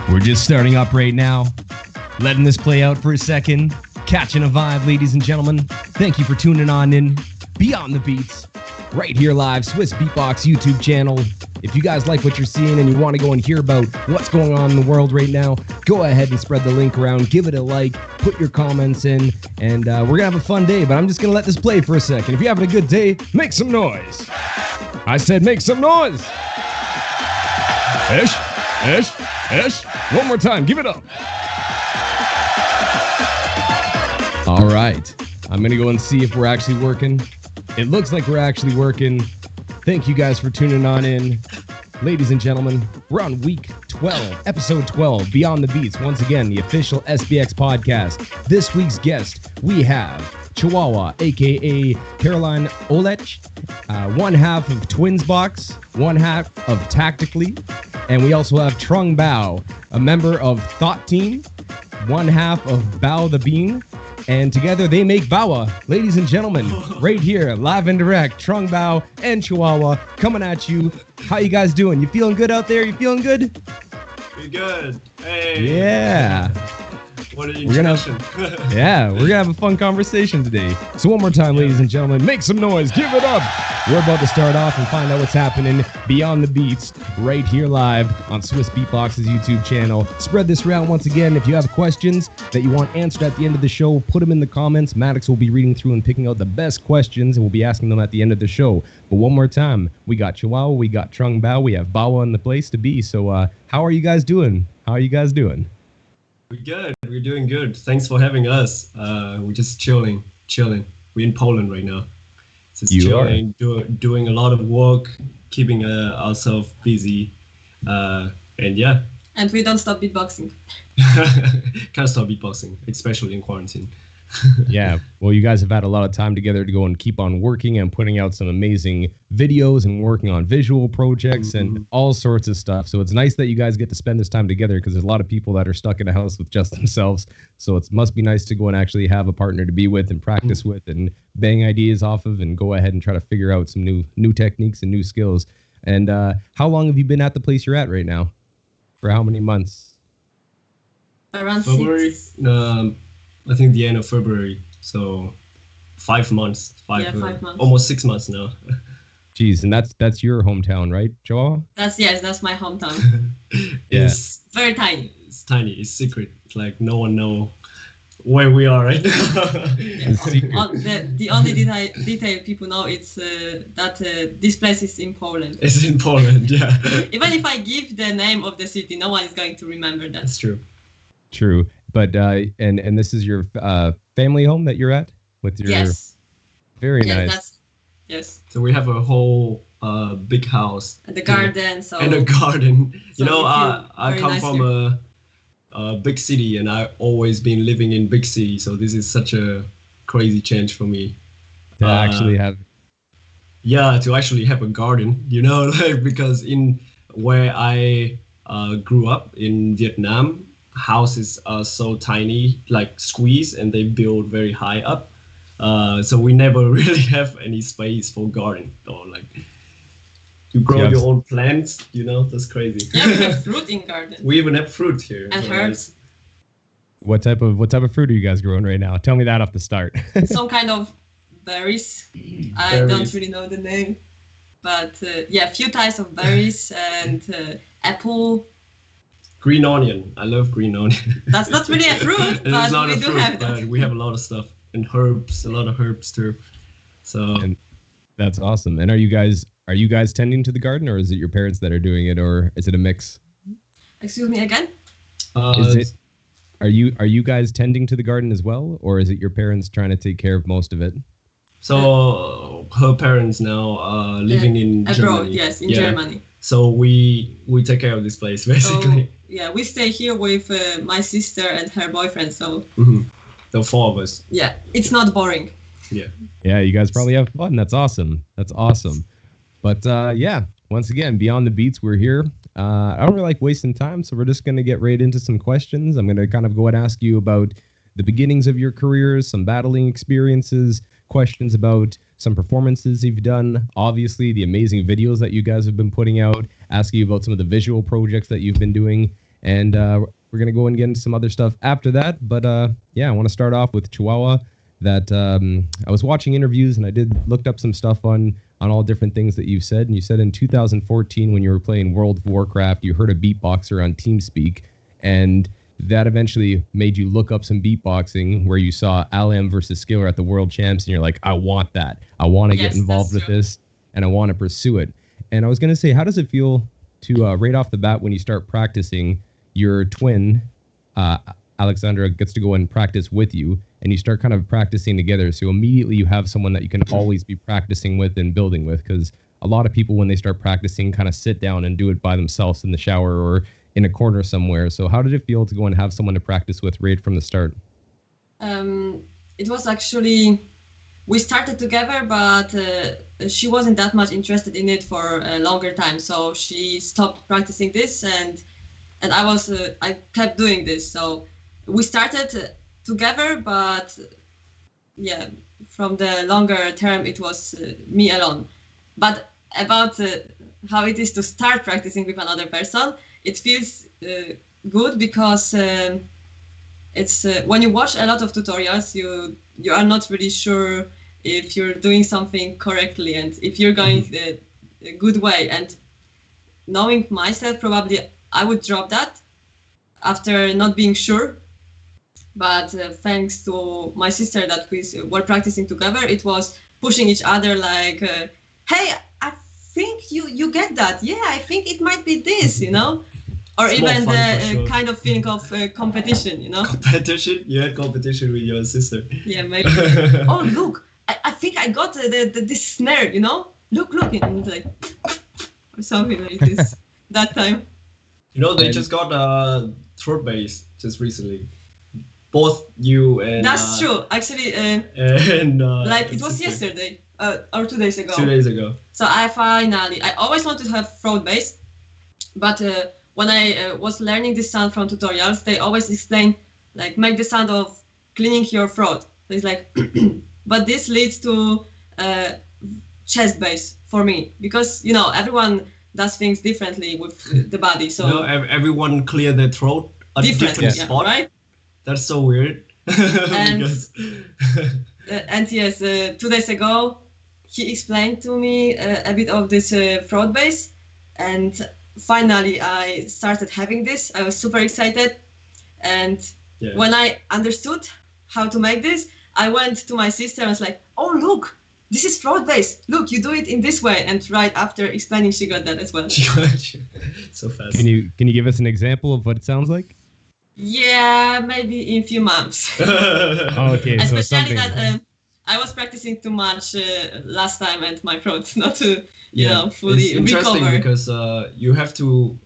We're just starting up right now, letting this play out for a second, catching a vibe, ladies and gentlemen. Thank you for tuning on in Beyond the Beats, right here live, Swissbeatbox YouTube channel. If you guys like what you're seeing and you want to go and hear about what's going on in the world right now, go ahead and spread the link around, give it a like, put your comments in, and we're going to have a fun day, but I'm just going to let this play for a second. If you're having a good day, make some noise. I said make some noise. Ish, ish, ish. One more time, give it up. All right, I'm going to go and see if we're actually working. It looks like we're actually working. Thank you guys for tuning on in. Ladies and gentlemen, we're on week 12, episode 12, Beyond the Beats. Once again, the official SBX podcast. This week's guest, we have Chiwawa, a.k.a. Caroline Olech, one half of Twinsbox, one half of Tactically, and we also have Trung Bao, a member of Thought Team, one half of Bao the Bean, and together they make Bawa. Ladies and gentlemen, right here, live and direct, Trung Bao and Chiwawa coming at you. How you guys doing? You feeling good out there? You feeling good? We're good. Hey. Yeah. What an introduction. Yeah, we're gonna have a fun conversation today. So one more time, ladies and gentlemen, make some noise, give it up. We're about to start off and find out what's happening Beyond the Beats right here live on Swissbeatbox's YouTube channel. Spread this around once again. If you have questions that you want answered at the end of the show, put them in the comments. Maddox will be reading through and picking out the best questions, and we'll be asking them at the end of the show. But one more time, we got Chiwawa, we got Trung Bao, we have Bawa in the place to be. So how are you guys doing? How are you guys doing? We're good. We're doing good. Thanks for having us. We're just chilling. We're in Poland right now. Just chilling, doing a lot of work, keeping ourselves busy, and yeah. And we don't stop beatboxing. Can't stop beatboxing, especially in quarantine. Yeah, well, you guys have had a lot of time together to go and keep on working and putting out some amazing videos and working on visual projects and all sorts of stuff. So it's nice that you guys get to spend this time together, because there's a lot of people that are stuck in a house with just themselves. So it must be nice to go and actually have a partner to be with and practice with and bang ideas off of and go ahead and try to figure out some new techniques and new skills. And how long have you been at the place you're at right now? For how many months? Around February. 6. I think the end of February, so 5 months. 5 months. Almost 6 months now. Jeez, and that's your hometown, right, Joel? That's my hometown. It's very tiny. It's tiny. It's secret. It's like no one know where we are right now. The only detail people know is that this place is in Poland. It's in Poland, yeah. Even if I give the name of the city, no one is going to remember that. That's true. True. But and this is your family home that you're at with your very nice. Yes. So we have a whole big house and the garden. And a garden. You know, I come from a big city, and I've always been living in big city. So this is such a crazy change for me. To actually have. Yeah, to actually have a garden. You know, like, because in where I grew up in Vietnam, houses are so tiny, like squeeze, and they build very high up. So we never really have any space for garden, or like you grow your own plants. You know, that's crazy. Yeah, we have fruit in garden. We even have fruit here. And herbs. What type of fruit are you guys growing right now? Tell me that off the start. Some kind of berries. I don't really know the name, but yeah, few types of berries and apple. Green onion. I love green onion. That's not really a fruit, but we do have that. We have a lot of stuff, and herbs, a lot of herbs too. So and that's awesome. And are you guys tending to the garden, or is it your parents that are doing it, or is it a mix? Excuse me again? Are you guys tending to the garden as well, or is it your parents trying to take care of most of it? So her parents now are living in abroad, Germany. Yes, in Germany. So we take care of this place basically. Yeah, we stay here with my sister and her boyfriend. So the 4 of us. Yeah, it's not boring. Yeah. Yeah, you guys probably have fun. That's awesome. But yeah, once again, Beyond the Beats, we're here. I don't really like wasting time, so we're just going to get right into some questions. I'm going to kind of go and ask you about the beginnings of your careers, some battling experiences, questions about some performances you've done, obviously the amazing videos that you guys have been putting out, asking you about some of the visual projects that you've been doing, And we're going to go and get into some other stuff after that. But yeah, I want to start off with Chiwawa. That I was watching interviews and I looked up some stuff on all different things that you've said. And you said in 2014 when you were playing World of Warcraft, you heard a beatboxer on TeamSpeak, and that eventually made you look up some beatboxing where you saw Alam versus Skiller at the World Champs, and you're like, I want that. I want to get involved with this, and I want to pursue it. And I was going to say, how does it feel to right off the bat when you start practicing, your twin, Alexandra, gets to go and practice with you, and you start kind of practicing together. So immediately you have someone that you can always be practicing with and building with, because a lot of people, when they start practicing, kind of sit down and do it by themselves in the shower or in a corner somewhere. So how did it feel to go and have someone to practice with right from the start? It was actually, we started together, but she wasn't that much interested in it for a longer time. So she stopped practicing this, and I kept doing this. So we started together, but yeah, from the longer term, it was me alone. But about how it is to start practicing with another person, it feels good, because it's when you watch a lot of tutorials, you are not really sure if you're doing something correctly and if you're going a good way. And knowing myself, probably I would drop that after not being sure. But thanks to my sister that we were practicing together, it was pushing each other like, hey, I think you get that. Yeah, I think it might be this, you know? Or It's even more fun the for sure. kind of feeling of competition, you know? Competition? You had competition with your sister. Yeah, maybe. Oh, look, I think I got this snare, you know? Look, and like, or something like this. That time. You know, they just got a throat bass just recently. Both you and... That's true. Actually, And like it was yesterday or 2 days ago. 2 days ago. So I always wanted to have throat bass, but when I was learning this sound from tutorials, they always explain, like, make the sound of cleaning your throat. So it's like, but this leads to chest bass for me, because, you know, everyone does things differently with the body. So You know, everyone clear their throat at different yeah, spot. right? That's so weird. And Because and yes, 2 days ago, he explained to me a bit of this throat bass, and finally I started having this. I was super excited, and yeah. when I understood how to make this, I went to my sister and was like, oh, look, this is throat bass. Look, you do it in this way. And right after explaining, she got that as well. So fast. Can you give us an example of what it sounds like? Yeah, maybe in a few months. Oh, okay, so it's Especially something. that I was practicing too much last time, and my throat not to, you know, fully it's interesting recover. because you have to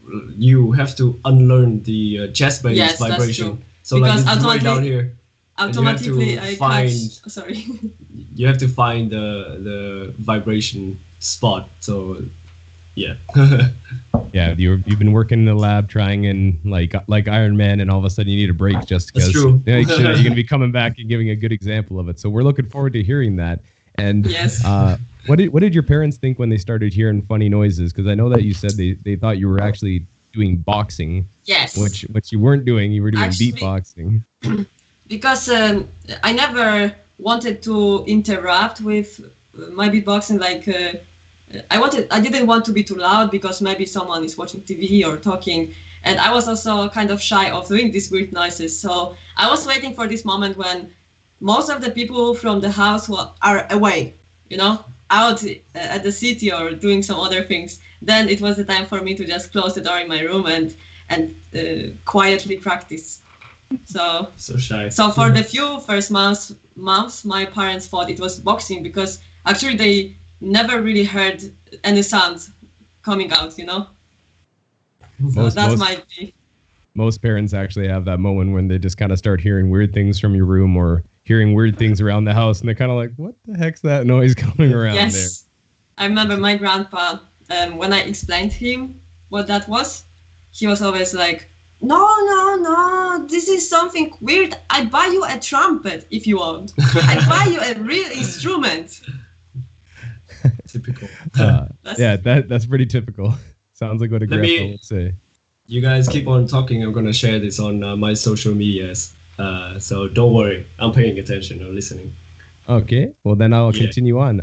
unlearn the chest bass Yes, that's vibration. true. So Because like it's way down here. Automatically, I find- catch. Sorry. You have to find the vibration spot. So yeah. Yeah, you've been working in the lab trying in like Iron Man, and all of a sudden you need a break just because true. you're going to be coming back and giving a good example of it. So we're looking forward to hearing that. And Yes. what did your parents think when they started hearing funny noises? Because I know that you said they thought you were actually doing boxing, Yes. which you weren't doing. You were doing Actually- beatboxing. Because I never wanted to interrupt with my beatboxing. Like I didn't want to be too loud because maybe someone is watching TV or talking, and I was also kind of shy of doing these weird noises. So I was waiting for this moment when most of the people from the house are away, you know, out at the city or doing some other things. Then it was the time for me to just close the door in my room and quietly practice. So shy. So for the few first months, my parents thought it was boxing, because actually they never really heard any sounds coming out, you know. So that might be. Most parents actually have that moment when they just kind of start hearing weird things from your room or hearing weird things around the house, and they're kind of like, "What the heck's that noise coming around there?" Yes, I remember my grandpa. When I explained to him what that was, he was always like, No, this is something weird. I buy you a trumpet if you want. I buy you a real instrument. Typical. Yeah, that's pretty typical. Sounds like what a grandpa would say. You guys keep on talking. I'm gonna share this on my social medias. So don't worry. I'm paying attention or listening. Okay, well then I'll continue on.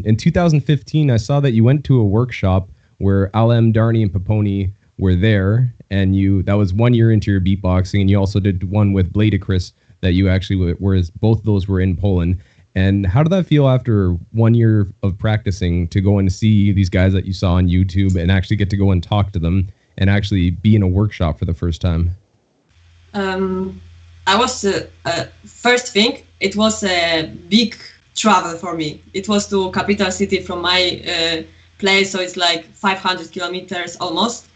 In 2015, I saw that you went to a workshop where Alem, Darnie, and Paponi were there, and that was 1 year into your beatboxing, and you also did one with Bladicris that you actually whereas both of those were in Poland. And how did that feel after 1 year of practicing to go and see these guys that you saw on YouTube and actually get to go and talk to them and actually be in a workshop for the first time? I was first thing. It was a big travel for me. It was to capital city from my place, so it's like 500 kilometers almost,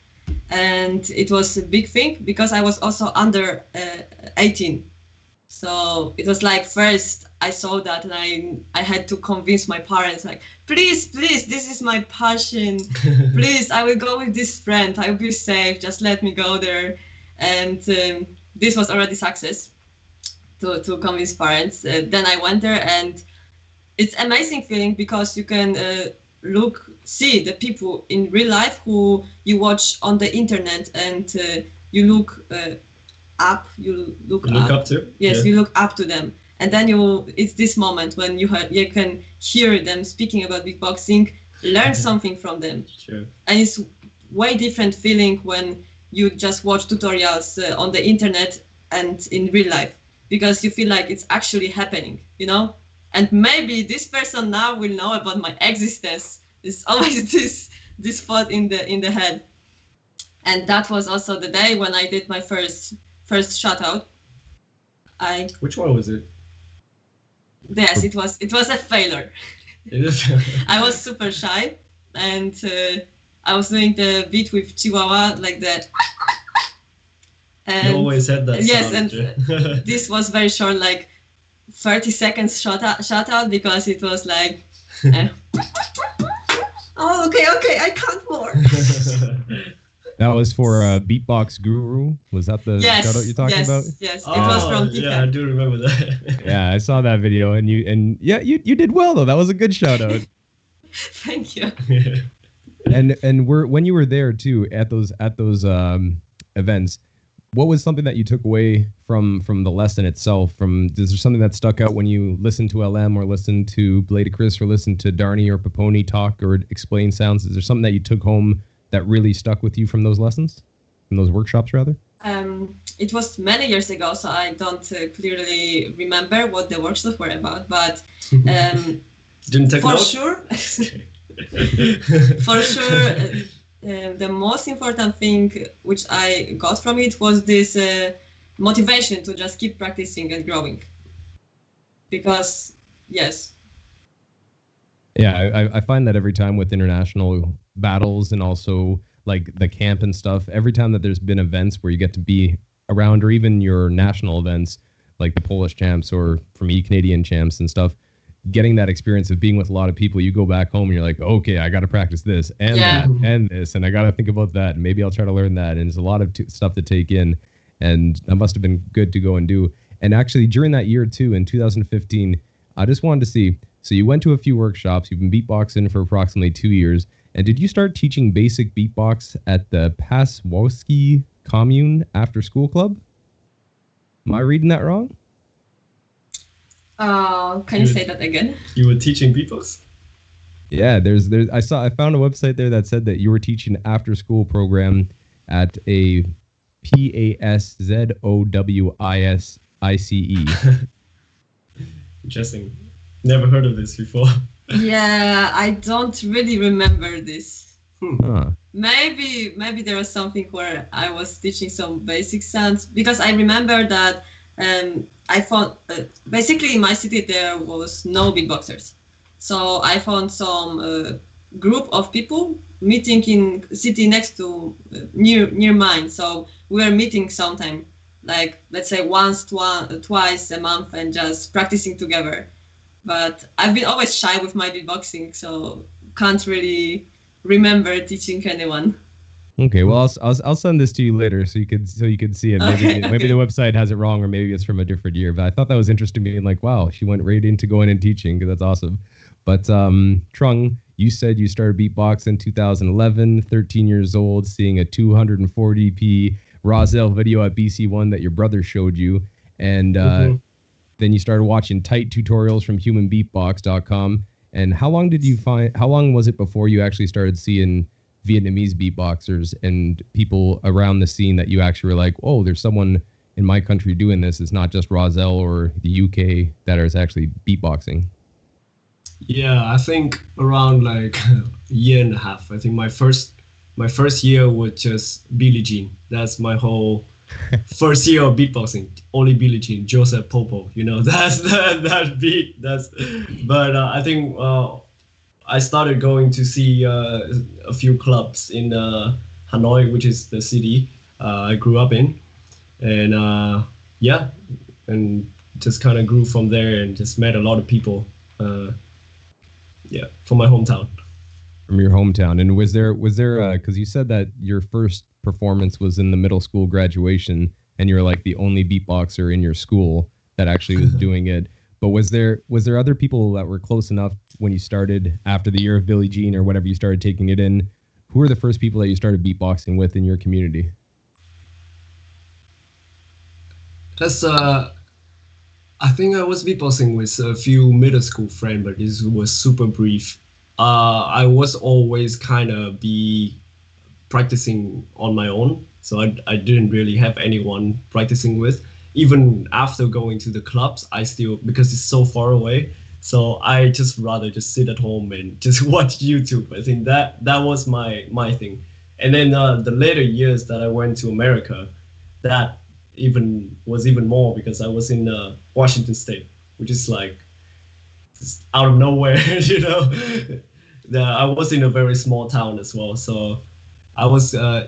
and it was a big thing because I was also under 18. So it was like first I saw that and I had to convince my parents like, please, this is my passion. Please, I will go with this friend. I will be safe. Just let me go there. And this was already success to convince parents. Then I went there and it's amazing feeling because you can see the people in real life who you watch on the internet and you look up. You look up to? Yes, yeah. You look up to them. And then it's this moment when you can hear them speaking about beatboxing, learn something from them. Sure. And it's way different feeling when you just watch tutorials on the internet and in real life, because you feel like it's actually happening, you know? And maybe this person now will know about my existence. There's always this thought in the head. And that was also the day when I did my first shutout. Which one was it? Yes, it was a failure. I was super shy, and I was doing the beat with Chiwawa like that. And you always had that. Yes, sound, and this was very short, like 30 seconds shutout because it was like, oh, okay, I can't more. That was for Beatbox Guru. Was that the shoutout you're talking about? Yes, it was from Tika. Yeah, I do remember that. Yeah, I saw that video, and you did well though. That was a good shoutout. Thank you. And when you were there too at those events, what was something that you took away from the lesson itself? Is there something that stuck out when you listened to LM or listened to Bladicris or listened to Darnie or Paponi talk or explain sounds? Is there something that you took home that really stuck with you from those lessons, from those workshops rather? It was many years ago, so I don't clearly remember what the workshops were about, but didn't take for notes? Sure, for sure, the most important thing which I got from it was this motivation to just keep practicing and growing. Because, yes. Yeah, I find that every time with international battles and also like the camp and stuff, every time that there's been events where you get to be around, or even your national events like the Polish champs or from Canadian champs and stuff, getting that experience of being with a lot of people, you go back home and you're like, okay, I got to practice this and that and this, and I got to think about that, and maybe I'll try to learn that. And there's a lot of stuff to take in, and that must have been good to go and do. And actually during that year too, in 2015, I just wanted to see, so you went to a few workshops, you've been beatboxing for approximately 2 years, and did you start teaching basic beatbox at the Paswowski Commune After School Club? Am I reading that wrong? Can you say that again? You were teaching beatbox? Yeah, I found a website there that said that you were teaching after school program at a Paszowice. Interesting. Never heard of this before. Yeah, I don't really remember this. Huh. Maybe there was something where I was teaching some basic sounds, because I remember that I found basically in my city there was no beatboxers, so I found some group of people meeting in city next to near mine. So we were meeting sometime, like let's say twice a month, and just practicing together. But I've been always shy with my beatboxing, so can't really remember teaching anyone. Okay, well, I'll send this to you later so you can see it. Maybe the website has it wrong, or maybe it's from a different year. But I thought that was interesting, being like, wow, she went right into going and teaching, because that's awesome. But Trung, You said you started beatbox in 2011, 13 years old, seeing a 240p Roselle video at BC1 that your brother showed you. And then you started watching tight tutorials from humanbeatbox.com. And how long was it before you actually started seeing Vietnamese beatboxers and people around the scene that you actually were like, oh, there's someone in my country doing this? It's not just Roselle or the UK that is actually beatboxing. Yeah, I think around like a year and a half. I think my first year was just Billie Jean. That's my whole first year of beatboxing. Only Billie Jean, Joseph Popo. You know, that's that beat. But I think I started going to see a few clubs in Hanoi, which is the city I grew up in, and and just kind of grew from there and just met a lot of people. From my hometown. From your hometown. And was there because you said that your first performance was in the middle school graduation and you're like the only beatboxer in your school that actually was doing it, but was there other people that were close enough when you started after the year of Billie Jean or whatever you started taking it in? Who were the first people that you started beatboxing with in your community? That's I think I was beatboxing with a few middle school friends, but this was super brief. I was always kind of be practicing on my own, so I didn't really have anyone practicing with. Even after going to the clubs, I still, because it's so far away, so I just rather just sit at home and just watch YouTube. I think that was my thing. And then the later years that I went to America, that was even more, because I was in Washington State, which is like just out of nowhere, you know. I was in a very small town as well, so I was I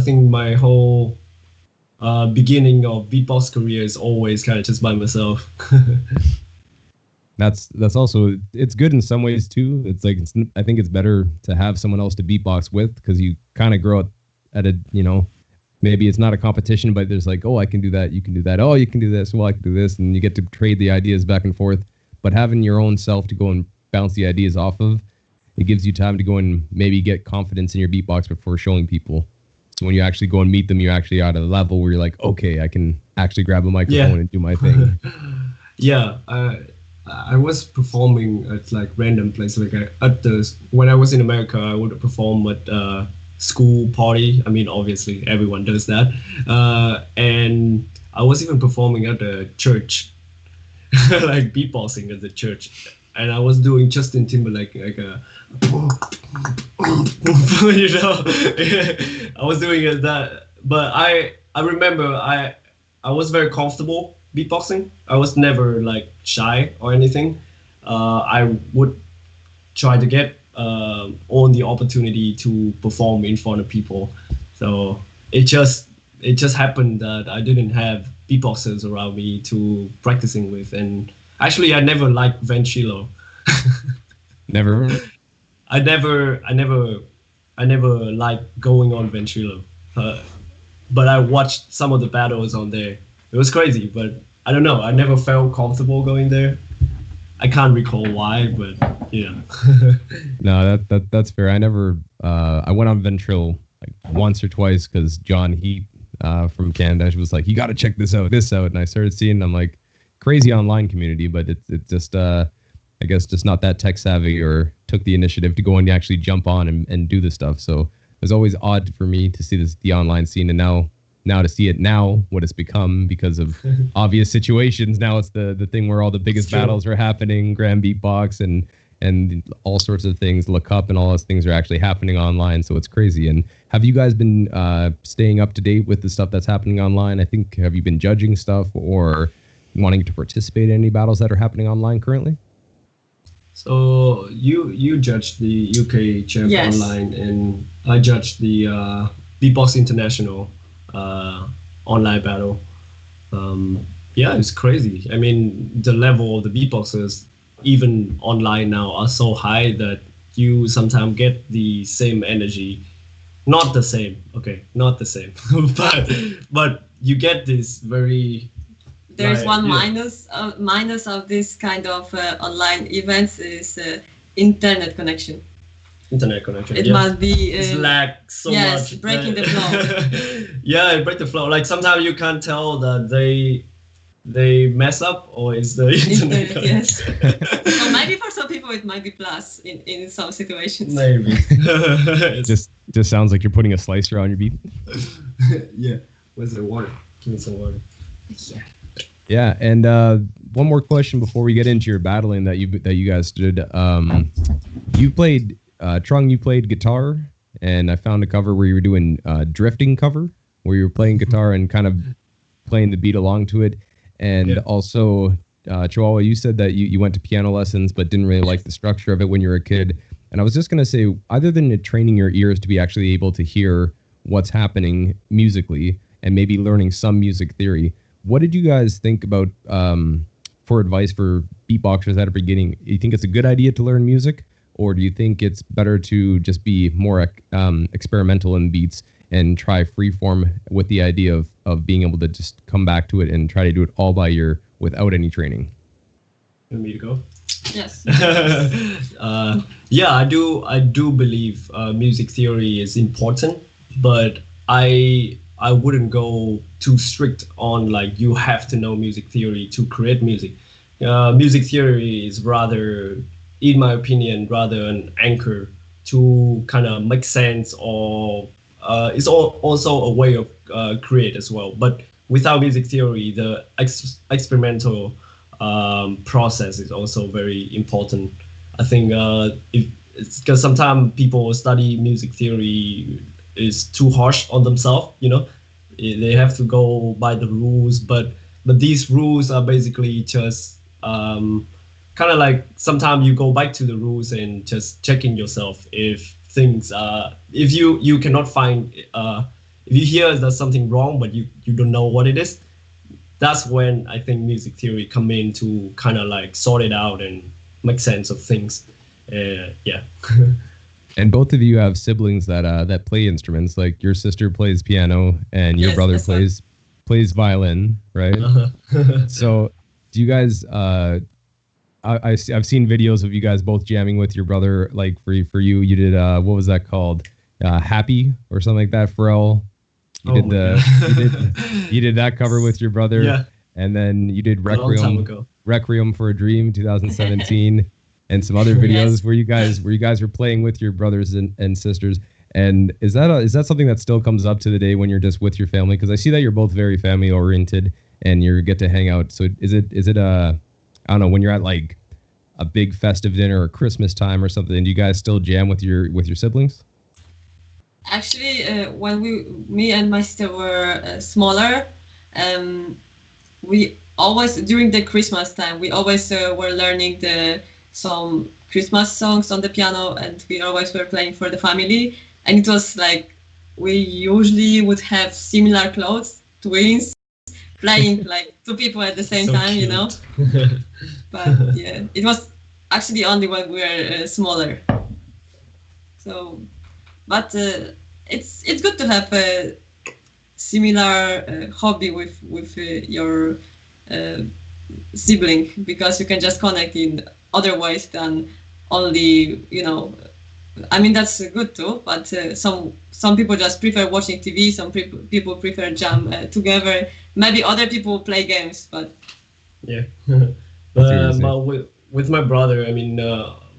think my whole beginning of beatbox career is always kind of just by myself. That's also, it's good in some ways too. It's like I think it's better to have someone else to beatbox with, because you kind of grow up at a, you know, maybe it's not a competition, but there's like, oh, I can do that, you can do that, oh, you can do this, well, I can do this, and you get to trade the ideas back and forth. But having your own self to go and bounce the ideas off of, it gives you time to go and maybe get confidence in your beatbox before showing people. So when you actually go and meet them, you're actually at a level where you're like, okay, I can actually grab a microphone and do my thing. Yeah, I was performing at like random places. Like when I was in America, I would perform at school party. I mean, obviously everyone does that. And I was even performing at the church, like beatboxing at the church. And I was doing Justin Timberlake, like a, you know, I was doing it that. But I remember I was very comfortable beatboxing. I was never like shy or anything. I would try to get on the opportunity to perform in front of people. So it just happened that I didn't have beatboxers around me to practicing with. And actually, I never liked ventrilo. Never. I never liked going on ventrilo. But I watched some of the battles on there. It was crazy, but I don't know. I never felt comfortable going there. I can't recall why, but yeah. No, that's fair. I never. I went on ventrilo like once or twice because John Heat from Canada was like, "You got to check this out," and I started seeing. I'm like, crazy online community, but it's just I guess just not that tech savvy or took the initiative to go and actually jump on and do this stuff. So it was always odd for me to see the online scene, and now to see it now, what it's become because of obvious situations. Now it's the thing where all the biggest battles are happening, Grand Beatbox and all sorts of things, Look Up and all those things are actually happening online. So it's crazy. And have you guys been staying up to date with the stuff that's happening online? I think, have you been judging stuff or wanting to participate in any battles that are happening online currently? So you judged the UK champ online, and I judged the Beatbox International online battle. Yeah, it's crazy. I mean, the level of the beatboxers, even online now, are so high that you sometimes get the same energy. Not the same, okay, not the same, but you get this very. There's one minus of this kind of online events is internet connection. Internet connection. It must be. It's lag so much. Yes, breaking the flow. Yeah, it break the flow. Like sometimes you can't tell that they mess up or it's the internet connection. Yes. So maybe for some people it might be plus in some situations. Maybe. Just sounds like you're putting a slicer on your beat. Yeah. Where's the water? Give me some water. Yeah. Yeah, and one more question before we get into your battling that you guys did. You played Trung. You played guitar, and I found a cover where you were doing drifting cover, where you were playing guitar and kind of playing the beat along to it. And also, Chiwawa, you said that you went to piano lessons but didn't really like the structure of it when you were a kid. And I was just going to say, other than training your ears to be actually able to hear what's happening musically and maybe learning some music theory, what did you guys think about for advice for beatboxers at the beginning? Do you think it's a good idea to learn music, or do you think it's better to just be more experimental in beats and try freeform with the idea of being able to just come back to it and try to do it all by ear without any training? You want me to go? Yes. Yeah, I do believe music theory is important, but I wouldn't go too strict on like you have to know music theory to create music. Music theory is rather, in my opinion, rather an anchor to kind of make sense, or it's also a way of create as well. But without music theory, the experimental process is also very important. I think it's because sometimes people study music theory is too harsh on themselves, you know. They have to go by the rules, but these rules are basically just kind of like sometimes you go back to the rules and just checking yourself if things if you cannot find if you hear there's something wrong but you don't know what it is. That's when I think music theory come in to kind of like sort it out and make sense of things. Yeah. And both of you have siblings that play instruments. Like your sister plays piano and your brother plays violin, right? So do you guys? I've seen videos of you guys both jamming with your brother. Like for you, you did what was that called? Happy or something like that. Pharrell. You did that cover with your brother. Yeah. And then you did Requiem for a Dream 2017. And some other videos where you guys were playing with your brothers and sisters. And is that something that still comes up to the day when you're just with your family? Because I see that you're both very family oriented and you get to hang out. So is it I don't know, when you're at like a big festive dinner or Christmas time or something, do you guys still jam with your siblings? Actually, when me and my sister were smaller, we always during the Christmas time we always were learning some Christmas songs on the piano, and we always were playing for the family. And it was like we usually would have similar clothes, twins, playing like two people at the same time, cute. You know. But yeah, it was actually only when we were smaller. So, but it's good to have a similar hobby with your sibling, because you can just connect in other ways than only, you know, I mean that's good too, but some people just prefer watching TV, some people prefer jam together, maybe other people play games, but yeah. But with my brother, I mean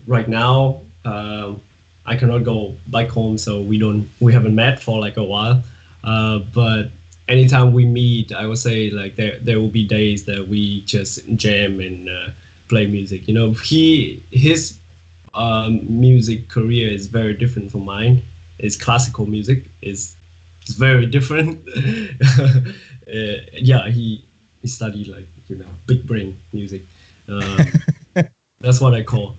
right now I cannot go back home, so we haven't met for like a while, but anytime we meet, I would say like there will be days that we just jam and play music. You know, his music career is very different from mine. His classical music is very different. Yeah, he studied like, you know, big brain music. That's what I call.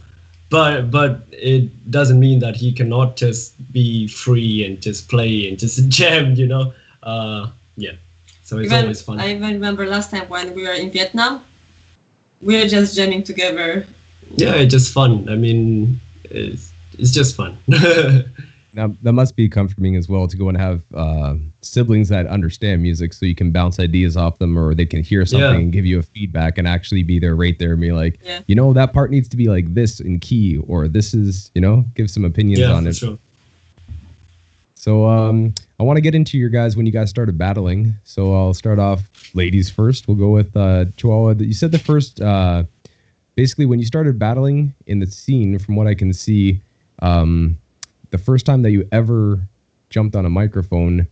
But it doesn't mean that he cannot just be free and just play and just jam, you know. Yeah, so it's always fun. I even remember last time when we were in Vietnam, we were just jamming together. Yeah, it's just fun. I mean, it's just fun. Now, that must be comforting as well to go and have siblings that understand music, so you can bounce ideas off them, or they can hear something and give you a feedback and actually be there right there and be like, you know, that part needs to be like this in key, or this is, you know, give some opinions on it. Sure. So I want to get into your guys when you guys started battling. So I'll start off ladies first. We'll go with Chiwawa. You said the first, basically when you started battling in the scene, from what I can see, the first time that you ever jumped on a microphone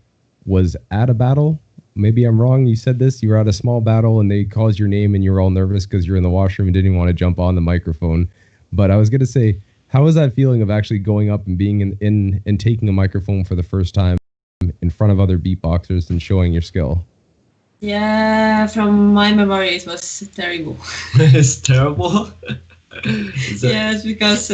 was at a battle. Maybe I'm wrong. You said this. You were at a small battle and they called your name and you were all nervous because you're in the washroom and didn't want to jump on the microphone. But I was going to say, how was that feeling of actually going up and being in and taking a microphone for the first time in front of other beatboxers and showing your skill? Yeah, from my memory, it was terrible. It's terrible. Yes, because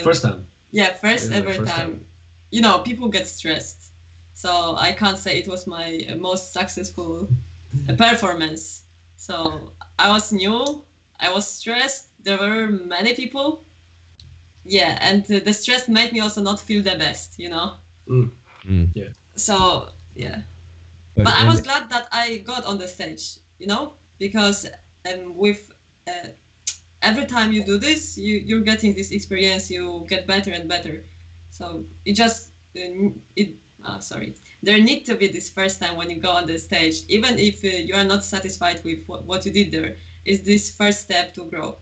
first time. Yeah, first ever time. You know, people get stressed. So I can't say it was my most successful performance. So I was new, I was stressed, there were many people. Yeah, and the stress made me also not feel the best, you know? Yeah. So, yeah. But I was glad that I got on the stage, you know? Because with every time you do this, you're getting this experience, you get better and better. So it just, there need to be this first time when you go on the stage, even if you are not satisfied with what you did there, is this first step to grow.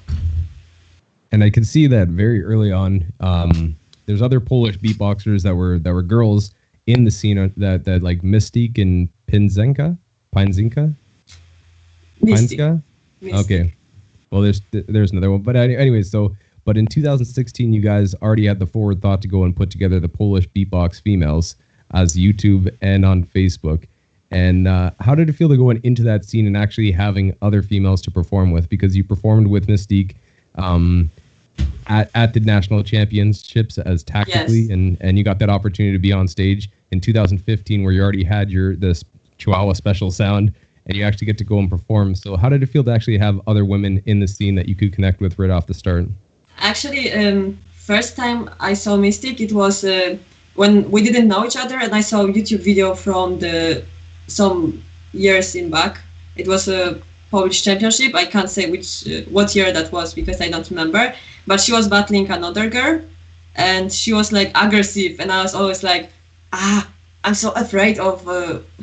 And I can see that very early on. There's other Polish beatboxers that were girls in the scene that like Mystique and Pinzinka. Okay. Well, there's another one, but anyways, but in 2016, you guys already had the forward thought to go and put together the Polish beatbox females as YouTube and on Facebook. And how did it feel to go into that scene and actually having other females to perform with? Because you performed with Mystique at the national championships as tactically, and you got that opportunity to be on stage in 2015, where you already had this Chihuahua special sound, and you actually get to go and perform. So how did it feel to actually have other women in the scene that you could connect with right off the start? Actually, first time I saw Mystique, it was when we didn't know each other, and I saw a YouTube video from some years in back. It was a Polish championship. I can't say what year that was because I don't remember. But she was battling another girl, and she was like aggressive, and I was always like, I'm so afraid of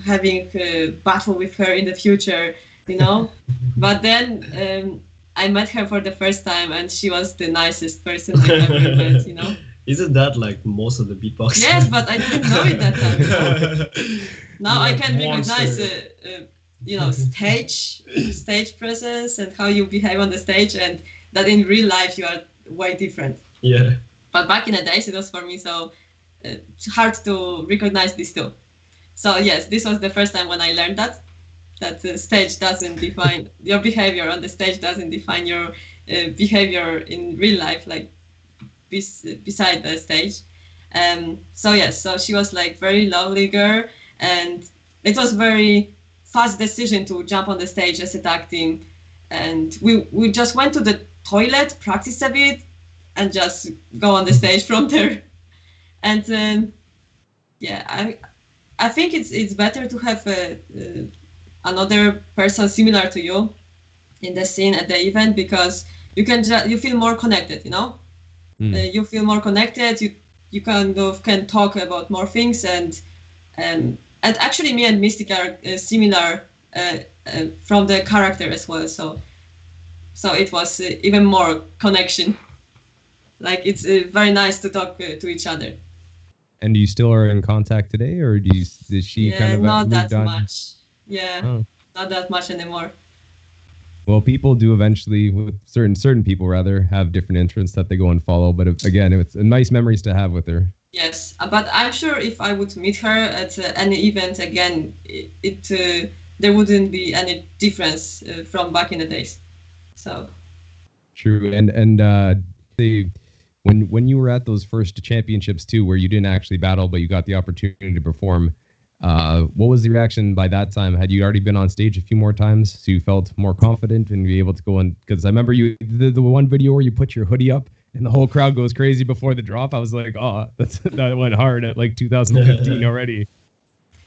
having a battle with her in the future, you know. But then I met her for the first time, and she was the nicest person I've ever met, you know. Isn't that like most of the beatboxers? Yes, but I didn't know it that time. You know? Now I can recognize, you know, stage presence and how you behave on the stage, and that in real life you are way different. Yeah. But back in the days, it was for me so hard to recognize this too. So yes, this was the first time when I learned that the stage doesn't define your behavior on the stage, doesn't define your behavior in real life, like beside the stage. So yes, so she was like very lovely girl, and it was very fast decision to jump on the stage as a tag team, and we just went to the toilet, practice a bit, and just go on the stage from there. And yeah, I think it's better to have another person similar to you in the scene at the event, because you feel more connected, you know. You feel more connected. You kind of can talk about more things, and actually me and Mystic are similar from the character as well. So it was even more connection. Like it's very nice to talk to each other. And you still are in contact today, or did she kind of not moved that on? much? Yeah, not that much anymore. Well, people do eventually, with certain people rather, have different interests that they go and follow. But again, it's nice memories to have with her. Yes, but I'm sure if I would meet her at any event again, there wouldn't be any difference from back in the days. So true, and when you were at those first championships too, where you didn't actually battle but you got the opportunity to perform, what was the reaction by that time? Had you already been on stage a few more times, so you felt more confident and be able to go on? Because I remember the one video where you put your hoodie up and the whole crowd goes crazy before the drop. I was like, oh, that went hard at like 2015 already.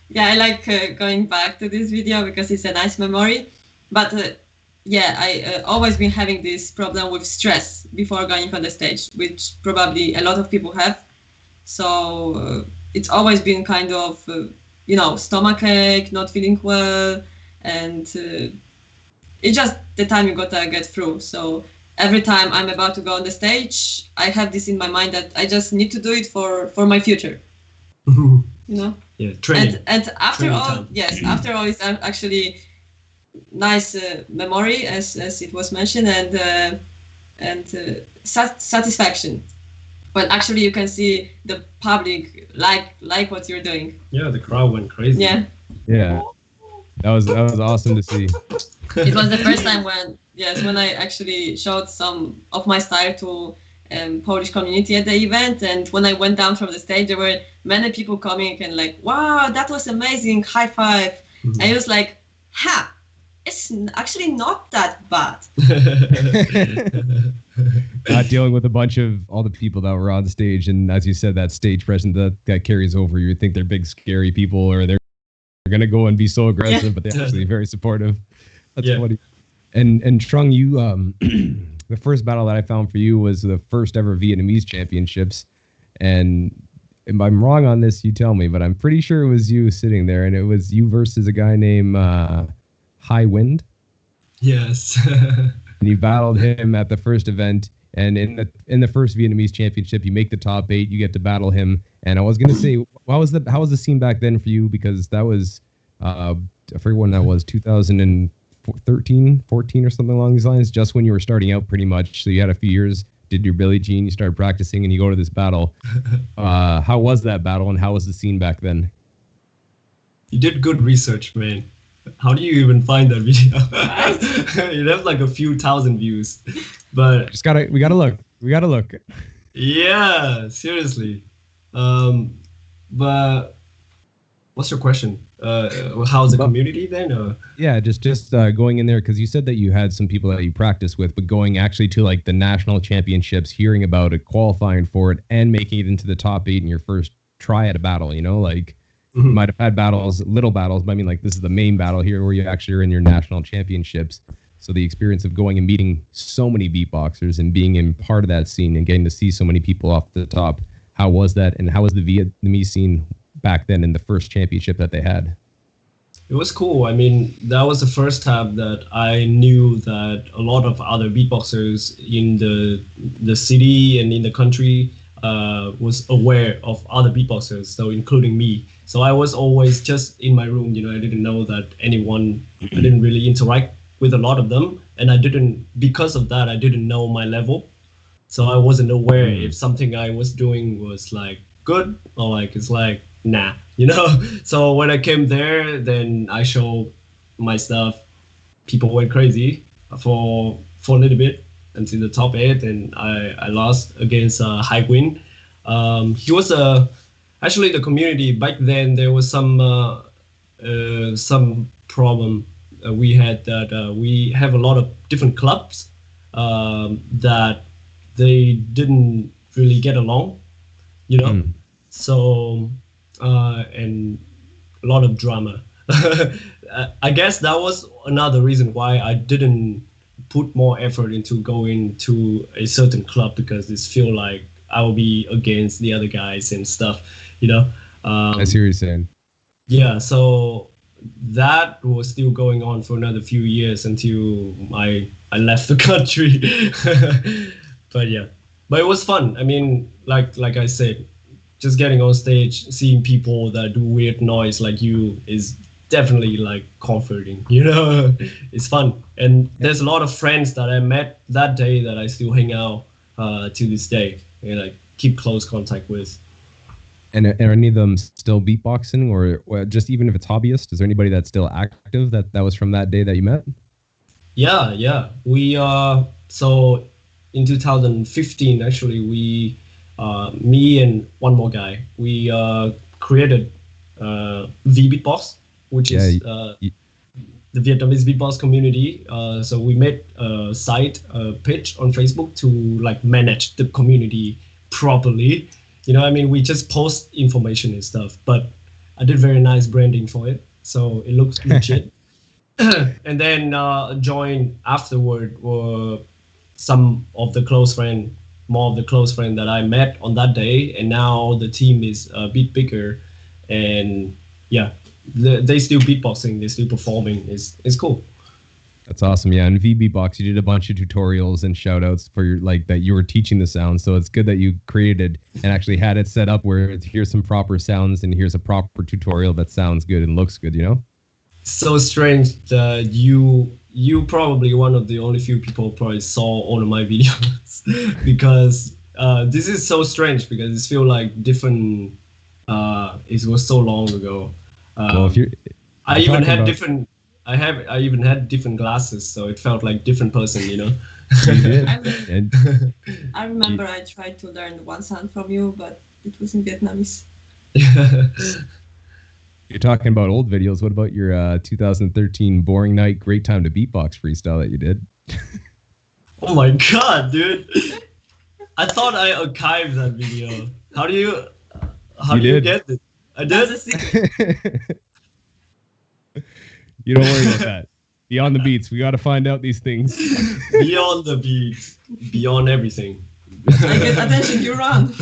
Yeah, I like going back to this video because it's a nice memory. But yeah, I always been having this problem with stress before going on the stage, which probably a lot of people have. So it's always been kind of, stomachache, not feeling well, and it's just the time you gotta get through. So every time I'm about to go on the stage, I have this in my mind that I just need to do it for my future. Yeah, training. And after training all, time. yes, after all, it's actually nice memory, as it was mentioned, and satisfaction. But actually, you can see the public like what you're doing. Yeah, the crowd went crazy. Yeah. Yeah, that was awesome to see. It was the first time when I actually showed some of my style to Polish community at the event, and when I went down from the stage, there were many people coming and like, wow, that was amazing, high five. Mm-hmm. And it was like, it's actually not that bad. Not dealing with a bunch of all the people that were on stage, and as you said, that stage presence that carries over. You would think they're big scary people, or they're gonna go and be so aggressive, but they're actually very supportive. That's funny. And Trung, you the first battle that I found for you was the first ever Vietnamese championships, and if I'm wrong on this, you tell me, but I'm pretty sure it was you sitting there, and it was you versus a guy named High Wind. Yes. And you battled him at the first event, and in the first Vietnamese championship, you make the top 8. You get to battle him, and I was gonna say, how was the scene back then for you? Because that was I forget when that was, 2013, 14 or something along these lines. Just when you were starting out, pretty much. So you had a few years, did your Billie Jean, you started practicing, and you go to this battle. How was that battle, and how was the scene back then? You did good research, man. How do you even find that video? It has like a few thousand views, but we gotta look. Yeah, seriously. But what's your question? How's the community then? Yeah, just going in there, because you said that you had some people that you practice with, but going actually to like the national championships, hearing about it, qualifying for it, and making it into the top 8 in your first try at a battle. You might have had little battles, but I mean, like, this is the main battle here where you actually are in your national championships. So the experience of going and meeting so many beatboxers and being in part of that scene and getting to see so many people off the top, how was that? And how was the Vietnamese scene back then in the first championship that they had? It was cool. I mean, that was the first time that I knew that a lot of other beatboxers in the city and in the country was aware of other beatboxers, so including me. So I was always just in my room, I didn't know that anyone, I didn't really interact with a lot of them. And because of that, I didn't know my level. So I wasn't aware if something I was doing was like good or like, it's like, nah, So when I came there, then I showed my stuff. People went crazy for a little bit until the top 8, and I lost against High Wind. He was actually the community back then. There was some problem we had that we have a lot of different clubs that they didn't really get along, So and a lot of drama. I guess that was another reason why I didn't put more effort into going to a certain club, because it feel like I will be against the other guys and stuff, I see what you're saying. Yeah, so that was still going on for another few years until I left the country. But yeah, but it was fun. I mean, like I said, just getting on stage, seeing people that do weird noise like you is definitely like comforting, It's fun. And there's a lot of friends that I met that day that I still hang out to this day and I keep close contact with. And are any of them still beatboxing, or just even if it's hobbyist? Is there anybody that's still active that was from that day that you met? Yeah. We so in 2015, actually, we me and one more guy, we created Beatbox, which is the Vietnamese beatbox community. So we made a site, a page on Facebook to like manage the community properly. You know, I mean, we just post information and stuff, but I did very nice branding for it, so it looks legit. And then joined afterward were some of the close friend, more of the close friend that I met on that day, and now the team is a bit bigger, and yeah, they still beatboxing, they still performing. It's cool. That's awesome. Yeah, and Beatbox, you did a bunch of tutorials and shout outs for your like that you were teaching the sound. So it's good that you created and actually had it set up where here's some proper sounds and here's a proper tutorial that sounds good and looks good, you know? So strange that you probably one of the only few people probably saw all of my videos because this is so strange because it feels like different. It was so long ago. Well, if you're, I even had different. I even had different glasses, so it felt like different person, you know. You did. I remember I tried to learn one sound from you, but it was in Vietnamese. You're talking about old videos. What about your 2013 Boring Night Great Time to Beatbox freestyle that you did? Oh my god, dude! I thought I archived that video. How do you get it? I did. You don't worry about that. Beyond the beats, we got to find out these things. Beyond the beats, beyond everything. I get attention, you run.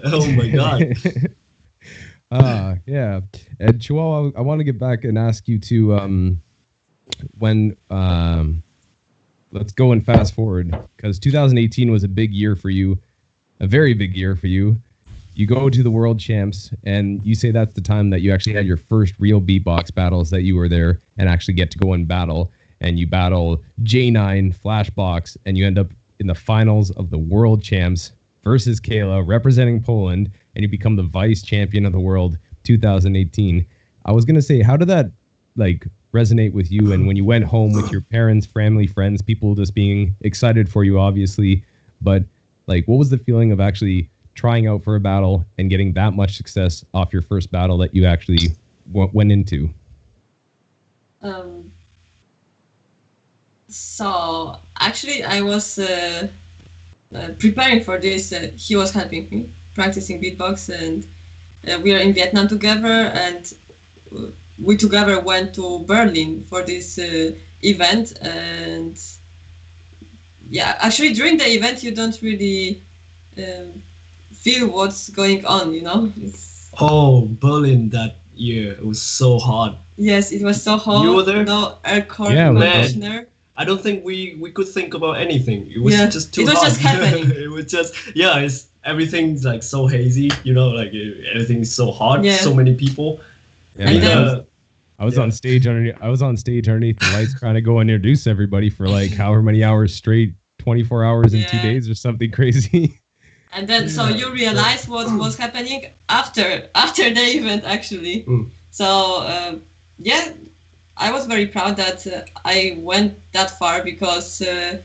Oh my god. Yeah. And Chiwawa, I want to get back and ask you to when let's go and fast forward because 2018 was a big year for you, a very big year for you. You go to the World Champs, and you say that's the time that you actually had your first real beatbox battles that you were there and actually get to go and battle. And you battle J9, Flashbox, and you end up in the finals of the World Champs versus Kayla, representing Poland, and you become the vice champion of the world 2018. I was going to say, how did that like resonate with you? And when you went home with your parents, family, friends, people just being excited for you, obviously, but like, what was the feeling of actually trying out for a battle and getting that much success off your first battle that you actually went into? So actually I was preparing for this. He was helping me practicing beatbox, and we are in Vietnam together, and we together went to Berlin for this event. And yeah, actually during the event you don't really feel what's going on, you know. Oh, Berlin that year, it was so hot. Yes, it was so hot. You were there? No air conditioner. I don't think we could think about anything. It was just too hot. It was just happening. It was just everything's like so hazy, you know, like everything's so hot. Yeah. So many people. Yeah, and then, I was on stage underneath the lights, trying to go and introduce everybody for like however many hours straight, 24 hours in 2 days or something crazy. And then, so you realize what was happening after the event, actually. So, I was very proud that I went that far because, I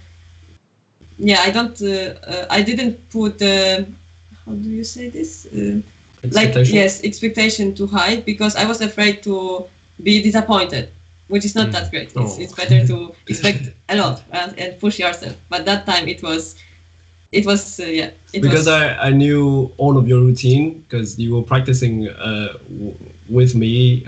didn't put how do you say this? Expectation too high, because I was afraid to be disappointed, which is not that great. It's better to expect a lot and push yourself. But that time it was because I knew all of your routine because you were practicing with me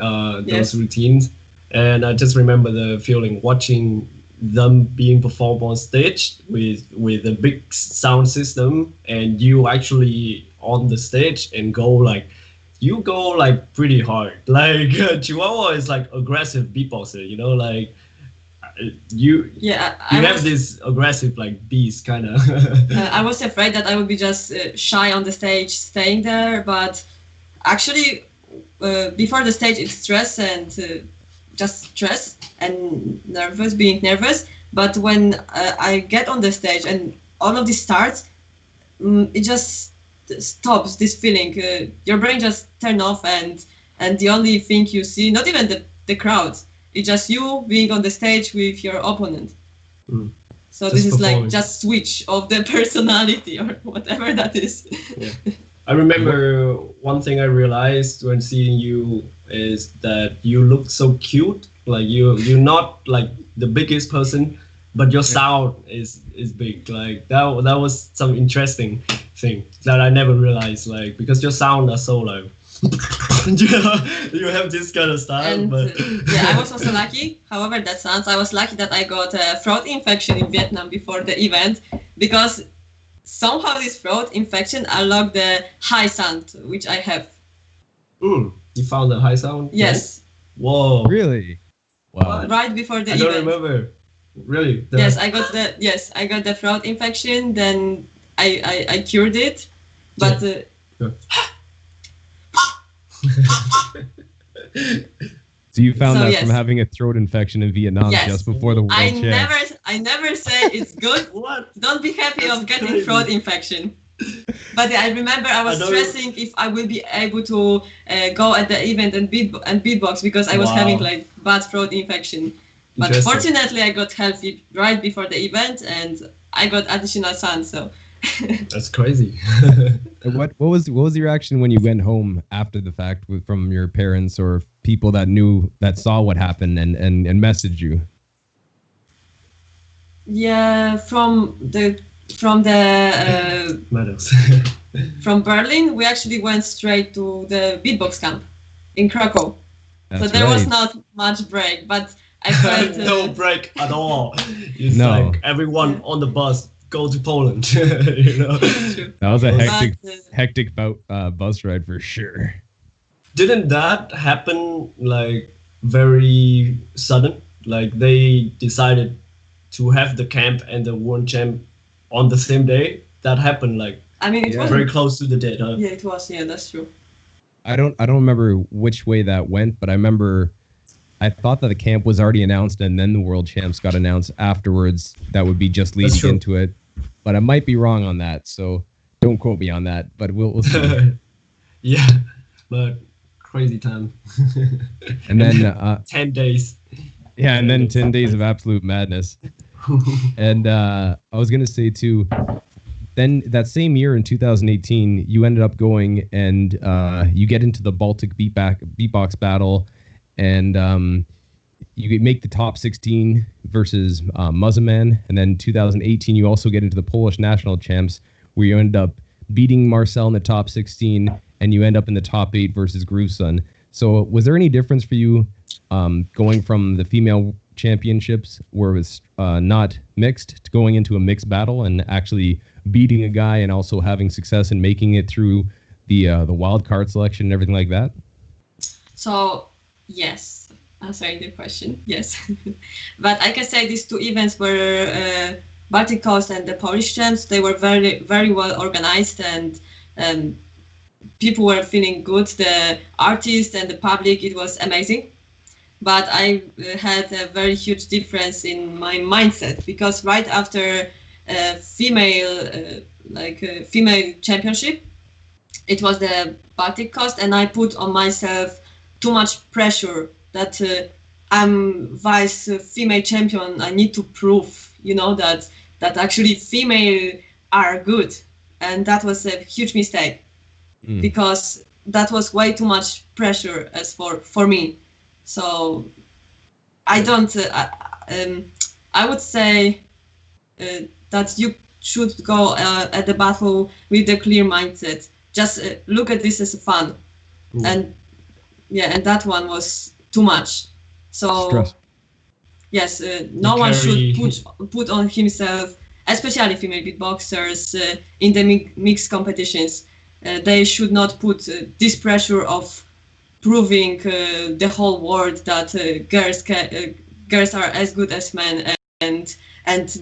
those routines, and I just remember the feeling watching them being performed on stage with a big sound system, and you actually on the stage and go pretty hard. Like Chihuahua is like aggressive beatboxer, you know, like. You have this aggressive like beast kind of. I was afraid that I would be just shy on the stage, staying there, but actually before the stage it's stress and just stress and being nervous. But when I get on the stage and all of this starts, it just stops, this feeling. Your brain just turn off, and the only thing you see, not even the crowd, it's just you being on the stage with your opponent. So this is like just switch of the personality or whatever that is. Yeah. I remember one thing I realized when seeing you is that you look so cute Like you're not like the biggest person, but your sound is big. Like that was some interesting thing that I never realized. Like because your sound are so like you have this kind of style. And but yeah, I was also lucky. However, that sounds. I was lucky that I got a throat infection in Vietnam before the event, because somehow this throat infection unlocked the high sound which I have. You found the high sound? Yes. Whoa. Really? Wow. Right before the I event. don't remember. Really? Yes, I got the throat infection. Then I cured it, but. So you found that yes. from having a throat infection in Vietnam just before the World Champs. I never say it's good. What? Don't be happy That's of getting crazy. throat infection. But I remember I was stressing if I will be able to go at the event and beatbox, because I was having like bad throat infection. But fortunately, I got healthy right before the event, and I got additional sun. So that's crazy. What was the reaction when you went home after the fact from your parents or people that saw what happened and messaged you? Yeah, from Berlin, we actually went straight to the beatbox camp in Krakow. So there was not much break, but I felt no break at all. It's like everyone on the bus go to Poland. You know, that was a hectic bus ride for sure. Didn't that happen like very sudden? Like they decided to have the camp and the World Champ on the same day? That happened like it was very close to the date, huh? Yeah, it was. Yeah, that's true. I don't remember which way that went, but I remember I thought that the camp was already announced and then the World Champs got announced afterwards. That would be just leading into it, but I might be wrong on that. So don't quote me on that. But we'll see. Yeah, but crazy time. And then 10 days. Yeah, and then 10 days of absolute madness. And I was gonna say too. Then that same year in 2018, you ended up going and you get into the Baltic beatbox battle, and you make the top 16 versus Muzzleman. And then 2018, you also get into the Polish national champs, where you end up beating Marcel in the top 16, and you end up in the top 8 versus Grooveson. So was there any difference for you going from the female championships, where it was not mixed, to going into a mixed battle and actually beating a guy and also having success and making it through the wild card selection and everything like that? So yes, answering the question, yes. But I can say these two events were Baltic Coast and the Polish champs. They were very, very well organized, and people were feeling good. The artists and the public, it was amazing. But I had a very huge difference in my mindset, because right after female championship, it was the Baltic Coast, and I put on myself too much pressure that I'm vice female champion. I need to prove, that actually female are good, and that was a huge mistake, because that was way too much pressure as for me. So I don't. I would say that you should go at the battle with a clear mindset. Just look at this as fun, and that one was too much. So stress. Yes, no one should put on himself, especially female beatboxers in the mixed competitions. They should not put this pressure of proving the whole world that girls are as good as men, and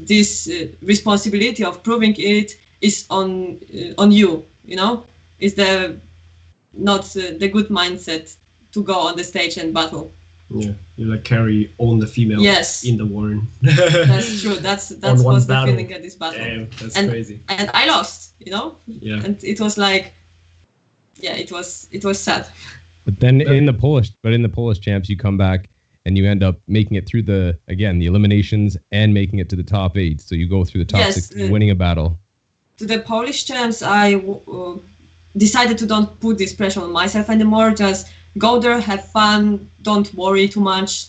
this responsibility of proving it is on you. Is the not the good mindset to go on the stage and battle. Yeah, you like carry on the female in the war. That's true. That's was the feeling at this battle. Damn, that's crazy. And I lost. Yeah. And it was like, it was sad. But then in the Polish champs, you come back and you end up making it through the eliminations and making it to the top 8. So you go through the top 16, winning a battle. To the Polish champs, I decided to don't put this pressure on myself anymore. Just go there, have fun, don't worry too much.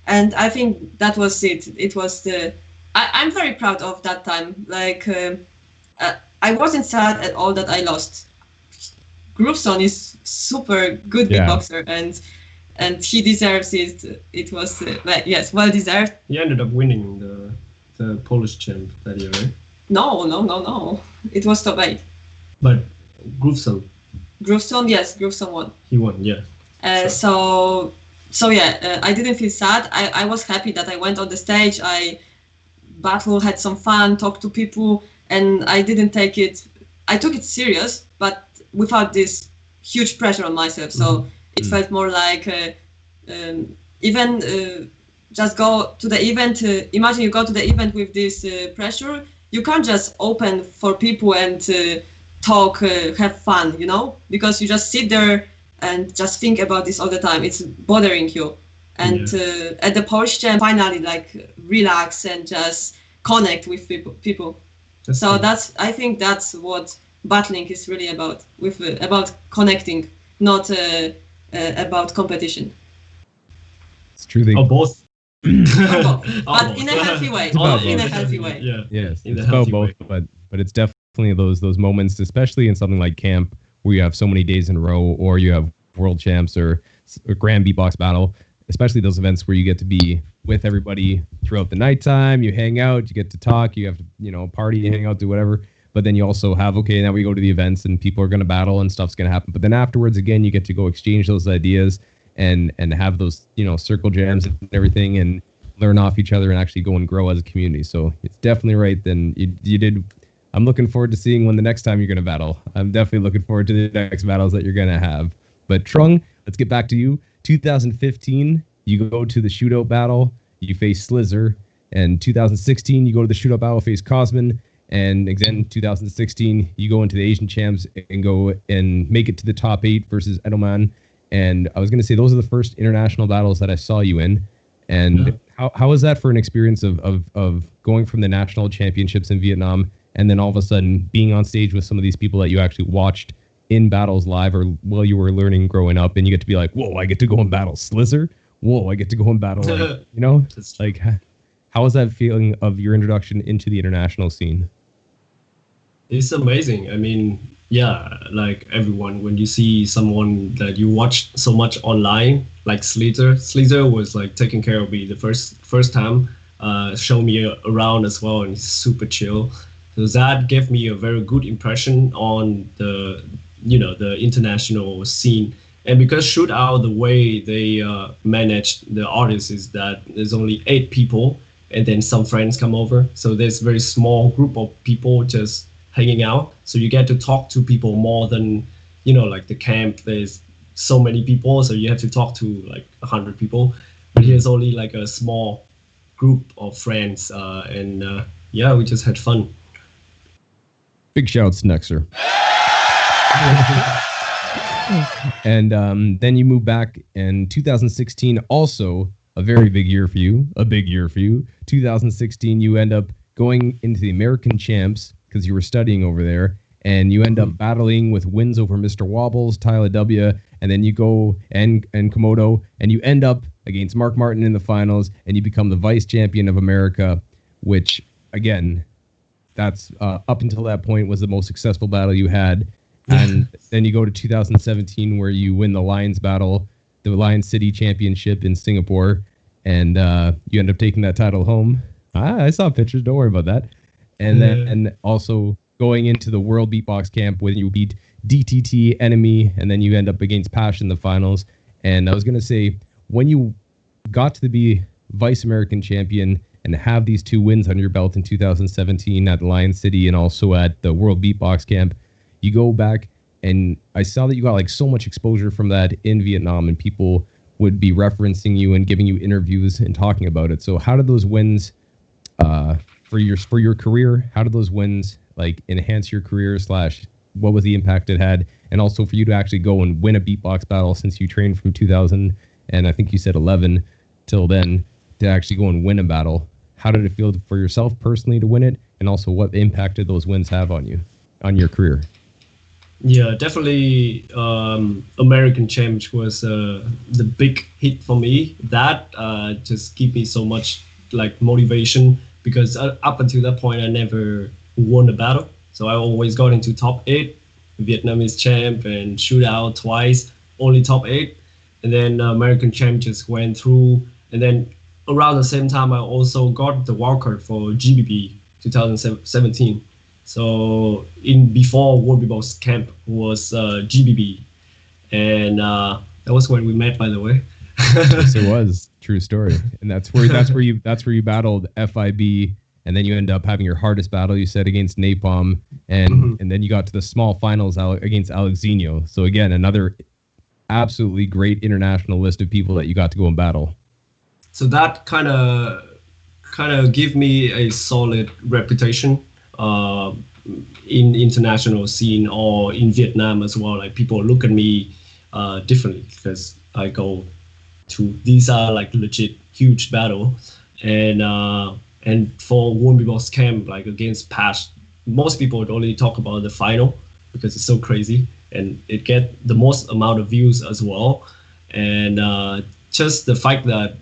And I think that was it. It was I'm very proud of that time. Like I wasn't sad at all that I lost. Grooveson is super good beatboxer, and he deserves it. It was yes, well deserved. He ended up winning the Polish champ that year, right? No. It was top 8. But Grooveson. Yes, Grooveson won. He won, yeah. So yeah, I didn't feel sad. I was happy that I went on the stage. I battled, had some fun, talked to people, and I didn't take it. I took it serious, but without this huge pressure on myself. So it felt more like even just go to the event. Imagine you go to the event with this pressure. You can't just open for people and talk, have fun, because you just sit there and just think about this all the time. It's bothering you. And at the Polish Jam, finally, like, relax and just connect with people. I think that's what battling is really about, about connecting, not about competition. It's true. Both. But in a healthy way. In a healthy way. Yeah. Yes, it's about both, but it's definitely those moments, especially in something like camp, where you have so many days in a row, or you have world champs or grand beatbox battle, especially those events where you get to be with everybody throughout the nighttime. You hang out, you get to talk, you have to party, hang out, do whatever. But then you also have, okay, now we go to the events and people are going to battle and stuff's going to happen. But then afterwards, again, you get to go exchange those ideas and have those, circle jams and everything, and learn off each other and actually go and grow as a community. So it's definitely right. Then you did. I'm looking forward to seeing when the next time you're going to battle. I'm definitely looking forward to the next battles that you're going to have. But Trung, let's get back to you. 2015, you go to the shootout battle. You face Slizzer. And 2016, you go to the shootout battle, face Cosman. And again, 2016, you go into the Asian champs and go and make it to the top 8 versus Edelman. And I was going to say, those are the first international battles that I saw you in. And how was that for an experience of going from the national championships in Vietnam and then all of a sudden being on stage with some of these people that you actually watched in battles live or while you were learning growing up, and you get to be like, whoa, I get to go and battle Slizzer? Whoa, I get to go and battle, like, how was that feeling of your introduction into the international scene? It's amazing. I mean, yeah, like everyone, when you see someone that you watch so much online, like Slizzer was like taking care of me the first time, show me around as well, and he's super chill. So that gave me a very good impression on the international scene. And because Shootout, the way they manage the artists is that there's only 8 people, and then some friends come over. So there's a very small group of people just hanging out. So you get to talk to people more than, like the camp, there's so many people. So you have to talk to like 100 people. But here's only like a small group of friends. We just had fun. Big shouts to Nexer. And then you move back in 2016, also a very big year for you, 2016, you end up going into the American champs because you were studying over there, and you end up battling with wins over Mr. Wobbles, Tyler W, and then you go and Komodo, and you end up against Mark Martin in the finals, and you become the vice champion of America, which, again, that's up until that point was the most successful battle you had. And then you go to 2017 where you win the Lions battle, the Lions City Championship in Singapore, and you end up taking that title home. I saw pictures, don't worry about that. And then also going into the World Beatbox Camp when you beat DTT, Enemy, and then you end up against Pash in the finals. And I was going to say, when you got to be Vice American Champion and have these 2 wins on your belt in 2017 at Lions City and also at the World Beatbox Camp, you go back, and I saw that you got like so much exposure from that in Vietnam, and people would be referencing you and giving you interviews and talking about it. So how did those wins for your career, how did those wins like enhance your career / what was the impact it had? And also for you to actually go and win a beatbox battle, since you trained from 2000 and I think you said 11 till then, to actually go and win a battle. How did it feel for yourself personally to win it? And also what impact did those wins have on you, on your career? Yeah, definitely. American Champ was the big hit for me. That just give me so much like motivation because up until that point I never won a battle. So I always got into top 8, Vietnamese champ and shootout twice, only top 8, and then American Champ just went through. And then around the same time I also got the wildcard for GBB 2017. So in before World Beatbox Camp was GBB, and that was when we met, by the way. Yes, it was. True story. And that's where you battled FIB, and then you end up having your hardest battle, you said, against Napalm, and then you got to the small finals against Alexinho. So again, another absolutely great international list of people that you got to go and battle. So that kind of give me a solid reputation in international scene or in Vietnam as well. Like people look at me differently because I go to these are like legit huge battle, and for World Beatbox Camp like against Patch, most people would only talk about the final because it's so crazy and it get the most amount of views as well, and just the fact that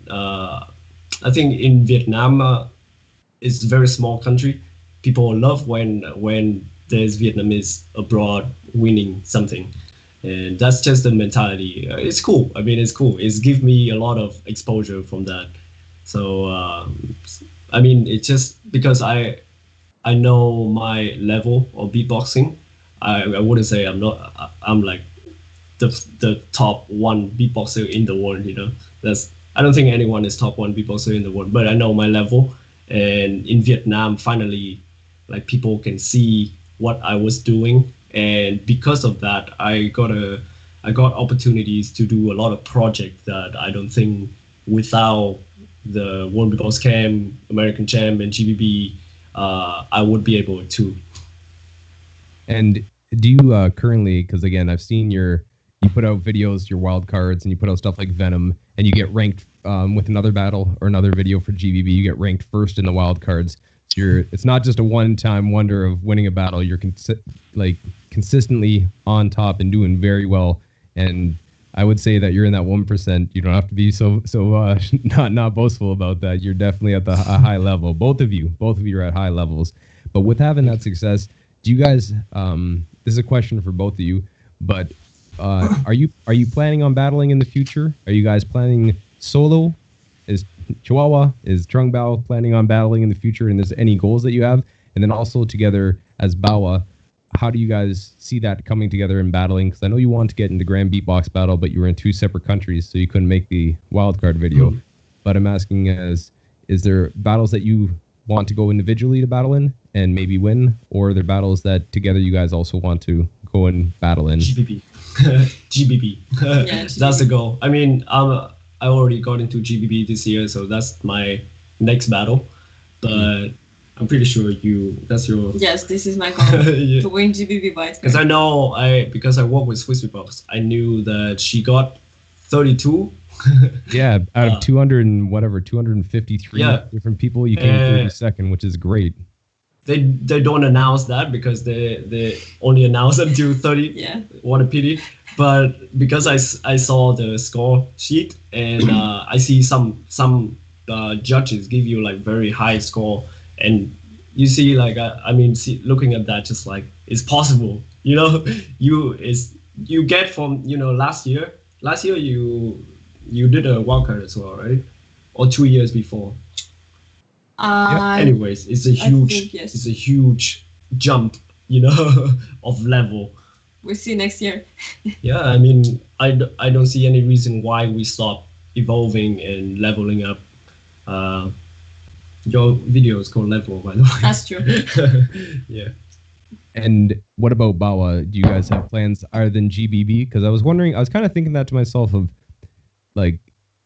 I think in Vietnam it's a very small country. People love when there's Vietnamese abroad winning something, and that's just the mentality. It's cool. I mean, it's cool. It's give me a lot of exposure from that. So I mean, it's just because I know my level of beatboxing. I wouldn't say I'm like the top one beatboxer in the world. You know, I don't think anyone is top one beatboxer in the world, but I know my level. And in Vietnam, finally, like people can see what I was doing, and because of that, I got opportunities to do a lot of projects that I don't think without the World Beatbox Camp, American Champ, and GBB, I would be able to. And do you currently, because again, I've seen you put out videos, your wild cards, and you put out stuff like Venom, and you get ranked with another battle or another video for GBB, you get ranked first in the wild cards. So it's not just a one-time wonder of winning a battle. You're consistently on top and doing very well. And I would say that you're in that 1%. You don't have to be so not boastful about that. You're definitely at a high level. Both of you are at high levels. But with having that success, do you guys? This is a question for both of you. But are you planning on battling in the future? Are you guys planning solo? Is Chiwawa, is Trung Bao planning on battling in the future? And there's any goals that you have? And then also together as Bawa, how do you guys see that coming together and battling? Because I know you want to get into Grand Beatbox Battle, but you were in 2 separate countries, so you couldn't make the wildcard video. But I'm asking is there battles that you want to go individually to battle in and maybe win? Or are there battles that together you guys also want to go and battle in? GBB. GBB. Yeah, that's the goal. I mean, I already got into GBB this year, so that's my next battle. But I'm pretty sure that's your... Yes, this is my goal, to win GBB by Because I know, because I work with Swissbeatbox, I knew that she got 32. Yeah, out of 253 different people, you came 32nd, which is great. They don't announce that because they only announce until 30. Yeah. What a pity. But because I saw the score sheet and I see some judges give you like very high score, and you see like looking at that, just like it's possible. You know, you get from last year you did a wildcard as well, right? Or 2 years before. Anyways, it's a huge jump, of level. We'll see next year. Yeah, I mean, I don't see any reason why we stop evolving and leveling up. Your video is called Level, by the way. That's true. Yeah. And what about Bawa? Do you guys have plans other than GBB? Because I was kind of thinking that to myself of, like,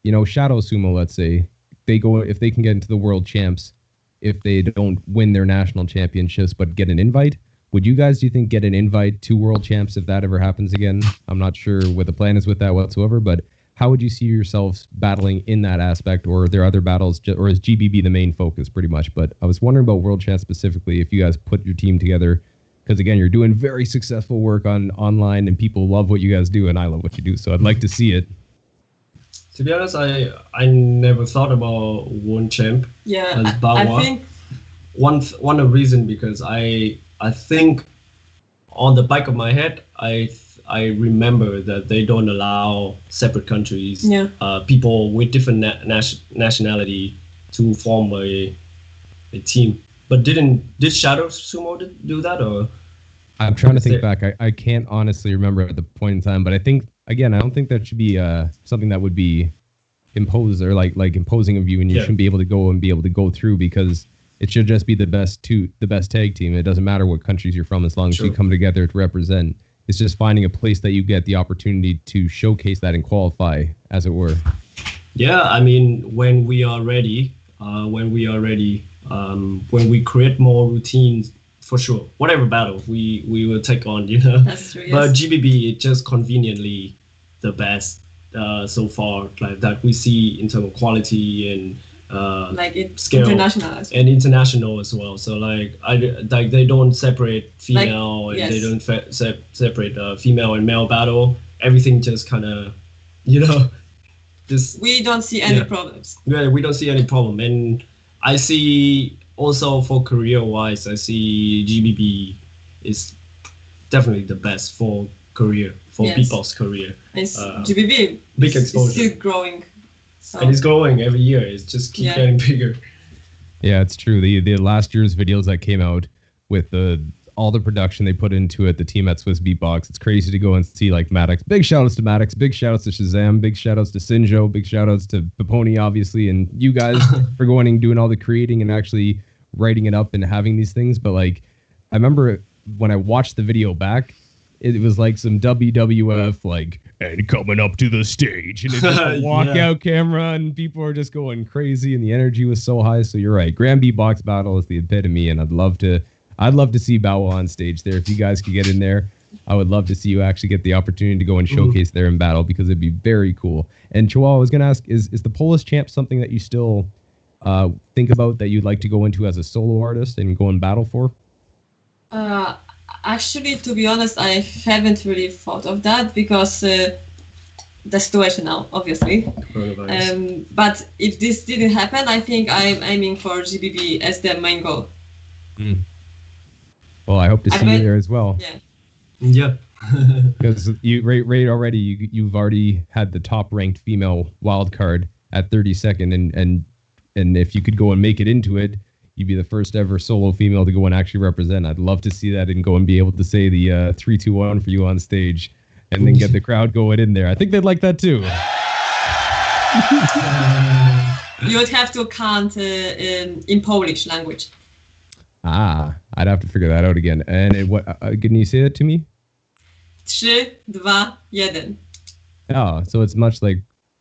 Shadow Sumo, let's say, if they can get into the world champs, if they don't win their national championships but get an invite, would you guys, do you think, get an invite to world champs if that ever happens again? I'm not sure what the plan is with that whatsoever, but how would you see yourselves battling in that aspect, or are there other battles, or is GBB the main focus pretty much? But I was wondering about world champs specifically, if you guys put your team together, because again, you're doing very successful work on online, and people love what you guys do, and I love what you do. So I'd like to see it. To be honest, I never thought about one champ. Yeah, as Bawa. I think one of the reason because I think on the back of my head I remember that they don't allow separate countries, people with different nationality to form a team. But did Shadow Sumo do that, or? I'm trying to think back. I can't honestly remember at the point in time, but I think, again, I don't think that should be something that would be imposed or like imposing of you, and you shouldn't be able to go through, because it should just be the best tag team. It doesn't matter what countries you're from, as long as you come together to represent. It's just finding a place that you get the opportunity to showcase that and qualify, as it were. Yeah, I mean, when we are ready, when we create more routines, for sure, whatever battle we will take on, That's true, yes. But GBB is just conveniently the best so far, like that we see in terms of quality and like it's scale international as well. So like they don't separate female and they don't separate female and male battle. Everything just kind of, just we don't see any problems. Yeah, we don't see any problem. And I see also for career wise, I see GBB is definitely the best for career, for beatbox career. GBB big exposure. Is still growing. So. And it's growing every year. It's just keep getting bigger. Yeah, it's true. The last year's videos that came out with all the production they put into it, the team at Swissbeatbox, it's crazy to go and see like Maddox. Big shout outs to Maddox. Big shout outs to Shazam. Big shout outs to Sinjo. Big shout outs to Peponi, obviously, and you guys for going and doing all the creating and actually writing it up and having these things. But like, I remember when I watched the video back, it was like some WWF, like, and coming up to the stage, and it's just a walkout camera, and people are just going crazy, and the energy was so high. So you're right, Grand Beatbox Battle is the epitome, and I'd love to see Bawa on stage there. If you guys could get in there, I would love to see you actually get the opportunity to go and showcase there in battle, because it'd be very cool. And Chiwawa, I was gonna ask, is the Polish champ something that you still think about, that you'd like to go into as a solo artist and go and battle for? Actually, to be honest, I haven't really thought of that, because the situation now, obviously. But if this didn't happen, I think I'm aiming for GBB as the main goal. Well, I hope to see you there as well. Yeah. Because you've already had the top ranked female wild card at 32nd, and if you could go and make it into it, you'd be the first ever solo female to go and actually represent. I'd love to see that and go and be able to say the 3, 2, 1 for you on stage, and then get the crowd going in there. I think they'd like that too. You would have to count in Polish language. I'd have to figure that out again. And can you say that to me? 3, 2, 1. Oh, so it's much like,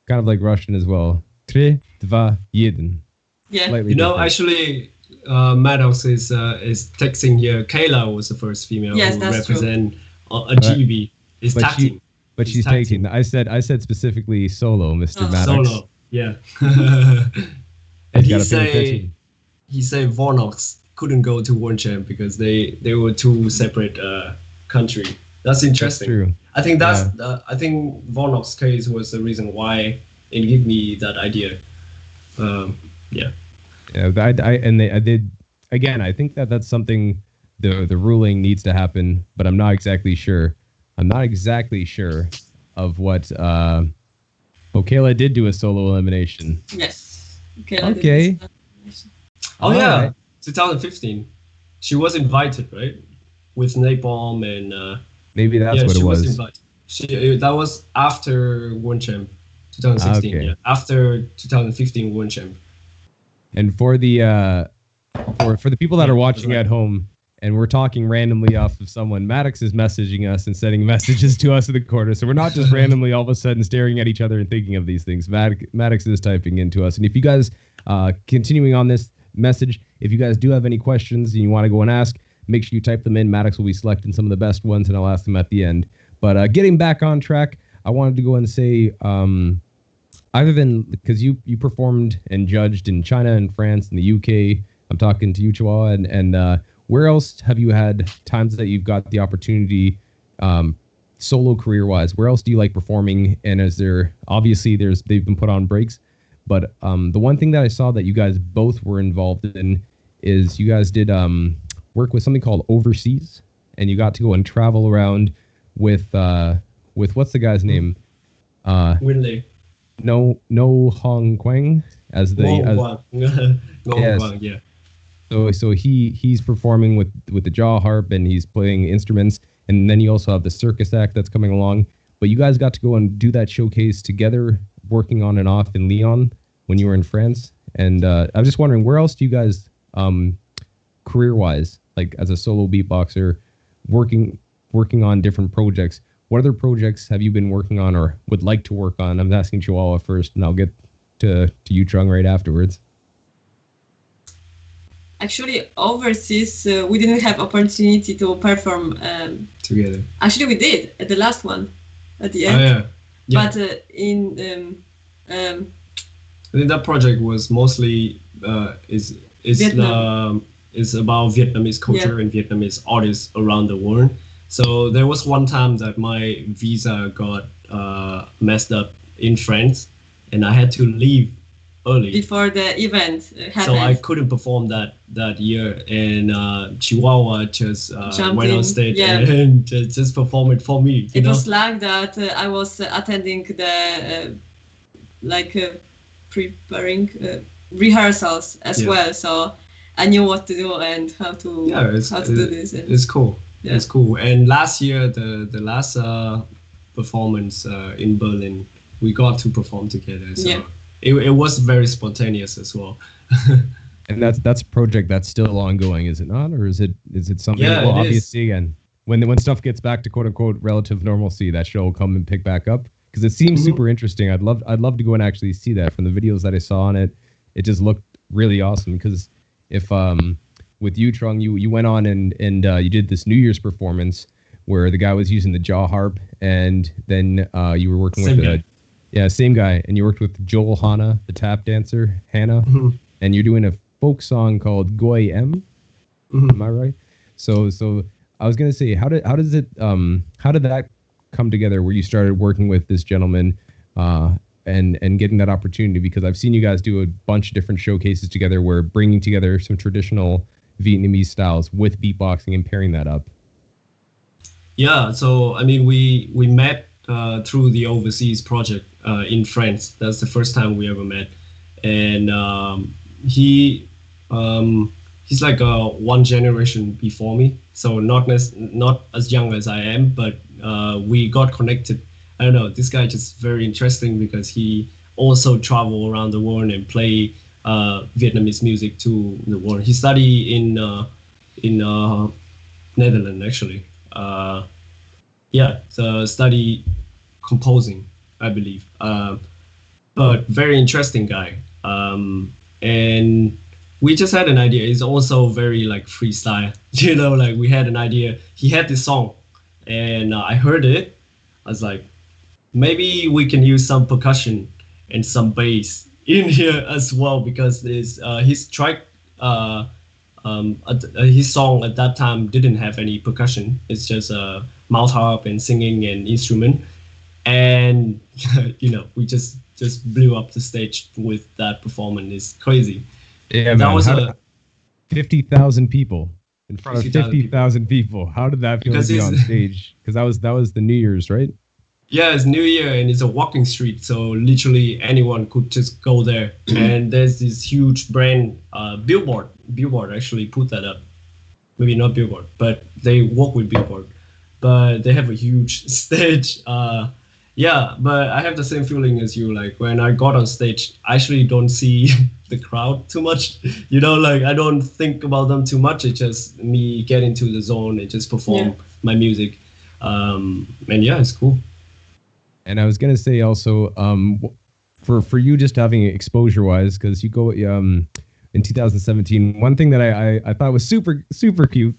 kind of like Russian as well. 3, 2, 1. Yeah. Slightly different. Actually, Maddox is texting here. Kayla was the first female who represent a GBB. It's tag team. But she's tag team. I said specifically solo, Mr. Maddox. Solo, yeah. And he said Vonox couldn't go to one champ because they were two separate country. That's interesting. That's true. I think I think Vonox's case was the reason why it gave me that idea. Yeah, I did. Again, I think that's something the ruling needs to happen, but I'm not exactly sure. I'm not exactly sure of what. Kayla did do a solo elimination. Yes. Okay. Oh yeah, right. 2015. She was invited, right? With Napalm and. Maybe that's what it was. That was after One Champ, 2016. Okay. Yeah, after 2015 One Champ. And for the for the people that are watching at home, and we're talking randomly off of someone, Maddox is messaging us and sending messages to us in the corner. So we're not just randomly all of a sudden staring at each other and thinking of these things. Maddox is typing into us. And if you guys, continuing on this message, if you guys do have any questions and you want to go and ask, make sure you type them in. Maddox will be selecting some of the best ones, and I'll ask them at the end. But getting back on track, I wanted to go and say, other than, because you performed and judged in China and France and the UK, I'm talking to you, Chiwawa, and where else have you had times that you've got the opportunity, solo career wise? Where else do you like performing? And is there obviously they've been put on breaks, but the one thing that I saw that you guys both were involved in is you guys did work with something called Overseas, and you got to go and travel around with what's the guy's name? Winley. No Hong Quang as the yes. Yeah. So he's performing with the jaw harp and he's playing instruments, and then you also have the circus act that's coming along. But you guys got to go and do that showcase together, working on and off in Lyon when you were in France. And I was just wondering, where else do you guys, career-wise, like as a solo beatboxer, working on different projects? What other projects have you been working on or would like to work on? I'm asking Chiwawa first, and I'll get to you, Trung, right afterwards. Actually, Overseas, we didn't have opportunity to perform together. Actually, we did at the last one, at the end. Oh, yeah. Yeah. But I think that project was mostly is about Vietnamese culture and Vietnamese artists around the world. So there was one time that my visa got messed up in France, and I had to leave early before the event happened. So I couldn't perform that year, and Chiwawa just went on stage and just performed it for me. It was like that. I was attending the preparing rehearsals as well, so I knew what to do and how to do this. It's cool. Yeah. It's cool. And last year, the last performance in Berlin, we got to perform together. So it was very spontaneous as well. And that's a project that's still ongoing, is it not? Or is it something? Yeah, well, obviously, again, when stuff gets back to quote unquote relative normalcy, that show will come and pick back up, because it seems super interesting. I'd love to go and actually see that. From the videos that I saw on it, it just looked really awesome. Because if with you, Trung, you went on and you did this New Year's performance where the guy was using the jaw harp, and then you were working same guy, and you worked with Joel Hanna, the tap dancer, Hannah, and you're doing a folk song called Goy M. Am I right? So I was gonna say, how did that come together, where you started working with this gentleman and getting that opportunity? Because I've seen you guys do a bunch of different showcases together, where bringing together some traditional Vietnamese styles with beatboxing and pairing that up. Yeah, so I mean, we met through the Overseas project in France. That's the first time we ever met, and he's like one generation before me, so not as young as I am, but we got connected. I don't know, this guy just very interesting because he also travel around the world and play Vietnamese music to the world. He studied in Netherlands actually. So study composing, I believe. But very interesting guy. And we just had an idea. It's also very like freestyle, like we had an idea. He had this song, and I heard it. I was like, maybe we can use some percussion and some bass in here as well, because his track, his song at that time didn't have any percussion. It's just a mouth harp and singing and instrument, and we just blew up the stage with that performance. It's crazy. Yeah, that was 50,000 people in front of 50,000 people. How did that feel to be on stage? Because that was the New Year's, right? Yeah, it's New Year and it's a walking street, so literally anyone could just go there. And there's this huge brand, Billboard. Billboard actually put that up. Maybe not Billboard, but they work with Billboard. But they have a huge stage. But I have the same feeling as you. Like when I got on stage, I actually don't see the crowd too much. I don't think about them too much. It's just me get into the zone and just perform my music. And it's cool. And I was gonna say also, for you just having exposure wise, because you go in 2017. One thing that I thought was super cute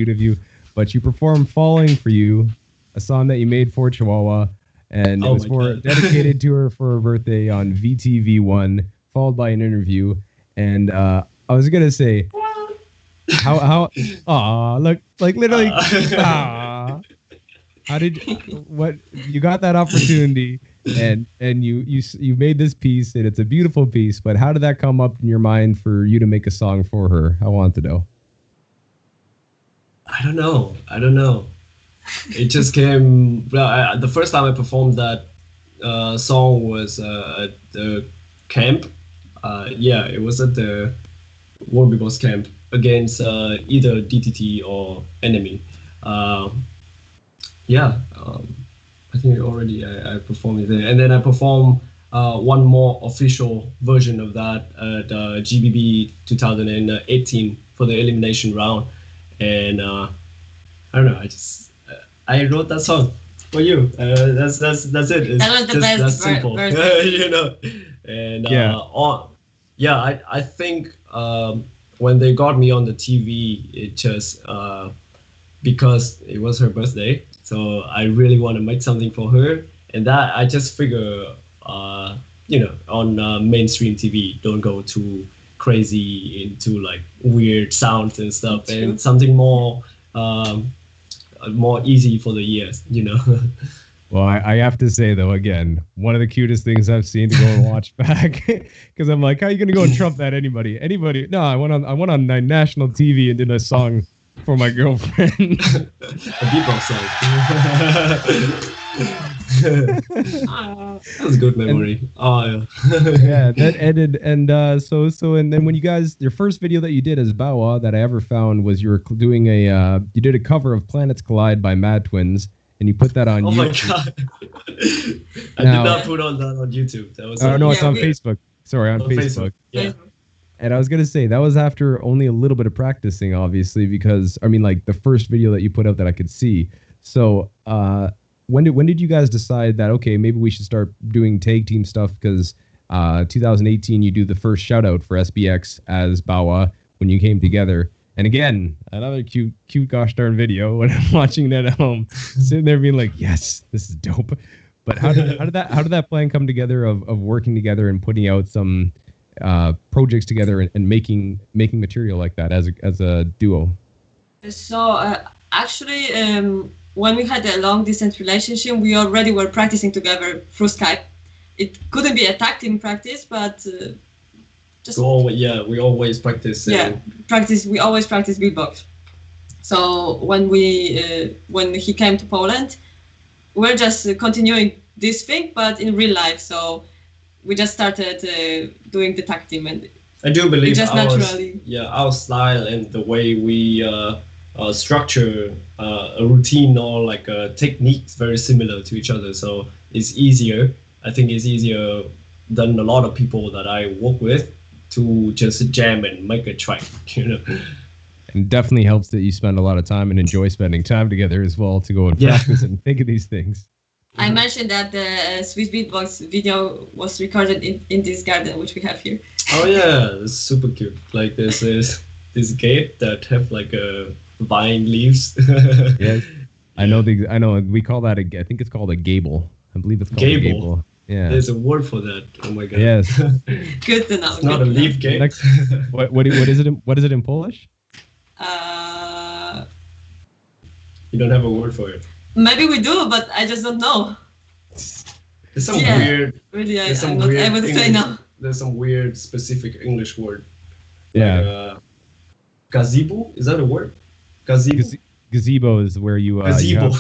of you, but you performed "Falling for You," a song that you made for Chiwawa, and it was dedicated to her for her birthday on VTV1, followed by an interview. And I was gonna say, How look, like literally how did what you got that opportunity and you made this piece and it's a beautiful piece, but how did that come up in your mind for you to make a song for her? I want to know. I don't know. It just came. Well, the first time I performed that song was at the camp. It was at the World Beatbox camp against either DTT or Enemy. I think already I performed it there, and then I performed one more official version of that at GBB 2018 for the elimination round, and I don't know. I wrote that song for you. That's it. It's that was the best. That's simple, you know. And I think when they got me on the TV, it just because it was her birthday, so I really want to make something for her, and that I just figure, on mainstream TV, don't go too crazy into like weird sounds and stuff, and something more easy for the ears, you know. Well, I have to say though, again, one of the cutest things I've seen to go and watch back, because I'm like, how are you gonna go and trump that anybody? No, I went on national TV and did a song for my girlfriend. A beatbox song. That was a good memory. Yeah, that ended, and and then when you guys, your first video that you did as Bawa that I ever found was you were doing you did a cover of Planets Collide by Mad Twins, and you put that on YouTube. My god! I did not put on that on YouTube. That was it's on Facebook. Sorry, on Facebook. Yeah. And I was gonna say that was after only a little bit of practicing, obviously, because I mean, like the first video that you put up that I could see. So, when did you guys decide that okay, maybe we should start doing tag team stuff? Because 2018, you do the first shout out for SBX as Bawa when you came together. And again, another cute gosh darn video when I'm watching that at home, sitting there being like, yes, this is dope. But how did that plan come together of working together and putting out some projects together and making material like that as a duo? So actually, when we had a long distance relationship, we already were practicing together through Skype. It couldn't be a tag team practice, but just we always practice. Practice. We always practice beatbox. So when he came to Poland, we're just continuing this thing, but in real life. So we just started doing the tag team, and I do believe just naturally. Our style and the way we structure a routine or like a technique is very similar to each other. So it's easier. I think it's easier than a lot of people that I work with to just jam and make a track, you know. And definitely helps that you spend a lot of time and enjoy spending time together as well to go and practice and think of these things. I mentioned that the Swissbeatbox video was recorded in this garden, which we have here. Oh yeah, it's super cute. Like there's this gate that have like vine leaves. Yes, I know. We call that I think it's called a gable. I believe it's called a gable. Yeah. There's a word for that. Oh my god. Yes. Good to know. It's not a leaf gate. What is it? What is it in Polish? You don't have a word for it. Maybe we do, but I just don't know. There's some weird. Really, I'm not able to say now. There's some weird specific English word. Yeah. Like, gazebo, is that a word? Gazebo. Gazebo is where you. Gazebo.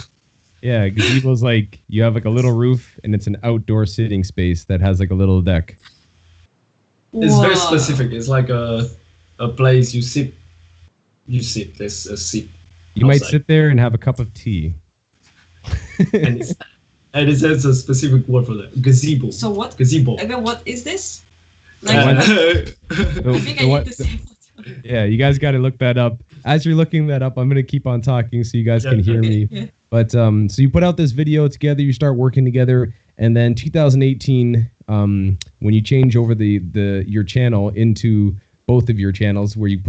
Gazebo is like you have like a little roof and it's an outdoor sitting space that has like a little deck. It's very specific. It's like a place you sit. There's a seat. You might sit there and have a cup of tea. and it says a specific word for that. Gazebo. So what? Gazebo. Again, what is this? Like, I think I need to say what. Yeah, you guys got to look that up. As you're looking that up, I'm going to keep on talking so you guys can hear me. Yeah. But so you put out this video together, you start working together, and then 2018, when you change over your channel into both of your channels, where you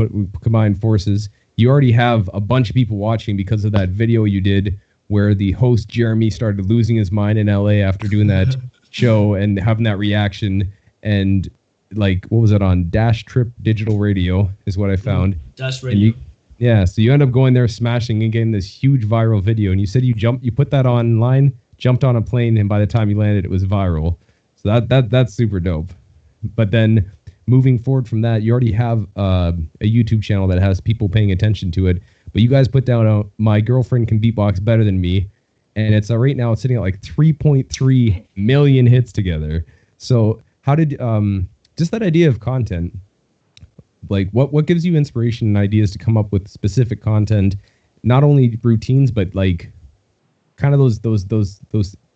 combine forces, you already have a bunch of people watching because of that video you did where the host Jeremy started losing his mind in LA after doing that show and having that reaction. And like, what was it on? Dash Trip Digital Radio is what I found. Dash Radio. Yeah, so you end up going there, smashing, and getting this huge viral video. And you said you put that online, jumped on a plane, and by the time you landed, it was viral. So that's super dope. But then moving forward from that, you already have a YouTube channel that has people paying attention to it. But you guys put down My Girlfriend Can Beatbox Better Than Me, and it's right now it's sitting at like 3.3 million hits together. So how did just that idea of content? Like what gives you inspiration and ideas to come up with specific content, not only routines but like kind of those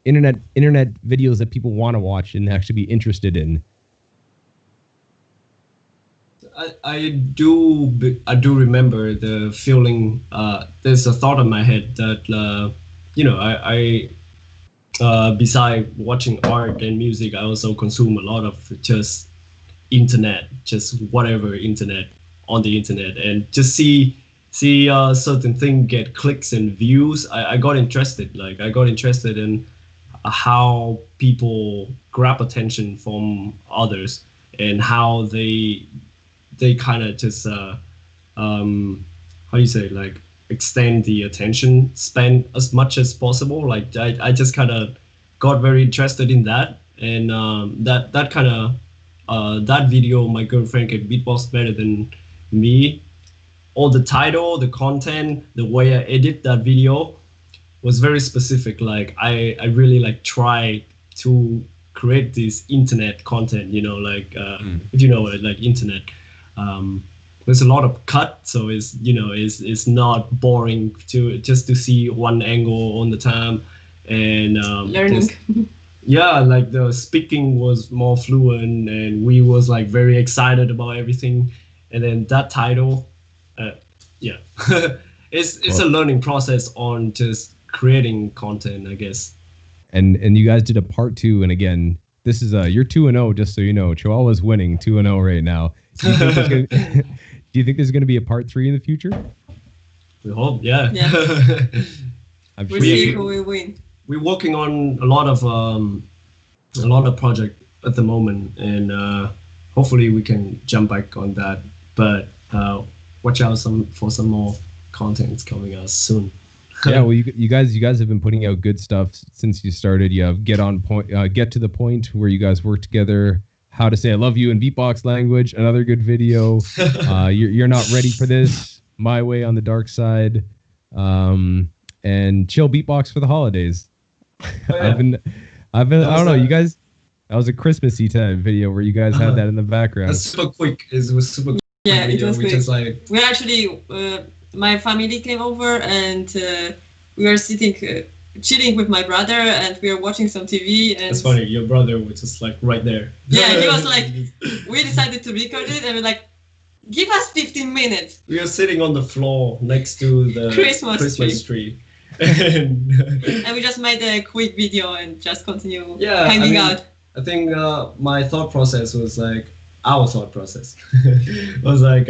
internet videos that people want to watch and actually be interested in? I do remember the feeling. There's a thought in my head that I beside watching art and music, I also consume a lot of just internet, just whatever internet on the internet, and just see certain thing get clicks and views. I got interested. Like I got interested in how people grab attention from others and how they kind of just how do you say, like extend the attention span as much as possible. Like I just kind of got very interested in that, and that kind of that video, My Girlfriend Can Beatbox Better Than Me, all the title, the content, the way I edit that video was very specific. Like I really like try to create this internet content, like if you know it, like internet. There's a lot of cut, so it's not boring to see one angle on the time, and learning. Yeah, like the speaking was more fluent, and we was like very excited about everything. And then that title, yeah, it's a learning process on just creating content, I guess. And you guys did a part 2, and again, this is you're 2-0, just so you know. Chiwawa's winning 2-0 right now. Do you think there's gonna be a part 3 in the future? We hope, yeah. I'm we'll see who will win. We're working on a lot of project at the moment, and hopefully we can jump back on that. But watch out for some more contents coming out soon. Yeah, well, you guys have been putting out good stuff since you started. You have Get to the Point, where you guys work together. How to Say I Love You in beatbox language, another good video. You're Not Ready for This, My Way on the Dark Side, and Chill Beatbox for the Holidays. Oh, yeah. I've been I don't know, you guys. That was a Christmassy type video where you guys had that in the background. That's super quick. It was super. Yeah, it was quick. Just like we actually, my family came over, and we were sitting, chilling with my brother, and we were watching some TV. And it's funny. Your brother was just like right there. Yeah, he was like. We decided to record it, and we're like, give us 15 minutes. We were sitting on the floor next to the Christmas tree. And we just made a quick video and just continue hanging out. I think my thought process was like our thought process was like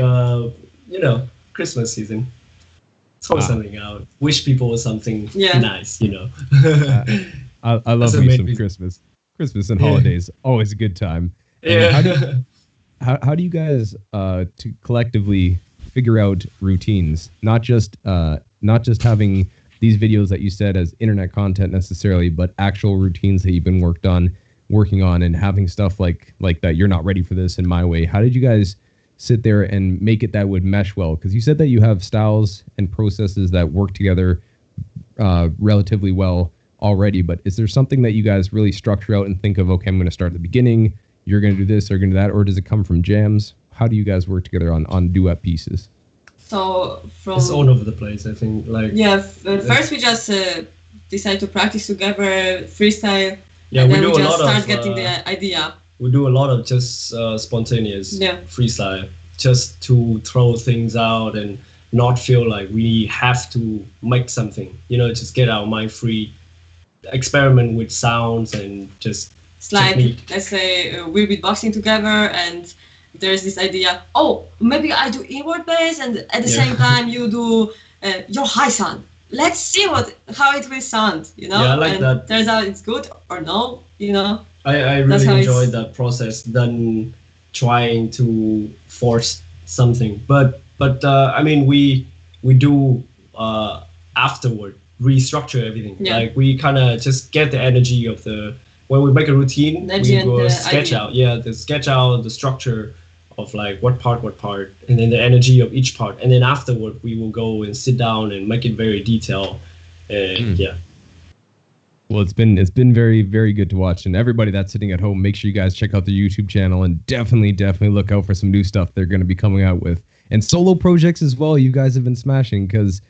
Christmas season. Throw something out. Wish people something nice. I love me some Christmas and holidays. Always a good time. Yeah. How do you guys to collectively figure out routines? Not just having these videos that you said as internet content necessarily, but actual routines that you've been working on, and having stuff like that. You're Not Ready for This in My Way. How did you guys sit there and make it that would mesh well? Because you said that you have styles and processes that work together relatively well already, but is there something that you guys really structure out and think of, okay, I'm going to start at the beginning, you're going to do this, or going to do that, or does it come from jams? How do you guys work together on duet pieces? So it's all over the place, I think. First we just decide to practice together, freestyle, and then we just start getting the idea. We do a lot of just spontaneous freestyle, just to throw things out and not feel like we have to make something. Just get our mind free, experiment with sounds and just. It's like, let's say we're beatboxing together, and there's this idea, maybe I do inward bass, and at the same time you do your high sound. Let's see how it will sound, Yeah, I like that. Turns out it's good or no, I really enjoyed that process than trying to force something. But I mean, we we do afterward restructure everything. Yeah. Like we kind of just get the energy of the when we make a routine, Energy we and will the sketch idea. out. Yeah, the sketch out the structure of like what part, and then the energy of each part, and then afterward we will go and sit down and make it very detailed. And yeah. Well, it's been very, very good to watch. And everybody that's sitting at home, make sure you guys check out their YouTube channel and definitely look out for some new stuff they're going to be coming out with. And solo projects as well, you guys have been smashing, because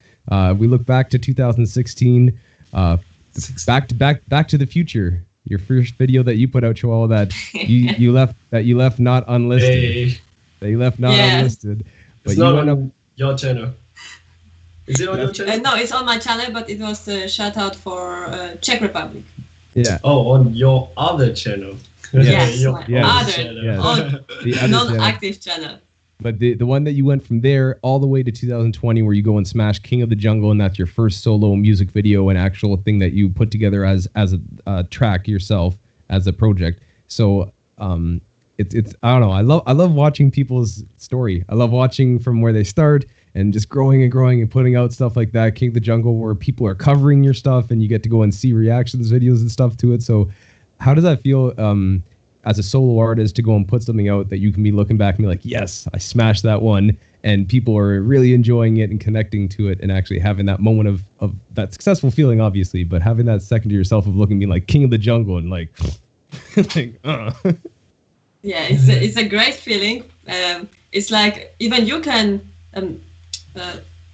we look back to 2016, back to the future. Your first video that you put out, Chiwawa, that you left not unlisted. Hey, That you left not unlisted. But it's you not went up. on your channel. Is it on your channel? No, it's on my channel, but it was a shout out for Czech Republic. Yeah. Oh, on your other channel. Yes, Your my other other, channel. Yes. The other non-active channel. But the one that you went from there all the way to 2020, where you go and smash King of the Jungle, and that's your first solo music video and actual thing that you put together as a track yourself as a project. So it's I don't know. I love watching people's story. I love watching from where they start and just growing and putting out stuff like that. King of the Jungle, where people are covering your stuff and you get to go and see reactions videos and stuff to it. So how does that feel as a solo artist to go and put something out that you can be looking back and be like, yes, I smashed that one, and people are really enjoying it and connecting to it, and actually having that moment of that successful feeling, obviously, but having that second to yourself of looking, being like King of the Jungle and like, Yeah, it's a great feeling. It's like even you can.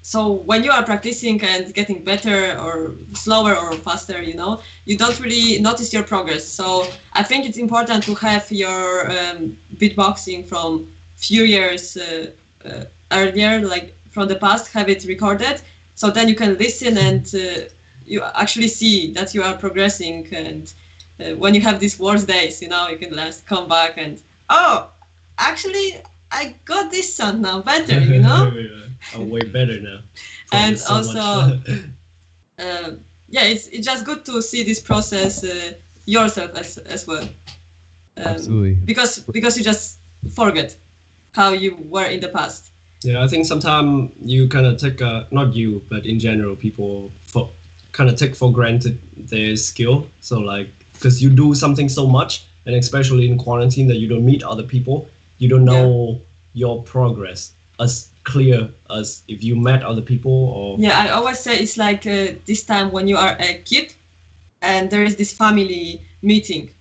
So when you are practicing and getting better or slower or faster, you don't really notice your progress. So I think it's important to have your beatboxing from few years earlier, like from the past, have it recorded. So then you can listen and you actually see that you are progressing. And when you have these worst days, you can just come back and, oh, actually, I got this sound now better, I'm way better now. And so also, it's just good to see this process yourself as well. Absolutely. Because you just forget how you were in the past. Yeah, I think sometimes you kind of take, not you, but in general, people kind of take for granted their skill. So like, because you do something so much, and especially in quarantine that you don't meet other people, you don't know your progress as clear as if you met other people. Or I always say it's like this time when you are a kid and there is this family meeting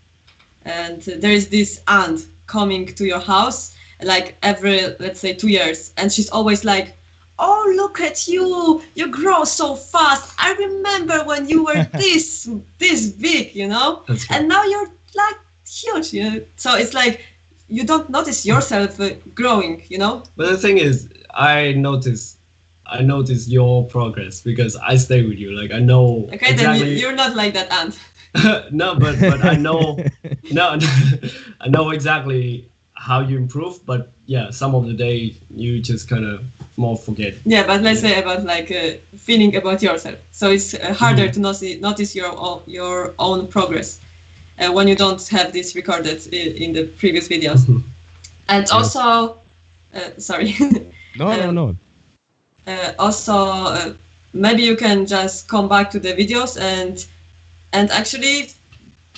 and there is this aunt coming to your house like every, let's say, 2 years, and she's always like, oh, look at you grow so fast, I remember when you were this big, and now you're like huge, so it's like you don't notice yourself growing, But the thing is, I notice your progress because I stay with you. Like I know. Okay, exactly. then you're not like that aunt. No, but I know. No, I know exactly how you improve. But yeah, some of the day you just kind of more forget. Yeah, but let's say about like feeling about yourself. So it's harder to notice your own progress when you don't have this recorded in the previous videos. And also, sorry. No. Also, maybe you can just come back to the videos and actually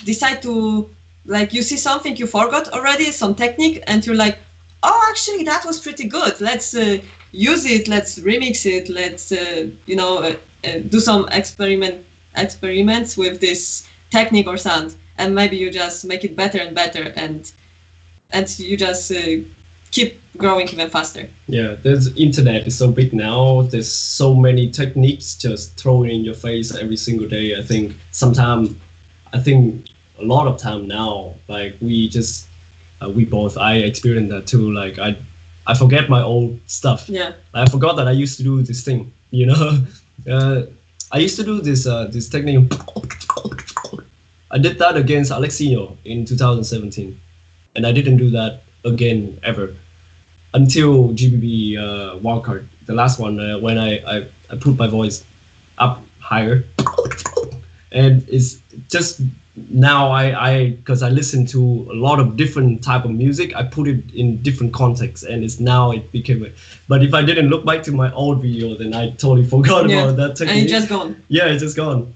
decide to, like, you see something you forgot already, some technique, and you're like, oh, actually that was pretty good. Let's use it. Let's remix it. Let's do some experiments with this technique or sound, and maybe you just make it better and better, and you just keep growing even faster. Yeah, there's internet is so big now. There's so many techniques just thrown in your face every single day. I think a lot of time now, like we both, I experienced that too. Like I forget my old stuff. Yeah. I forgot that I used to do this thing, I used to do this technique. I did that against Alexino in 2017. And I didn't do that again ever until GBB wildcard, the last one, when I put my voice up higher, and it's just now because I listen to a lot of different type of music, I put it in different contexts, and it became but if I didn't look back to my old video, then I totally forgot about that technique. And it's just gone. Yeah, it's just gone.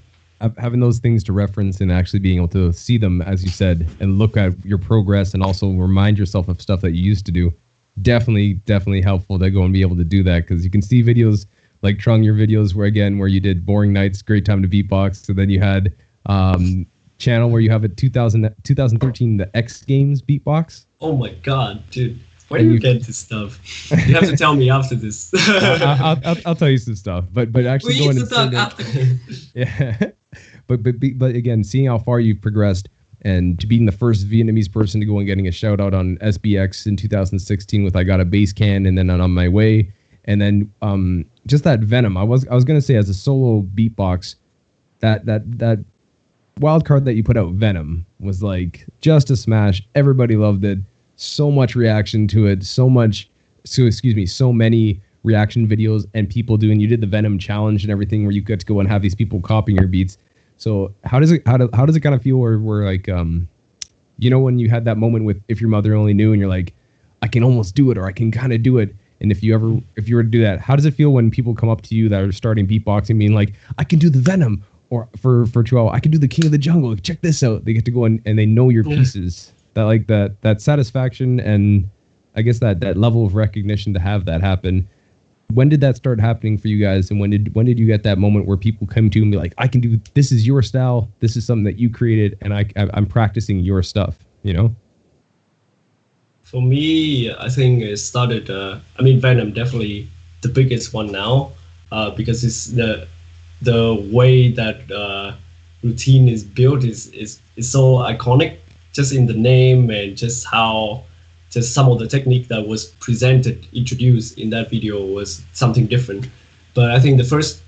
Having those things to reference and actually being able to see them, as you said, and look at your progress and also remind yourself of stuff that you used to do, definitely helpful to go and be able to do that, because you can see videos like Trung, your videos where you did Boring Nights, Great Time to Beatbox. So then you had channel where you have a 2013 the X Games Beatbox. Oh my god, dude. Where do you get this stuff? You have to tell me after this. I'll tell you some stuff, but actually we need to talk after. Yeah, but again, seeing how far you've progressed and to being the first Vietnamese person to go and getting a shout out on SBX in 2016 with I Got a Bass Can and then On My Way, and then just that Venom. I was gonna say as a solo beatbox, that wild card that you put out, Venom, was like just a smash. Everybody loved it. So much reaction to it. So many reaction videos and people doing. You did the Venom challenge and everything where you get to go and have these people copying your beats. So how does it kind of feel where like you know, when you had that moment with If Your Mother Only Knew and you're like, I can almost do it, or I can kind of do it. And if you were to do that, how does it feel when people come up to you that are starting beatboxing being like, I can do the Venom, or for Chiwawa, I can do the King of the Jungle. Check this out. They get to go and they know your pieces. That satisfaction and I guess that level of recognition to have that happen. When did that start happening for you guys? And when did you get that moment where people come to you and be like, I can do, this is your style, this is something that you created, and I'm practicing your stuff, you know? For me, I think it started, Venom definitely the biggest one now, because it's the way that routine is built is so iconic, just in the name and just how just some of the technique that was introduced in that video was something different. But I think the first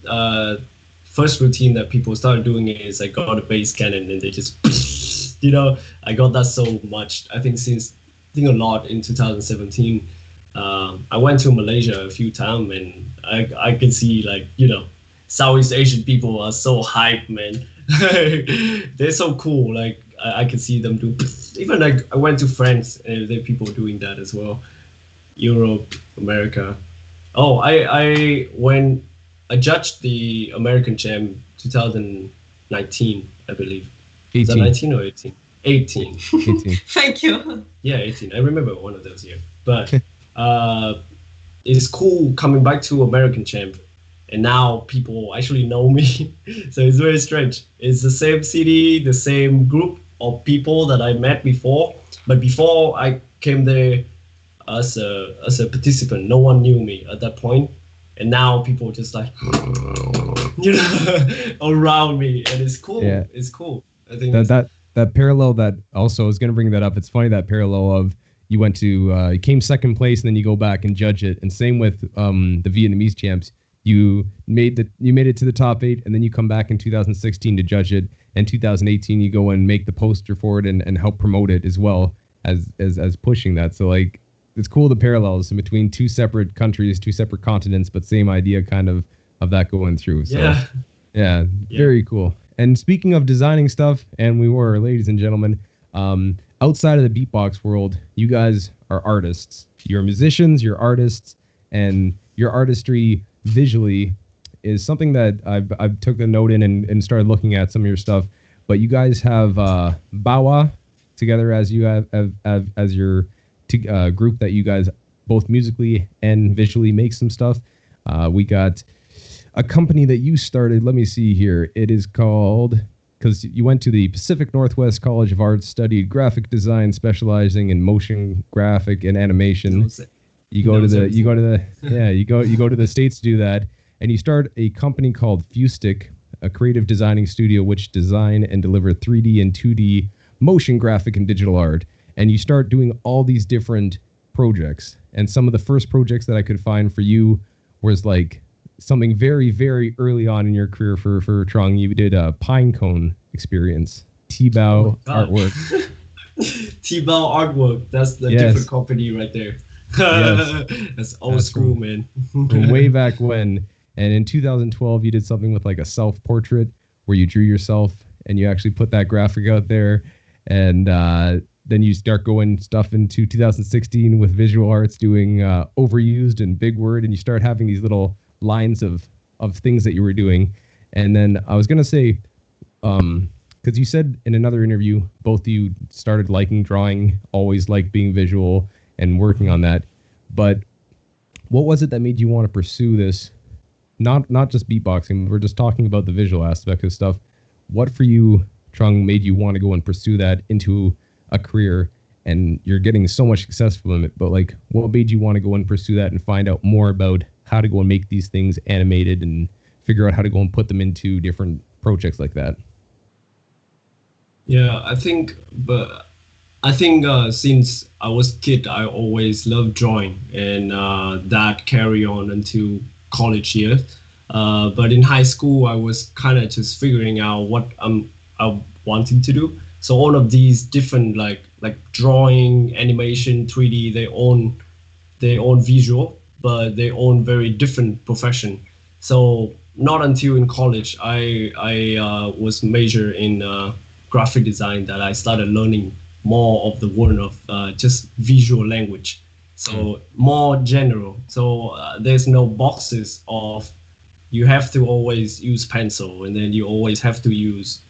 routine that people started doing is I got a bass cannon and they just, I got that so much. I think a lot in 2017. I went to Malaysia a few times and I can see Southeast Asian people are so hype, man. They're so cool. Like I can see them do. Even I went to France and there are people doing that as well. Europe, America. Oh, I judged the American Champ 2019, I believe. 18. Is that 19 or 18? 18. 18. Thank you. Yeah, 18. I remember one of those years. But it's cool coming back to American Champ. And now people actually know me. So it's very strange. It's the same city, the same group of people that I met before. But before I came there as a participant, no one knew me at that point. And now people just like, around me. And it's cool. Yeah. It's cool. I think that parallel that also I was going to bring that up. It's funny, that parallel of you went to, you came second place and then you go back and judge it. And same with the Vietnamese champs. You made it to the top 8, and then you come back in 2016 to judge it. And 2018, you go and make the poster for it and help promote it as well as pushing that. So like, it's cool, the parallels in between two separate countries, two separate continents, but same idea kind of that going through. So yeah, very cool. And speaking of designing stuff, and we were, ladies and gentlemen, outside of the beatbox world, you guys are artists. You're musicians, you're artists, and your artistry visually is something that I've took a note in and started looking at some of your stuff. But you guys have Bawa together as you have as your group that you guys both musically and visually make some stuff. We got a company that you started. Let me see here. It is called, because you went to the Pacific Northwest College of Arts, studied graphic design, specializing in motion graphic and animation. You go to the States to do that, and you start a company called Fustick, a creative designing studio which design and deliver 3D and 2D motion graphic and digital art. And you start doing all these different projects. And some of the first projects that I could find for you was like something very, very early on in your career for Trung. You did a pine cone experience, T-Bao artwork. T-Bao artwork. That's the different company right there. Yes. That's old school, man. From way back when. And in 2012, you did something with like a self-portrait where you drew yourself and you actually put that graphic out there, and then you start going stuff into 2016 with visual arts, doing overused and big word, and you start having these little lines of things that you were doing. And then I was gonna say, because you said in another interview, both of you started liking drawing, always liked being visual and working on that. But what was it that made you want to pursue this? Not just beatboxing. We're just talking about the visual aspect of stuff. What for you, Trung, made you want to go and pursue that into a career? And you're getting so much success from it. But like, what made you want to go and pursue that and find out more about how to go and make these things animated and figure out how to go and put them into different projects like that? Yeah, I think since I was a kid, I always loved drawing, and that carry on into college years. But in high school, I was kind of just figuring out what I'm wanting to do. So all of these different like drawing, animation, 3D, they own visual, but they own very different profession. So not until in college, I was major in graphic design that I started learning more of the world of just visual language. So more general. So there's no boxes of you have to always use pencil, and then you always have to use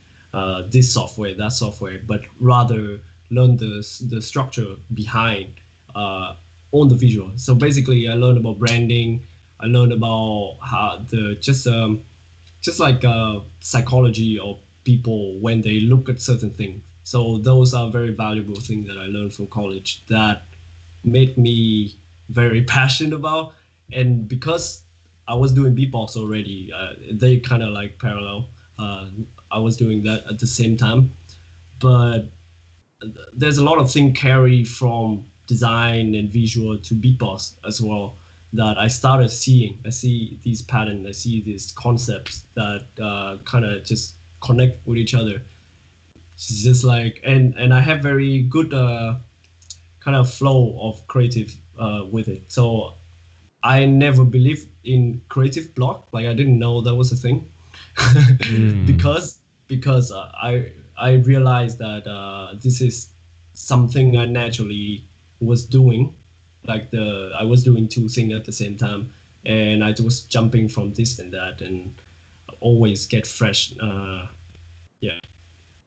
this software, that software, but rather learn the structure behind on the visual. So basically, I learned about branding. I learned about how just like psychology of people when they look at certain things. So those are very valuable things that I learned from college that made me very passionate about. And because I was doing beatbox already, they kind of like parallel. I was doing that at the same time, but there's a lot of things carry from design and visual to beatbox as well that I started seeing. I see these patterns, I see these concepts that kind of just connect with each other. It's just like, and I have very good kind of flow of creative with it. So I never believed in creative block. Like I didn't know that was a thing because I realized that this is something I naturally was doing. Like I was doing two things at the same time, and I was jumping from this and that, and always get fresh. Yeah.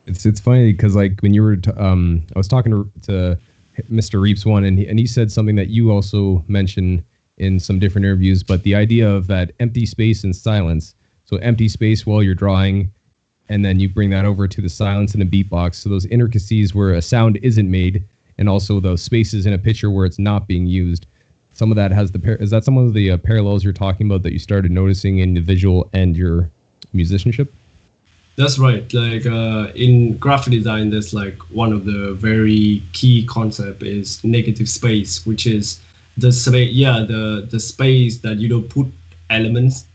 It's funny because like when you were I was talking to Mr. Reeps one, and he said something that you also mentioned in some different interviews, but the idea of that empty space and silence. So empty space while you're drawing, and then you bring that over to the silence in a beatbox. So those intricacies where a sound isn't made, and also those spaces in a picture where it's not being used. Some of that has is that some of the parallels you're talking about that you started noticing in the visual and your musicianship? That's right. Like in graphic design, there's like one of the very key concept is negative space, which is the space. Yeah, the space that you don't put elements.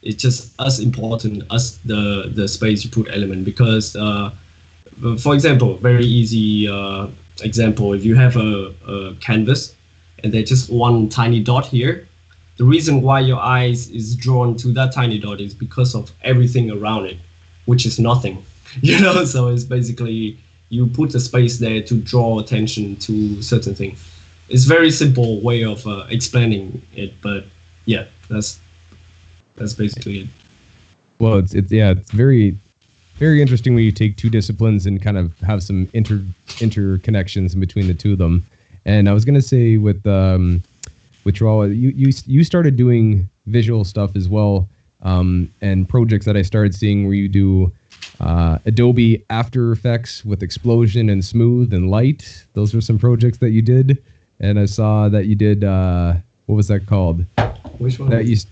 It's just as important as the space you put element. Because, for example, very easy example: if you have a canvas and there's just one tiny dot here, the reason why your eyes is drawn to that tiny dot is because of everything around it, which is nothing, you know. So it's basically you put the space there to draw attention to certain thing. It's very simple way of explaining it, but yeah, that's basically it. Well, it's very interesting when you take two disciplines and kind of have some interconnections in between the two of them. And I was gonna say with Chiwawa, you started doing visual stuff as well. And projects that I started seeing where you do Adobe After Effects with explosion and smooth and light. Those were some projects that you did. And I saw that you did, what was that called? Which one? These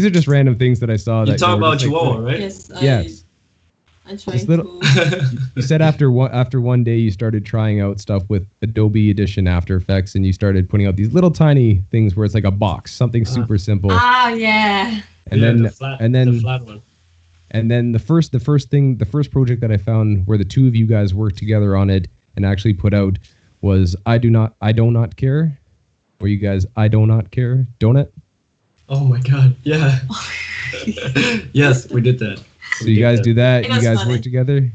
are just random things that I saw. You talk about Chiwawa, right? Yes. Yes. I'm trying to. You said after one day you started trying out stuff with Adobe Edition After Effects, and you started putting out these little tiny things where it's like a box, something super simple. Yeah. And then the flat one. And then the first project that I found where the two of you guys worked together on it and actually put out was I do not care. Where you guys I do not care donut. Oh my god, yeah. Yes, we did that. So you guys do that. It You was guys funny. work together.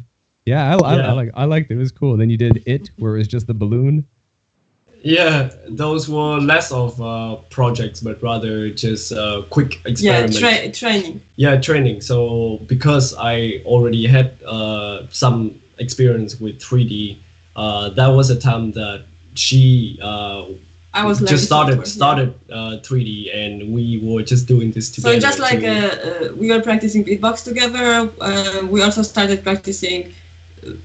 Yeah, I liked it. It was cool. Then you did it, where it was just the balloon. Yeah, those were less of projects, but rather just quick Yeah, experiments. training. Yeah, training. So because I already had some experience with 3D, that was a time that she I was just learning started software, 3D, and we were just doing this So together. just like we were practicing beatbox together, we also started practicing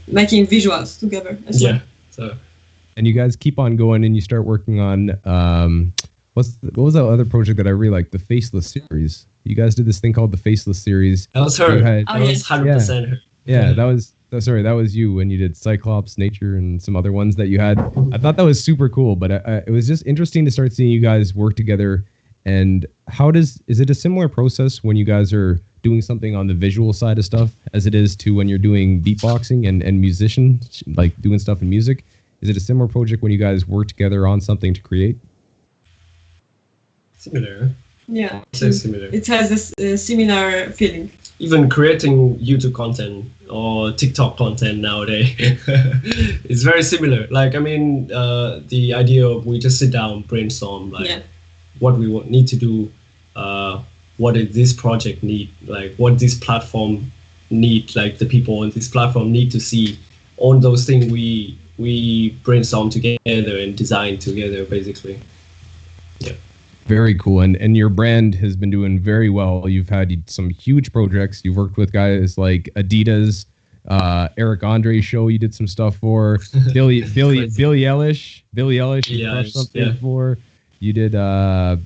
making visuals together as well. yeah. So And you guys keep on going, and you start working on what was that other project that I really liked? The Faceless series. You guys did this thing called the Faceless series. that was her. You had- That was 100% her. Yeah, that was that was you when you did Cyclops, Nature, and some other ones that you had. I thought that was super cool, but it was just interesting to start seeing you guys work together. And is it a similar process when you guys are doing something on the visual side of stuff as it is to when you're doing beatboxing and musician, like doing stuff in music? Is it a similar project when you guys work together on something to create? Similar. Yeah, Say similar. it has this similar feeling. Even creating YouTube content or TikTok content nowadays, it's very similar. Like, I mean, the idea of we just sit down, brainstorm, like Yeah. what we need to do, what did this project need, like what this platform need, like the people on this platform need to see. All those things we brainstorm together and design together, basically. Yeah. Very cool. And your brand has been doing very well. You've had some huge projects. You've worked with guys like Adidas, Eric Andre's show you did some stuff for, Billy Eilish. You crushed something for. You did I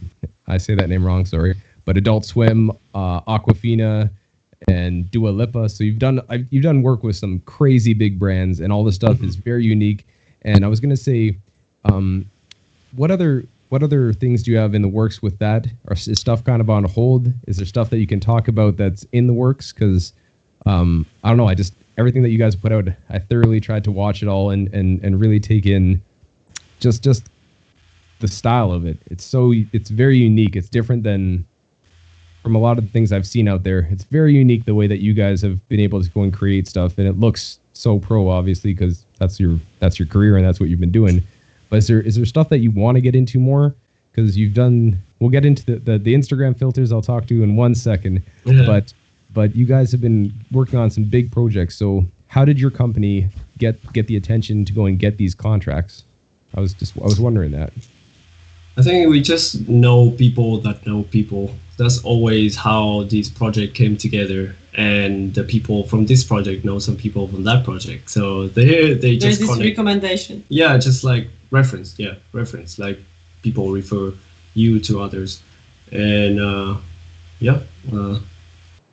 say that name wrong, sorry. But Adult Swim, Aquafina, and Dua Lipa. So you've done work with some crazy big brands, and all this stuff is very unique. And I was gonna say, what other things do you have in the works with that? Or is stuff kind of on hold? Is there stuff that you can talk about that's in the works? Because I don't know. Everything that you guys put out, I thoroughly tried to watch it all and really take in just the style of it. It's very unique. It's different than from a lot of the things I've seen out there. It's very unique the way that you guys have been able to go and create stuff, and it looks so pro, obviously, because that's your career and that's what you've been doing. But is there stuff that you want to get into more? Because we'll get into the Instagram filters I'll talk to in 1 second. Yeah. But you guys have been working on some big projects. So how did your company get the attention to go and get these contracts? I was wondering that. I think we just know people that know people. That's always how this project came together, and the people from this project know some people from that project. So they There's just this connect. recommendation. Yeah, just like reference. Yeah, reference. Like people refer you to others, and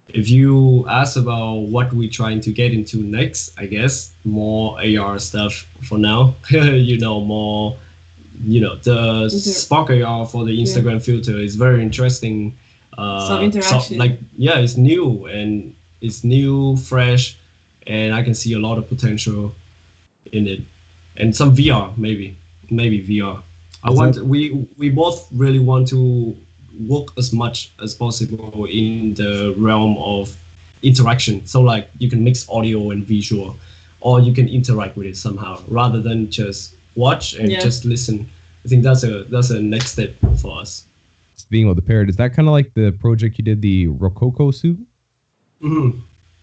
if you ask about what we're trying to get into next, I guess more AR stuff for now. More. The Spark AR for the Instagram filter is very interesting. Some interaction. It's new and it's new, fresh, and I can see a lot of potential in it. And some VR, maybe VR. We both really want to work as much as possible in the realm of interaction. So like you can mix audio and visual, or you can interact with it somehow rather than just watch and just listen. I think that's a next step for us. Being able to pair it, is that kind of like the project you did, the Rococo suit,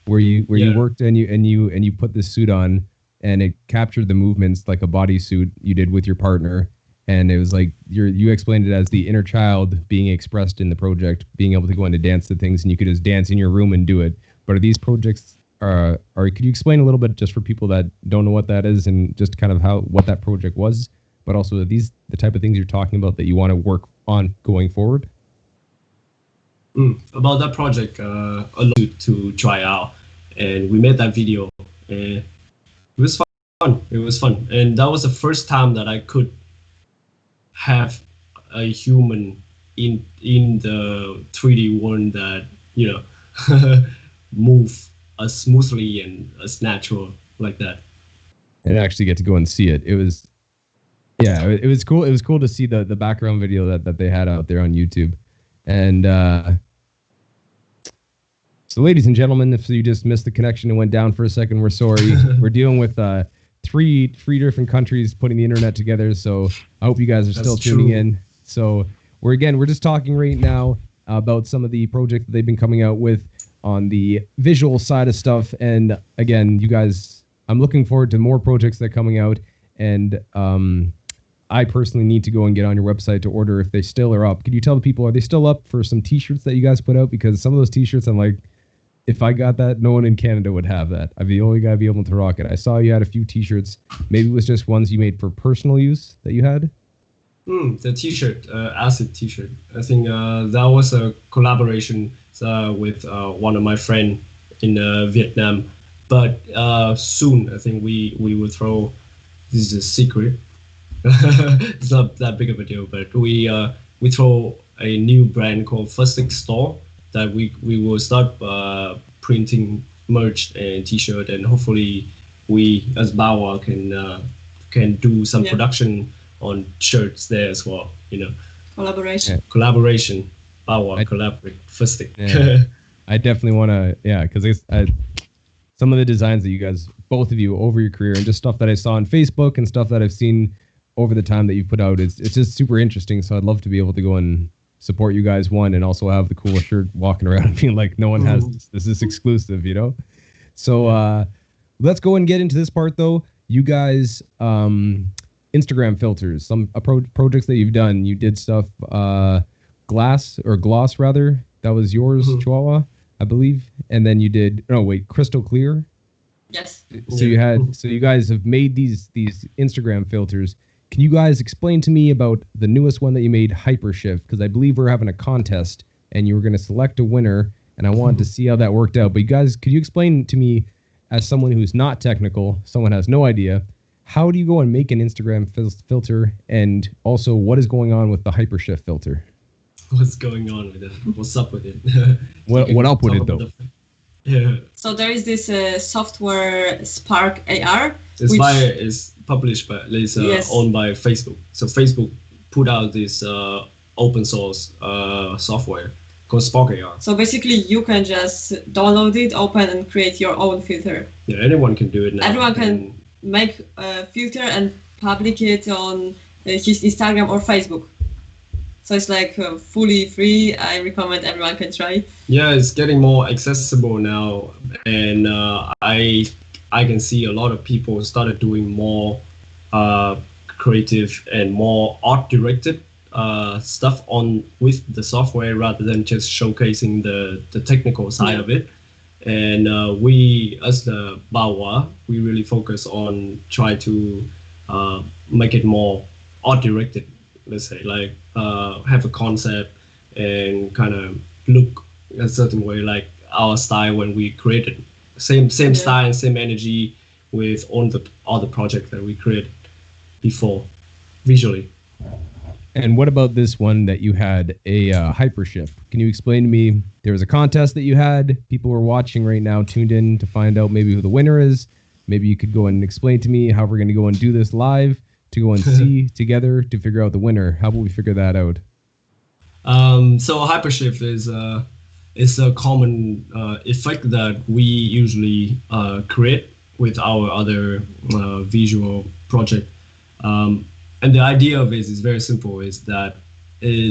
where you worked and you put this suit on and it captured the movements like a bodysuit you did with your partner, and it was like you explained it as the inner child being expressed in the project, being able to go into dance to things, and you could just dance in your room and do it. But are these projects could you explain a little bit just for people that don't know what that is and just kind of what that project was, but also the type of things you're talking about that you want to work on going forward? About that project, a lot to try out, and we made that video, and it was fun. It was fun, and that was the first time that I could have a human in the 3D world that move as smoothly and as natural like that. And actually get to go and see it. It was cool. It was cool to see the background video that they had out there on YouTube. And So, ladies and gentlemen, if you just missed the connection and went down for a second, we're sorry. We're dealing with three different countries putting the internet together. So, I hope you guys are still tuning in. So, we're just talking right now about some of the projects that they've been coming out with on the visual side of stuff. And again, you guys, I'm looking forward to more projects that are coming out. And I personally need to go and get on your website to order if they still are up. Could you tell the people, are they still up for some t-shirts that you guys put out? Because some of those t-shirts, I'm like, if I got that, no one in Canada would have that. I'd be the only guy to be able to rock it. I saw you had a few t-shirts. Maybe it was just ones you made for personal use that you had? The t-shirt, acid t-shirt. I think that was a collaboration with one of my friends in Vietnam. But soon, I think we will throw, this is a secret, it's not that big of a deal, but we throw a new brand called SBX Store that we will start printing merch and t-shirt, and hopefully we as Bawa can do some production on shirts there as well. Collaboration. Bawa collaborate SBX. Yeah. I definitely want to, because some of the designs that you guys, both of you, over your career, and just stuff that I saw on Facebook and stuff that I've seen over the time that you've put out, it's just super interesting. So I'd love to be able to go and support you guys, one, and also have the coolest shirt walking around and being like, no one has this is exclusive, So let's go and get into this part though. You guys, Instagram filters, some projects that you've done. You did stuff, gloss rather. That was yours, Chiwawa, I believe. And then you did, crystal clear. Yes. So you guys have made these Instagram filters. Can you guys explain to me about the newest one that you made, Hypershift? Because I believe we're having a contest and you were going to select a winner, and I wanted to see how that worked out. But you guys, could you explain to me, as someone who's not technical, someone has no idea, how do you go and make an Instagram filter, and also what is going on with the Hypershift filter? What's going on with it? What's up with it? What up with it though? Yeah. So there is this software Spark AR. It's published by, owned by Facebook. So Facebook put out this open source software called Spark AR. So basically, you can just download it, open, and create your own filter. Yeah, anyone can do it now. Everyone can make a filter and publish it on his Instagram or Facebook. So it's like fully free. I recommend everyone can try. Yeah, it's getting more accessible now, and I can see a lot of people started doing more creative and more art directed stuff with the software rather than just showcasing the technical side of it. And we, as the Bawa, we really focus on try to make it more art directed. Let's say, like have a concept and kind of look a certain way, like our style when we created. Same style and same energy with all the projects that we created before, visually. And what about this one that you had, a Hypershift? Can you explain to me, there was a contest that you had, people were watching right now, tuned in to find out maybe who the winner is. Maybe you could go and explain to me how we're going to go and do this live, to go and see together to figure out the winner. How about we figure that out? So Hypershift is a common effect that we usually create with our other visual project. And the idea of it is very simple. Is that when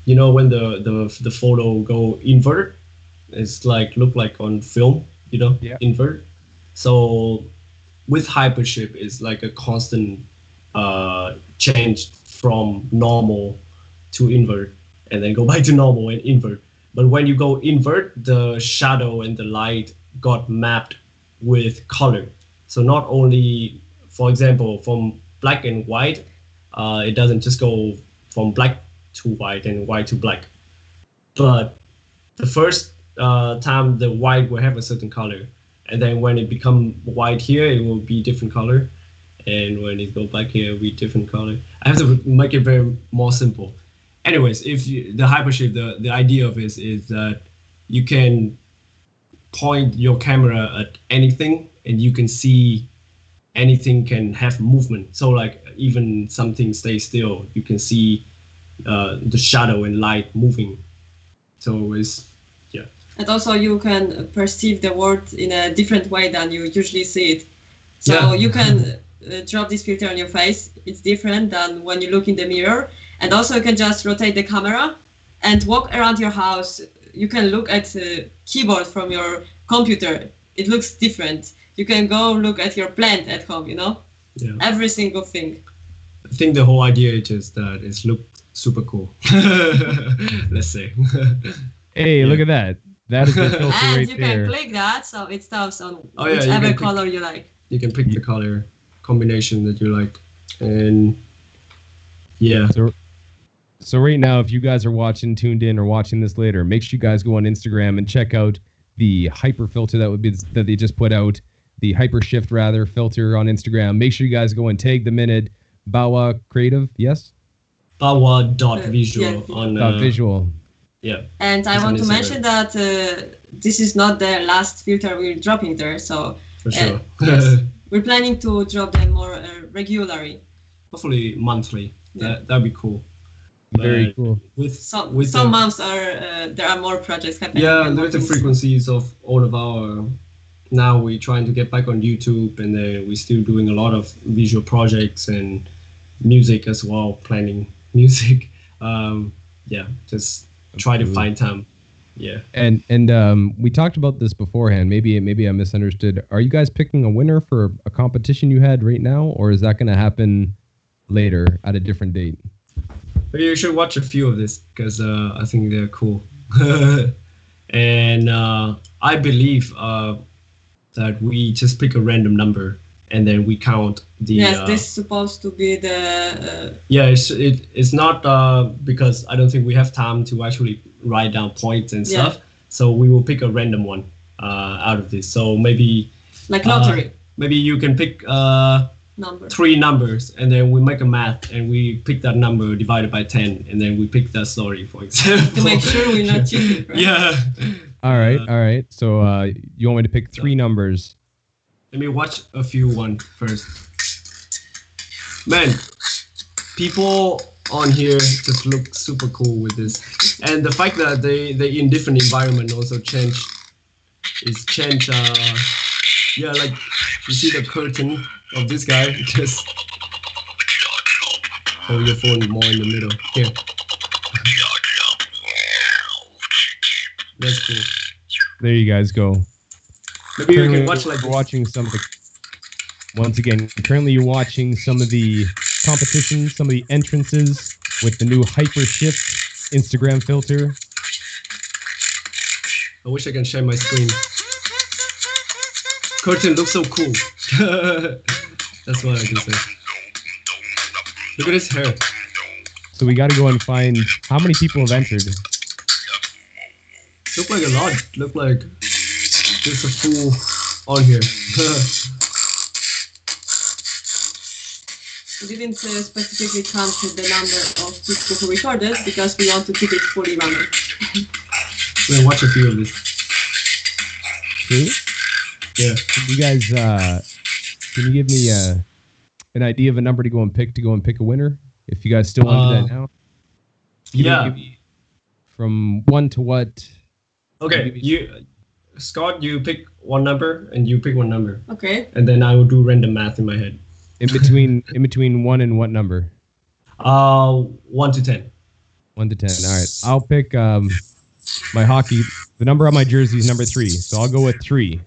the photo go invert, it's like look like on film, invert. So with Hypershift, it's like a constant change from normal to invert, and then go back to normal and invert. But when you go invert, the shadow and the light got mapped with color. So not only, for example, from black and white, it doesn't just go from black to white and white to black. But the first time the white will have a certain color. And then when it become white here, it will be different color. And when it go back here, it will be different color. I have to make it very more simple. Anyways, the Hypershift, the idea of it is that you can point your camera at anything and you can see anything can have movement. So like even something stays still, you can see the shadow and light moving. So it's And also you can perceive the word in a different way than you usually see it. So you can drop this filter on your face. It's different than when you look in the mirror. And also you can just rotate the camera and walk around your house. You can look at the keyboard from your computer. It looks different. You can go look at your plant at home, you know? Yeah. Every single thing. I think the whole idea is just that it looks super cool. Let's say. Hey, look at that. That is the filter And right you there. can click that, so it stops on Oh, yeah, whichever color you like. You can pick the color combination that you like. And yeah. So right now, if you guys are watching, tuned in, or watching this later, make sure you guys go on Instagram and check out the hyper filter that they just put out, the hyper shift rather filter on Instagram. Make sure you guys go and tag them in it. Bawa Creative, yes? Bawa.visual on visual. Yeah. And I want to mention that this is not the last filter we're dropping there. So for sure. Yes, we're planning to drop them more regularly. Hopefully monthly. Yeah. That'd be cool. Very cool. With some months there are more projects happening. Yeah, and with the frequencies of all of our, now we're trying to get back on YouTube, and we're still doing a lot of visual projects and music as well, planning music. Yeah, just try to find time. Yeah. And we talked about this beforehand. Maybe I misunderstood. Are you guys picking a winner for a competition you had right now, or is that going to happen later at a different date? But you should watch a few of this because I think they're cool. And I believe that we just pick a random number and then we count the. Yes, this is supposed to be the. Yeah, it's not because I don't think we have time to actually write down points and stuff. So we will pick a random one out of this. So maybe. Like lottery. Maybe you can pick. Number. 3 numbers, and then we make a math and we pick that number divided by 10, and then we pick that story, for example. To make sure we're not cheating, right? Yeah. All right. So you want me to pick 3 numbers? Let me watch a few one first. Man, people on here just look super cool with this, and the fact that they in different environment also change. Yeah, like you see the curtain of this guy, just hold your phone more in the middle. Here. That's cool. There you guys go. Maybe you Currently, can watch like we're watching some of the. Once again, currently you're watching some of the competitions, some of the entrances with the new Hyper Shift Instagram filter. I wish I can share my screen. Curtain looks so cool. That's what I can say. Look at his hair. So we got to go and find how many people have entered. Look like a lot. Look like there's a full on here. We didn't specifically count the number of people who recorded because we want to keep it fully random. We'll watch a few of this. True? Yeah. You guys, can you give me an idea of a number to go and pick a winner? If you guys still want to do that now. Yeah. From 1 to what? Okay, Scott, you pick one number and you pick one number. Okay. And then I will do random math in my head. In between 1 and what number? 1 to 10. 1 to 10. All right. I'll pick my hockey. The number on my jersey is number 3, so I'll go with 3.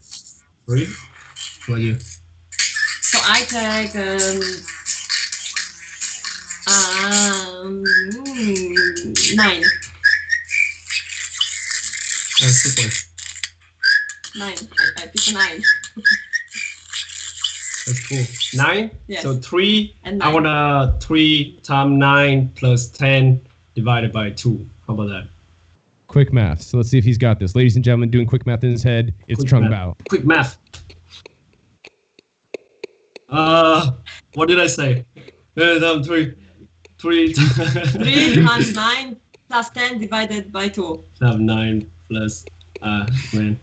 3? What do you? So I take 9. Super. 9. I pick a 9. That's cool. 9? Yes. So 3. And I 9. want 3 times 9 plus 10 divided by 2. How about that? Quick math. So let's see if he's got this. Ladies and gentlemen, doing quick math in his head. It's Trung Bao. Quick math. What did I say? 3 3 times 9 plus 10 divided by 2. 9 plus, man.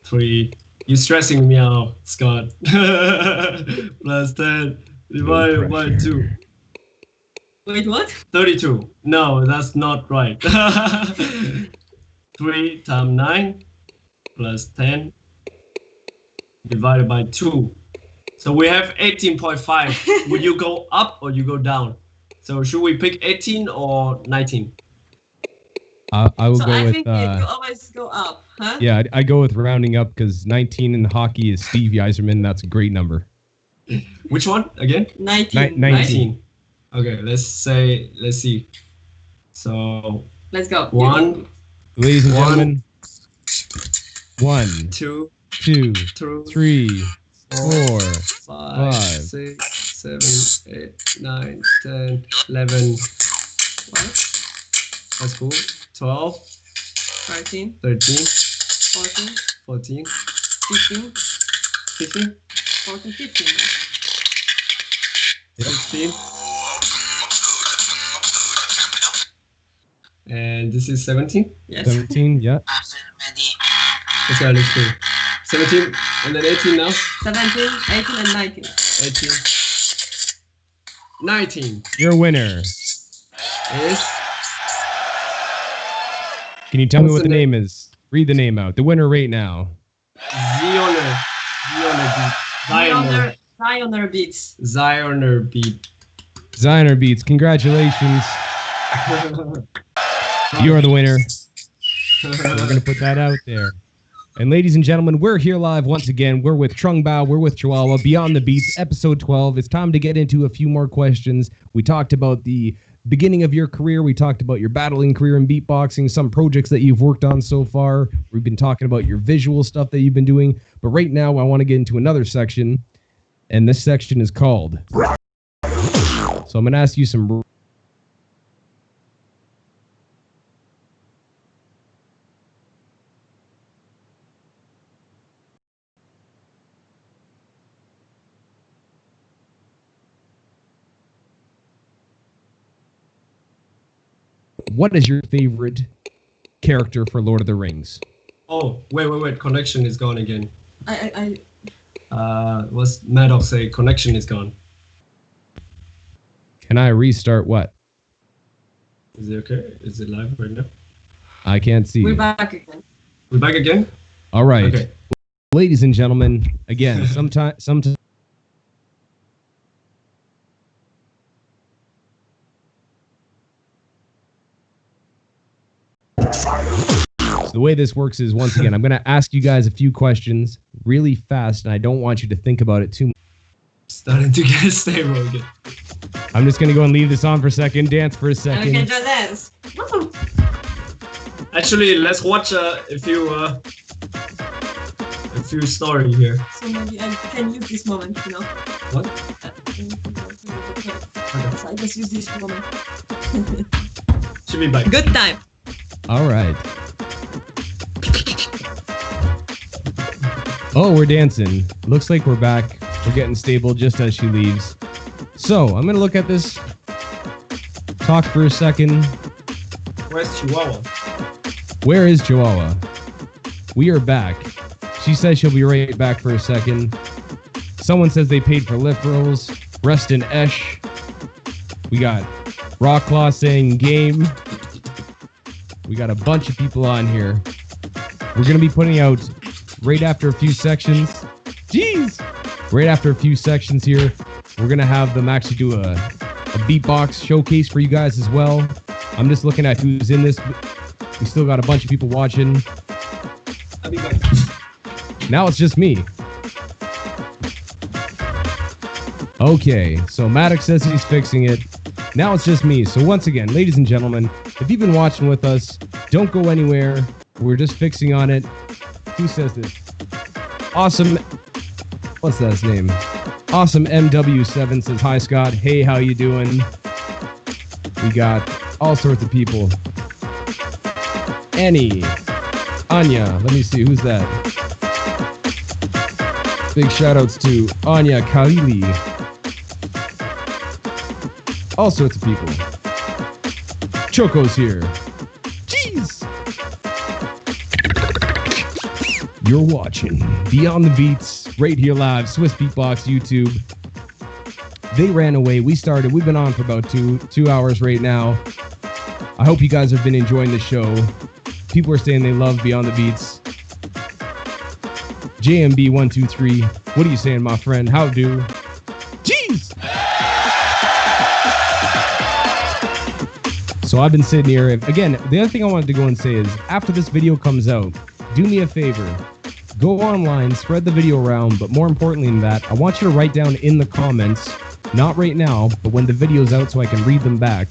3. You're stressing me out, Scott. Plus 10 divided by 2. Wait, what? 32. No, that's not right. 3 times 9 plus 10 divided by 2. So we have 18.5. Would you go up or you go down? So should we pick 18 or 19? I will So go I with. think you always go up, huh? Yeah, I go with rounding up because 19 in hockey is Steve Yzerman. That's a great number. Which one again? 19. 19. Okay, let's see. So Let's go. 1, Ladies and 1, gentlemen, 1, 2, 2, 3, 4, 5, 6, 7, 8, 9, 10, 11. What? That's cool. 12, 13, 13, 14, 14, 15, 15, 14, 15. 16. And this is 17. Yes. 17, yeah. Let's go. 17 and then 18 now. 17, 18, and 19. 18. 19 Your winner. is. Can you tell me What's what the the name is? Read the name out. The winner right now. Zioner Beats. Zioner Beat. Zioner Beats. Congratulations. You are the winner. We're going to put that out there. And ladies and gentlemen, we're here live once again. We're with Trung Bao. We're with Chiwawa. Beyond the Beats, episode 12. It's time to get into a few more questions. We talked about the beginning of your career. We talked about your battling career in beatboxing, some projects that you've worked on so far. We've been talking about your visual stuff that you've been doing. But right now, I want to get into another section. And this section is called. So I'm going to ask you some. What is your favorite character for Lord of the Rings? Oh, wait. Connection is gone again. I What's Maddox say? Connection is gone. Can I restart what? Is it okay? Is it live right now? I can't see. We're back again. We're back again? All right. Okay. Ladies and gentlemen, again, sometimes. So the way this works is, once again, I'm going to ask you guys a few questions really fast, and I don't want you to think about it too much. Starting to get stable again. I'm just going to go and leave this on for a second, dance for a And we can second. do this. Woo! Actually, let's watch a few story here. So maybe I can use this moment, you know. What? So I just use this moment. Should be back. Good time. All right. Oh, we're dancing. Looks like we're back. We're getting stable just as she leaves. So, I'm going to look at this, talk for a second. Where's Chihuahua? Where is Chihuahua? We are back. She says she'll be right back for a second. Someone says they paid for lift rolls. Rest in Esh. We got Rawclaw saying game. We got a bunch of people on here. We're going to be putting out right after a few sections. Jeez! Right after a few sections here, we're going to have them actually do a beatbox showcase for you guys as well. I'm just looking at who's in this. We still got a bunch of people watching. I'll be back. Now it's just me. Okay, so Maddox says he's fixing it. Now it's just me. So once again, ladies and gentlemen, if you've been watching with us, don't go anywhere. We're just fixing on it. Who says this? Awesome. What's that name? Awesome MW7 says, hi, Scott. Hey, how you doing? We got all sorts of people. Annie. Anya. Let me see. Who's that? Big shout outs to Anya Khalili. All sorts of people. Choco's here. Jeez. You're watching Beyond the Beats right here live, Swissbeatbox YouTube. They ran away. We started. We've been on for about two hours right now. I hope you guys have been enjoying the show. If People are saying they love Beyond the Beats. JMB123, what are you saying, my friend? How do? Jeez! So I've been sitting here. Again, the other thing I wanted to go and say is, after this video comes out, do me a favor. Go online, spread the video around, but more importantly than that, I want you to write down in the comments, not right now, but when the video's out so I can read them back,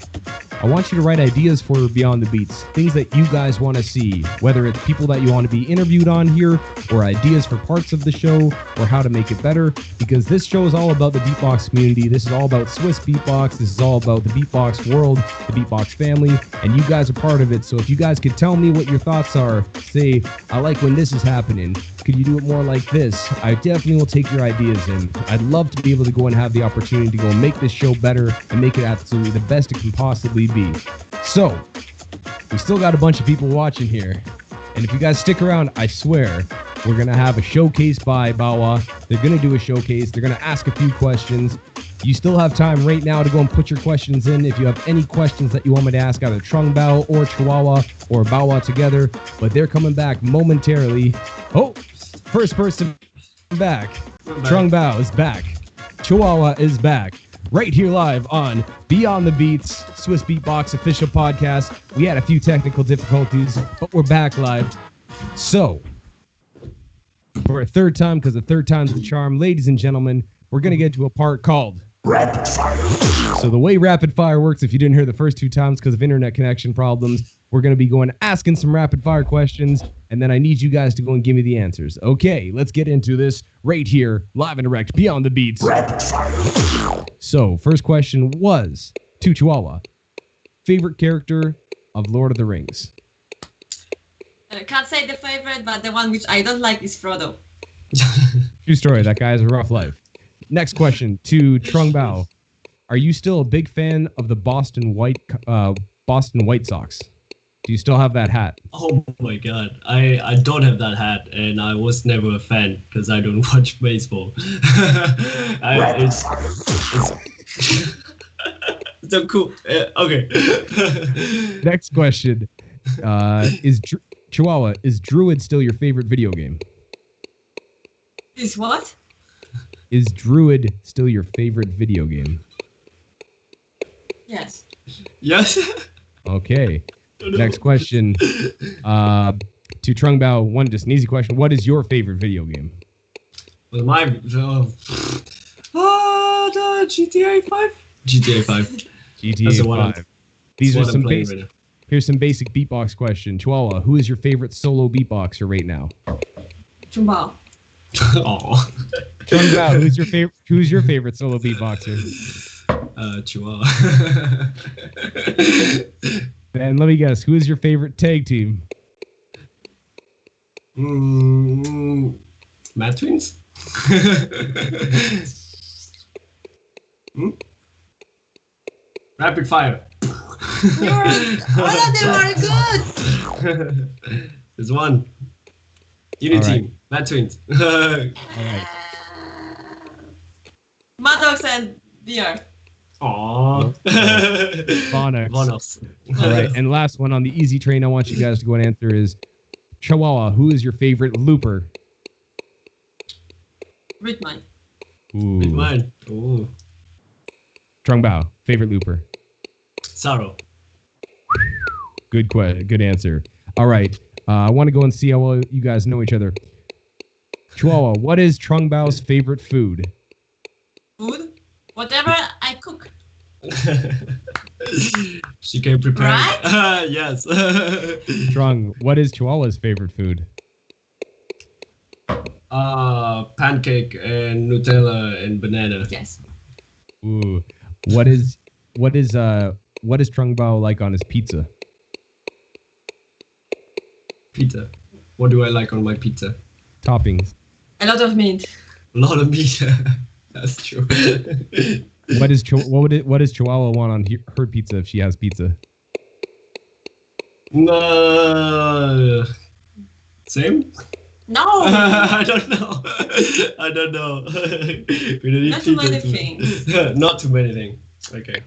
I want you to write ideas for Beyond the Beats, things that you guys want to see, whether it's people that you want to be interviewed on here, or ideas for parts of the show, or how to make it better, because this show is all about the beatbox community. This is all about Swissbeatbox. This is all about the beatbox world, the beatbox family, and you guys are part of it. So if you guys could tell me what your thoughts are, say, I like when this is happening. Could you do it more like this? I definitely will take your ideas in. I'd love to be able to go and have the opportunity to go and make this show better and make it absolutely the best it can possibly be. So, we still got a bunch of people watching here. And if you guys stick around, I swear, we're going to have a showcase by Bawa. They're going to do a showcase. They're going to ask a few questions. You still have time right now to go and put your questions in. If you have any questions that you want me to ask either Trung Bao or Chiwawa or Bawa together, but they're coming back momentarily. Oh, first person back. Trung Bao is back. Chiwawa is back. Right here live on Beyond the Beats, Swissbeatbox official podcast. We had a few technical difficulties, but we're back live. So, for a third time, because the third time's the charm, ladies and gentlemen, we're going to get to a part called Rapid Fire. So the way Rapid Fire works, if you didn't hear the first two times because of internet connection problems, we're going to be going asking some rapid fire questions, and then I need you guys to go and give me the answers. Okay, let's get into this right here, live and direct, Beyond the Beats. Rapid Fire. So, first question was, to Chihuahua, favorite character of Lord of the Rings? I can't say the favorite, but the one which I don't like is Frodo. True story, that guy has a rough life. Next question, to Trung Bao. Are you still a big fan of the Boston White Sox? Do you still have that hat? Oh my god, I don't have that hat, and I was never a fan because I don't watch baseball. It's so cool. Okay. Next question. Chihuahua, is Druid still your favorite video game? Is what? Is Druid still your favorite video game? Yes. Yes. Okay. Next question. To Trung Bao, just an easy question. What is your favorite video game? Well, the GTA 5. GTA 5. GTA 5. These are some basic. Right, here's some basic beatbox question. Chihuahua, who is your favorite solo beatboxer right now? Trung Bao. Oh. Trung Bao, who's your favorite solo beatboxer? Chihuahua. And let me guess, who is your favorite tag team? Mad Twins? Rapid fire. All of them are good. There's one. Unity team. Mad Twins. All right. Mad Dogs and VR. Aww. Bonox. All right, and last one on the easy train I want you guys to go and answer is, Chihuahua, who is your favorite looper? Read mine. Ooh. Read mine. Ooh. Trung Bao, favorite looper? Sorrow. Good answer. All right, I want to go and see how well you guys know each other. Chihuahua, what is Trung Bao's favorite food? Food? Whatever I cook. She can prepare. Right? Yes. Trung, what is Chihuahua's favorite food? Pancake and Nutella and banana. Yes. Ooh. What is Trung Bao like on his pizza? Pizza. What do I like on my pizza? Toppings. A lot of mint. A lot of meat. That's true. What does Chihuahua want on her pizza if she has pizza? Same? No. I don't know. I don't know. We don't Not too many things. Not too many things. Okay.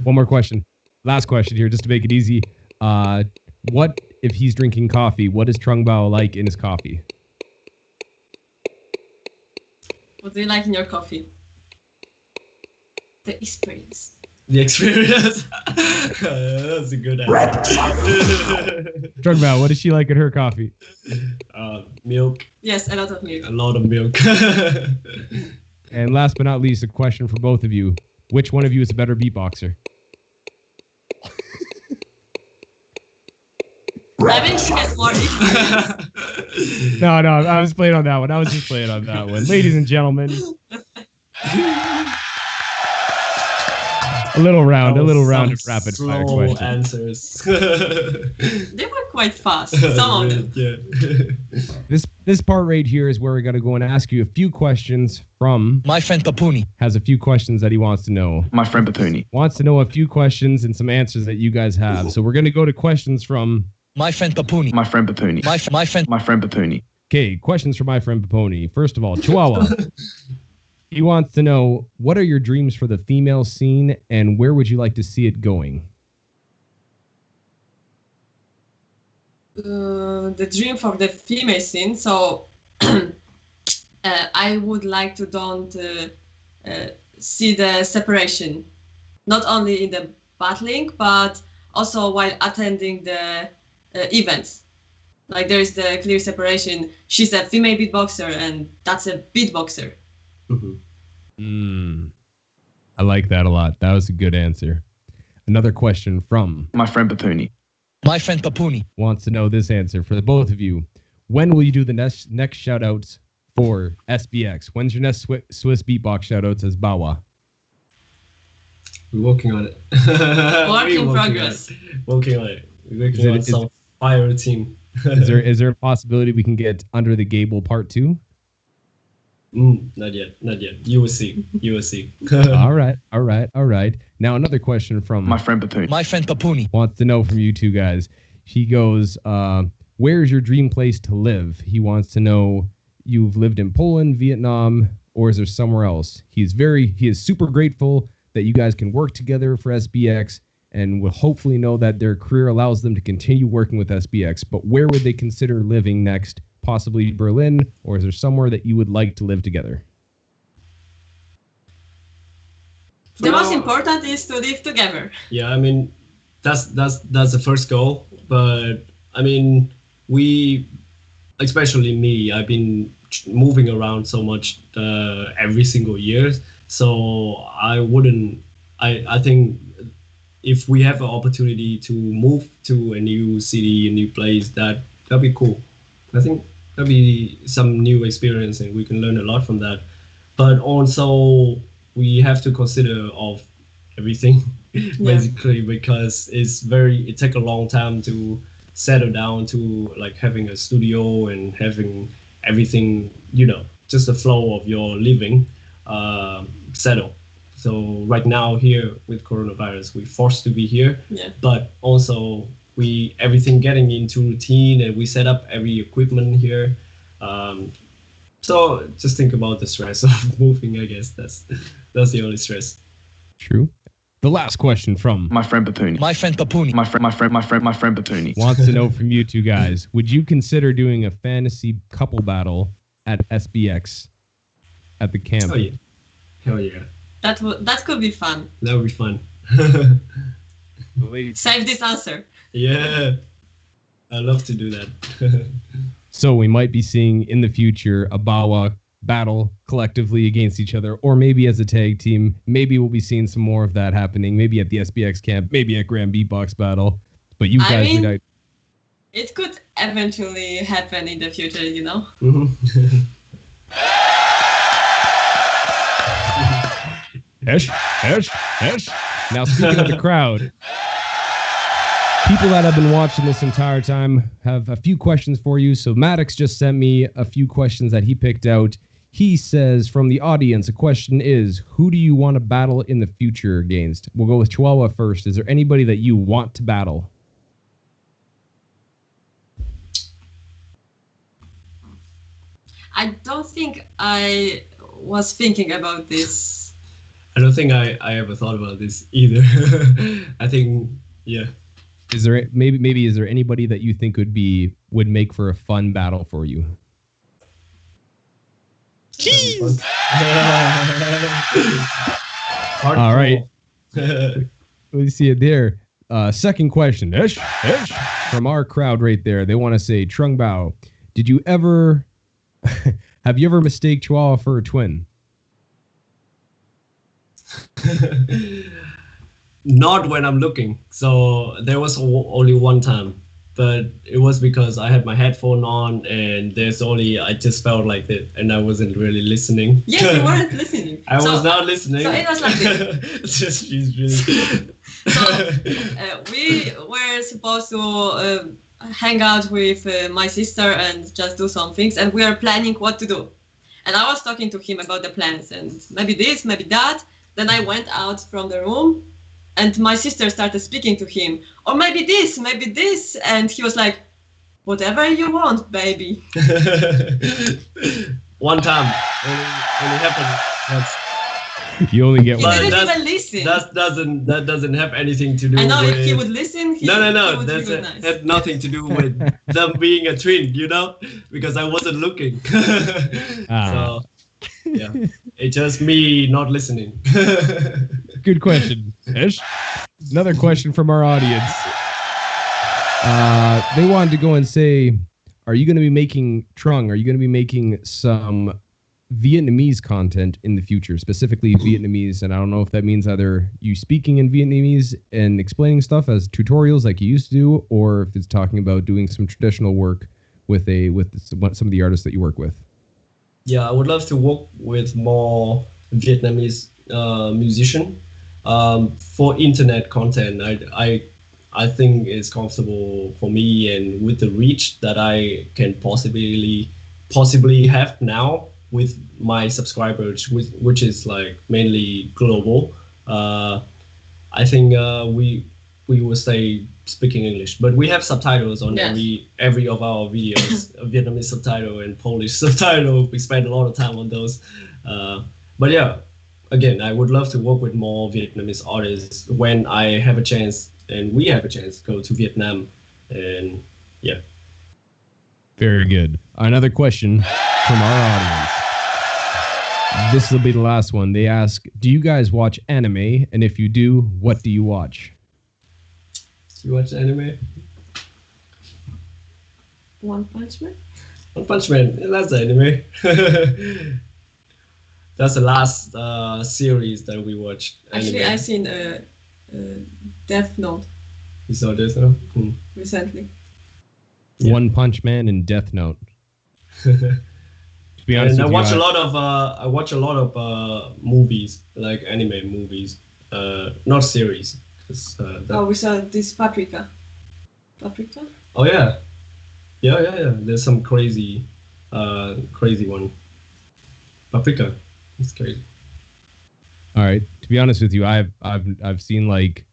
One more question. Last question here, just to make it easy. What if he's drinking coffee, what is Trung Bao like in his coffee? What do you like in your coffee? The experience. The experience. That's a good answer. Trung Bao, what does she like in her coffee? Milk. Yes, a lot of milk. A lot of milk. And last but not least, a question for both of you. Which one of you is a better beatboxer? I think she has more experience. No, I was playing on that one. I was just playing on that one. Ladies and gentlemen. A little round of rapid fire questions. Answers. They were quite fast. Some of them. Yeah. This part right here is where we're gonna go and ask you a few questions from My friend Papuni. has a few questions that he wants to know. My friend Papuni. Wants to know a few questions and some answers that you guys have. So we're gonna go to questions from My friend Papuni. My friend Papuni. My friend Papuni. Okay, questions from my friend Paponi. First of all, Chiwawa. He wants to know, what are your dreams for the female scene and where would you like to see it going? The dream for the female scene. So I would like to don't see the separation, not only in the battling, but also while attending the events. Like there is the clear separation. She's a female beatboxer and that's a beatboxer. I like that a lot. That was a good answer. Another question from My friend Papuni. My friend Papuni. wants to know this answer for the both of you. When will you do the next shout outs for SBX? When's your next Swissbeatbox shout outs as Bawa? We're working on it. Work in progress. Working on it. We're working on some fire team. Is there a possibility we can get Under the Gable Part 2? Not yet. You will see. All right. Now another question from My friend Papuni. My friend Papuni. wants to know from you two guys. He goes, where is your dream place to live? He wants to know, you've lived in Poland, Vietnam, or is there somewhere else? He is super grateful that you guys can work together for SBX and will hopefully know that their career allows them to continue working with SBX. But where would they consider living next? Possibly Berlin, or is there somewhere that you would like to live together? The most important is to live together. Yeah, I mean, that's the first goal. But I mean, especially me, I've been moving around so much every single year. So I think if we have an opportunity to move to a new city, a new place, that'd be cool. I think that'd be some new experience and we can learn a lot from that. But also we have to consider of everything basically, because it takes a long time to settle down to like having a studio and having everything, just the flow of your living settle. So right now here with coronavirus, we're forced to be here, but also everything getting into routine and we set up every equipment here. So just think about the stress of moving. I guess that's the only stress. True. The last question from My friend Papuni. My friend Papuni. My friend Papuni. wants to know from you two guys, would you consider doing a fantasy couple battle at SBX at the camp? Oh yeah. Hell yeah. That could be fun. That would be fun. Save this answer. Yeah. I love to do that. So we might be seeing in the future a Bawa battle collectively against each other, or maybe as a tag team. Maybe we'll be seeing some more of that happening, maybe at the SBX camp, maybe at Grand Beatbox Battle. But you guys it could eventually happen in the future, Hesh. Now speaking of the crowd, people that have been watching this entire time have a few questions for you. So Maddox just sent me a few questions that he picked out. He says from the audience, a question is, who do you want to battle in the future against? We'll go with Chiwawa first. Is there anybody that you want to battle? I don't think I was thinking about this. I don't think I ever thought about this either. I think, yeah. Is there maybe is there anybody that you think would make for a fun battle for you? Jeez. All right. We see it there. Second question, Ish, from our crowd right there. They want to say, Trung Bao, did you ever have you ever mistake Chihuahua for a twin? Not when I'm looking. So there was only one time, but it was because I had my headphone on and I just felt like it and I wasn't really listening. Yes, you weren't listening. I was not listening. So it was like this. She's really... So we were supposed to hang out with my sister and just do some things, and we are planning what to do. And I was talking to him about the plans and maybe this, maybe that. Then I went out from the room and my sister started speaking to him. Or maybe this. And he was like, whatever you want, baby. One time when it happened. You only get one. He didn't even listen. That doesn't have anything to do with... I know if he would listen, No. He That nice. had nothing to do with them being a twin, because I wasn't looking. So, yeah, it's just me not listening. Good question, Ish. Another question from our audience. They wanted to go and say, are you going to be making some Vietnamese content in the future, specifically Vietnamese? And I don't know if that means either you speaking in Vietnamese and explaining stuff as tutorials like you used to do, or if it's talking about doing some traditional work with some of the artists that you work with. Yeah, I would love to work with more Vietnamese musician for internet content. I think it's comfortable for me, and with the reach that I can possibly have now with my subscribers, which is like mainly global. I think we will stay speaking English, but we have subtitles on every of our videos, Vietnamese subtitle and Polish subtitle. We spend a lot of time on those. But yeah, again, I would love to work with more Vietnamese artists when I have a chance and we have a chance to go to Vietnam. And yeah. Very good. Another question from our audience. This will be the last one. They ask, do you guys watch anime? And if you do, what do you watch? Do you watch anime? One Punch Man? One Punch Man, that's anime. That's the last series that we watched. Actually, I've seen Death Note. You saw Death Note? Recently. Yeah. One Punch Man and Death Note. To be honest, and I watch a lot of movies, like anime movies, not series. We saw this Paprika. Paprika? Oh yeah. There's some crazy one. Paprika. It's crazy. All right. To be honest with you, I've seen like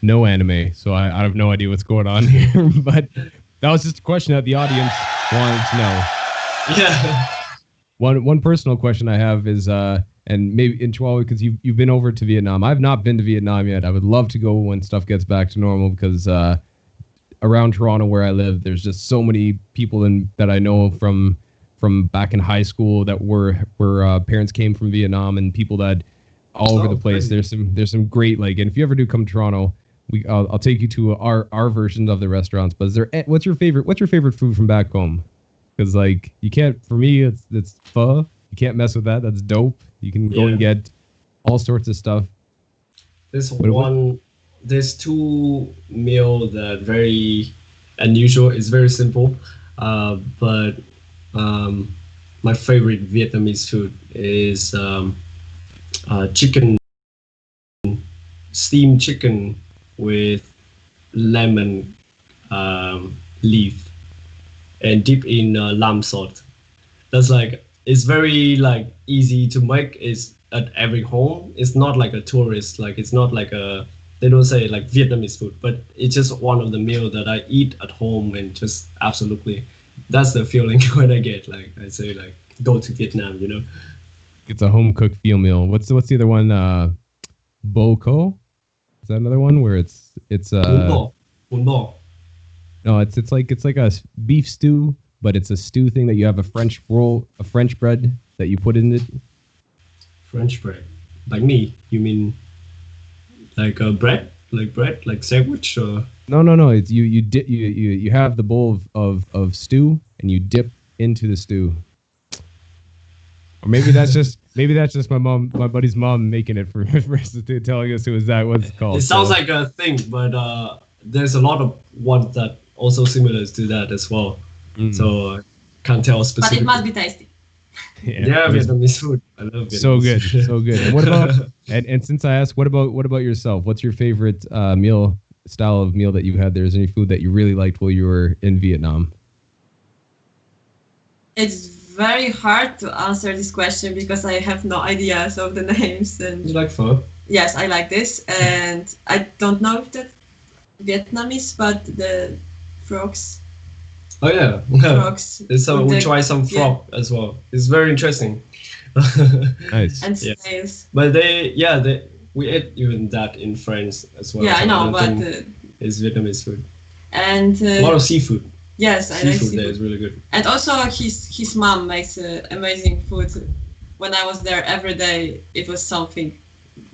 no anime, so I have no idea what's going on here. But that was just a question that the audience wanted to know. Yeah. One personal question I have is, and maybe in Chihuahua, because you've been over to Vietnam. I've not been to Vietnam yet. I would love to go when stuff gets back to normal, because around Toronto where I live, there's just so many people that I know from back in high school that were parents came from Vietnam, and people that all over the place. Great. There's some great, like, and if you ever do come to Toronto, I'll take you to our version of the restaurants. But what's your favorite food from back home? Because like you can't, for me, it's pho. You can't mess with that. That's dope. You can go and get all sorts of stuff. There's two meal that very unusual. It's very simple, but my favorite Vietnamese food is chicken, steamed chicken with lemon leaf and dip in lamb salt. That's like, it's very like easy to make. It's at every home. It's not like a tourist, like it's not like they don't say like Vietnamese food, but it's just one of the meal that I eat at home, and just absolutely, that's the feeling when I get, like I say, like go to Vietnam, It's a home cooked feel meal. What's the other one? Bo Co? Is that another one where it's Bún bò. No, it's like a beef stew, but it's a stew thing that you have a French roll, a French bread that you put in it. French bread. Like me? You mean like bread? Like sandwich? Or? No. It's you have the bowl of stew and you dip into the stew. Or maybe that's just my buddy's mom making it for us, telling us it was that what it's called. It sounds like a thing, but there's a lot of ones that also similar to that as well. So I can't tell specifically. But it must be tasty. Yeah, Vietnamese food. I love Vietnamese. So good, so good. And what about and since I asked, what about yourself? What's your favorite style of meal that you had there? Is there any food that you really liked while you were in Vietnam? It's very hard to answer this question because I have no ideas of the names. And You like pho? yes, I like this, and I don't know if that's Vietnamese, but the frogs. Oh yeah. Frogs. So with we the- try some frog as well. It's very interesting. Nice. and Yeah. snails. But we ate even that in France as well. Yeah, I So know, don't but think it's Vietnamese food. and A lot of seafood. yes, I like Seafood there seafood. is really good. And also his mom makes amazing food. When I was there every day, it was something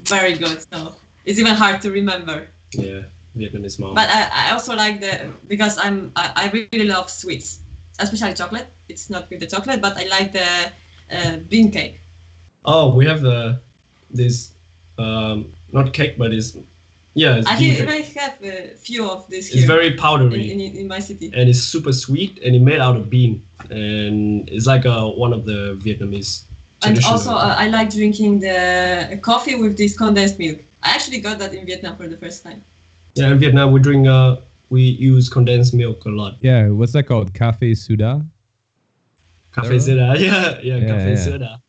very good. So it's even hard to remember. Yeah, Vietnamese mom. But I also like because I really love sweets, especially chocolate. It's not with the chocolate, but I like the bean cake. Oh, we have this not cake, but it's I bean think cake. I have a few of this It's here very powdery in my city. and it's super sweet and it's made out of bean and it's like one of the Vietnamese. And traditional- also, I like drinking the coffee with this condensed milk. I actually got that in Vietnam for the first time. yeah, in Vietnam we use condensed milk a lot. Yeah, what's that called? Cafe Suda? Cafe soda, yeah, cafe yeah. soda.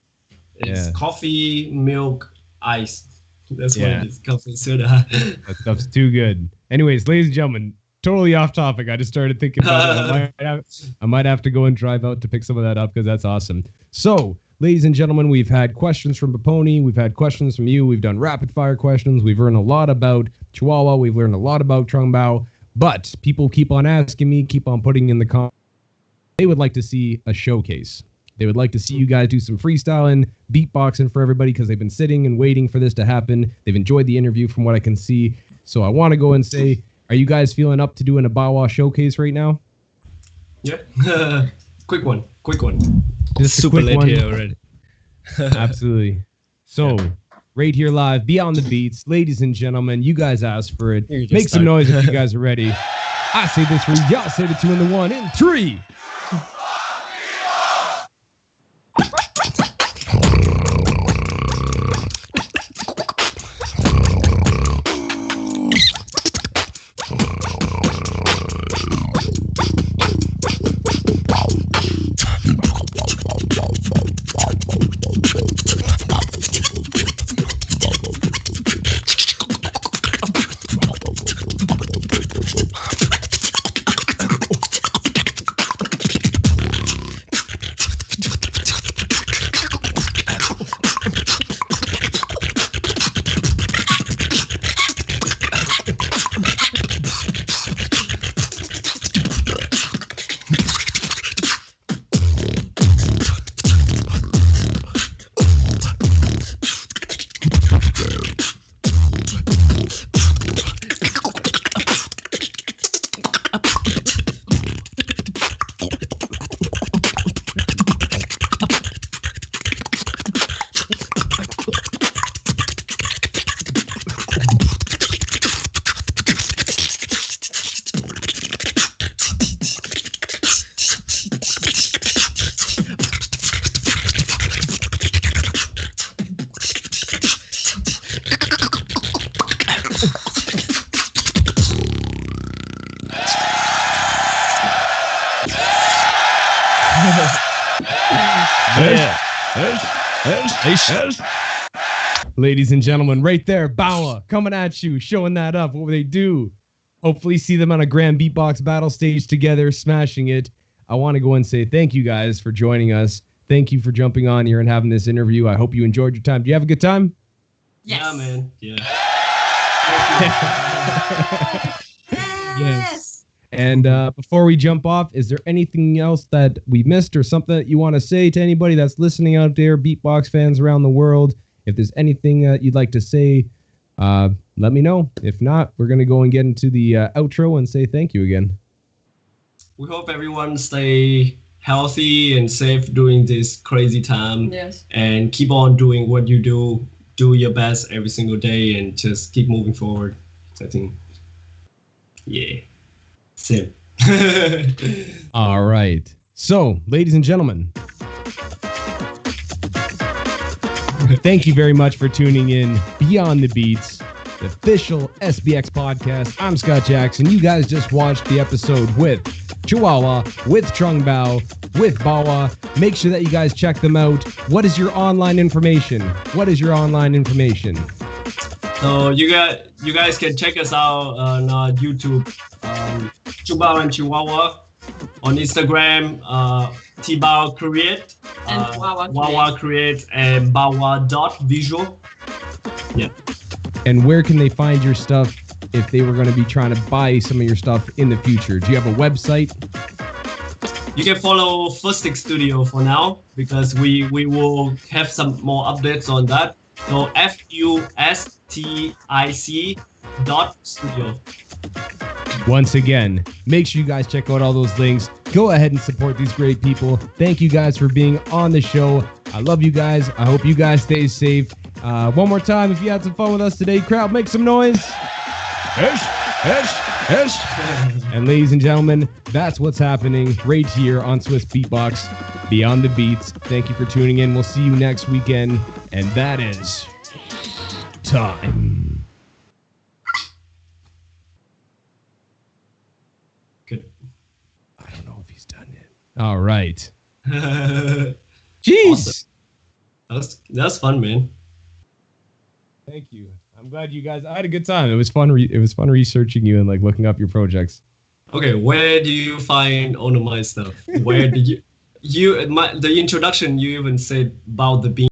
It's Yeah. coffee, milk, ice. That's Yeah. what it is, cafe soda. That stuff's too good. Anyways, ladies and gentlemen, totally off topic. I just started thinking about it. I might have to go and drive out to pick some of that up because that's awesome. So, ladies and gentlemen, we've had questions from Baponi. We've had questions from you. We've done rapid fire questions. We've learned a lot about Chiwawa. We've learned a lot about Trung Bao. But people keep on asking me, keep on putting in the comments. They would like to see a showcase. They would like to see you guys do some freestyling, beatboxing for everybody because they've been sitting and waiting for this to happen. They've enjoyed the interview from what I can see. So I want to go and say, are you guys feeling up to doing a Bawa showcase right now? Yeah. Quick one. Just a Super quick late one. here already. Absolutely. So, right here live, Beyond the Beats. Ladies and gentlemen, you guys asked for it. You just Make some start. noise if you guys are ready. I say the 3, y'all say the 2 and the 1 in 3. Ladies and gentlemen, right there, Bawa coming at you, showing that up, what they do. Hopefully see them on a grand beatbox battle stage together, smashing it. I want to go and say thank you guys for joining us. Thank you for jumping on here and having this interview. I hope you enjoyed your time. Do you have a good time? Yes. Yeah, man. Yeah. Yes. And before we jump off, is there anything else that we missed or something that you want to say to anybody that's listening out there, beatbox fans around the world? If there's anything you'd like to say, let me know. If not, we're going to go and get into the outro and say thank you again. We hope everyone stay healthy and safe during this crazy time. Yes. And keep on doing what you do. Do your best every single day and just keep moving forward. I think, yeah, same. All right. So, ladies and gentlemen, thank you very much for tuning in Beyond the Beats, the official SBX podcast. I'm Scott Jackson. You guys just watched the episode with Chiwawa, with Trung Bao, with Bawa. Make sure that you guys check them out. What is your online information? What is your online information? So you guys can check us out on YouTube, Trung Bao and Chiwawa. On Instagram, T-Bao Create, And Wawa Create, and Bawa.visual. Yeah. And where can they find your stuff if they were going to be trying to buy some of your stuff in the future? Do you have a website? You can follow Fustic Studio for now because we will have some more updates on that. So FUSTIC.studio. Once again, make sure you guys check out all those links. Go ahead and support these great people. Thank you guys for being on the show. I love you guys. I hope you guys stay safe. One more time, if you had some fun with us today, crowd, make some noise. Ish, ish, ish. And ladies and gentlemen, that's what's happening right here on Swissbeatbox, Beyond the Beats. Thank you for tuning in. We'll see you next weekend. And that is time. Good. I don't know if he's done yet. All right. Jeez. Awesome. That's fun, man. Thank you. I'm glad you guys. I had a good time. It was fun. It was fun researching you and like looking up your projects. Okay, where do you find all of my stuff? Where did the introduction you even said about the bean?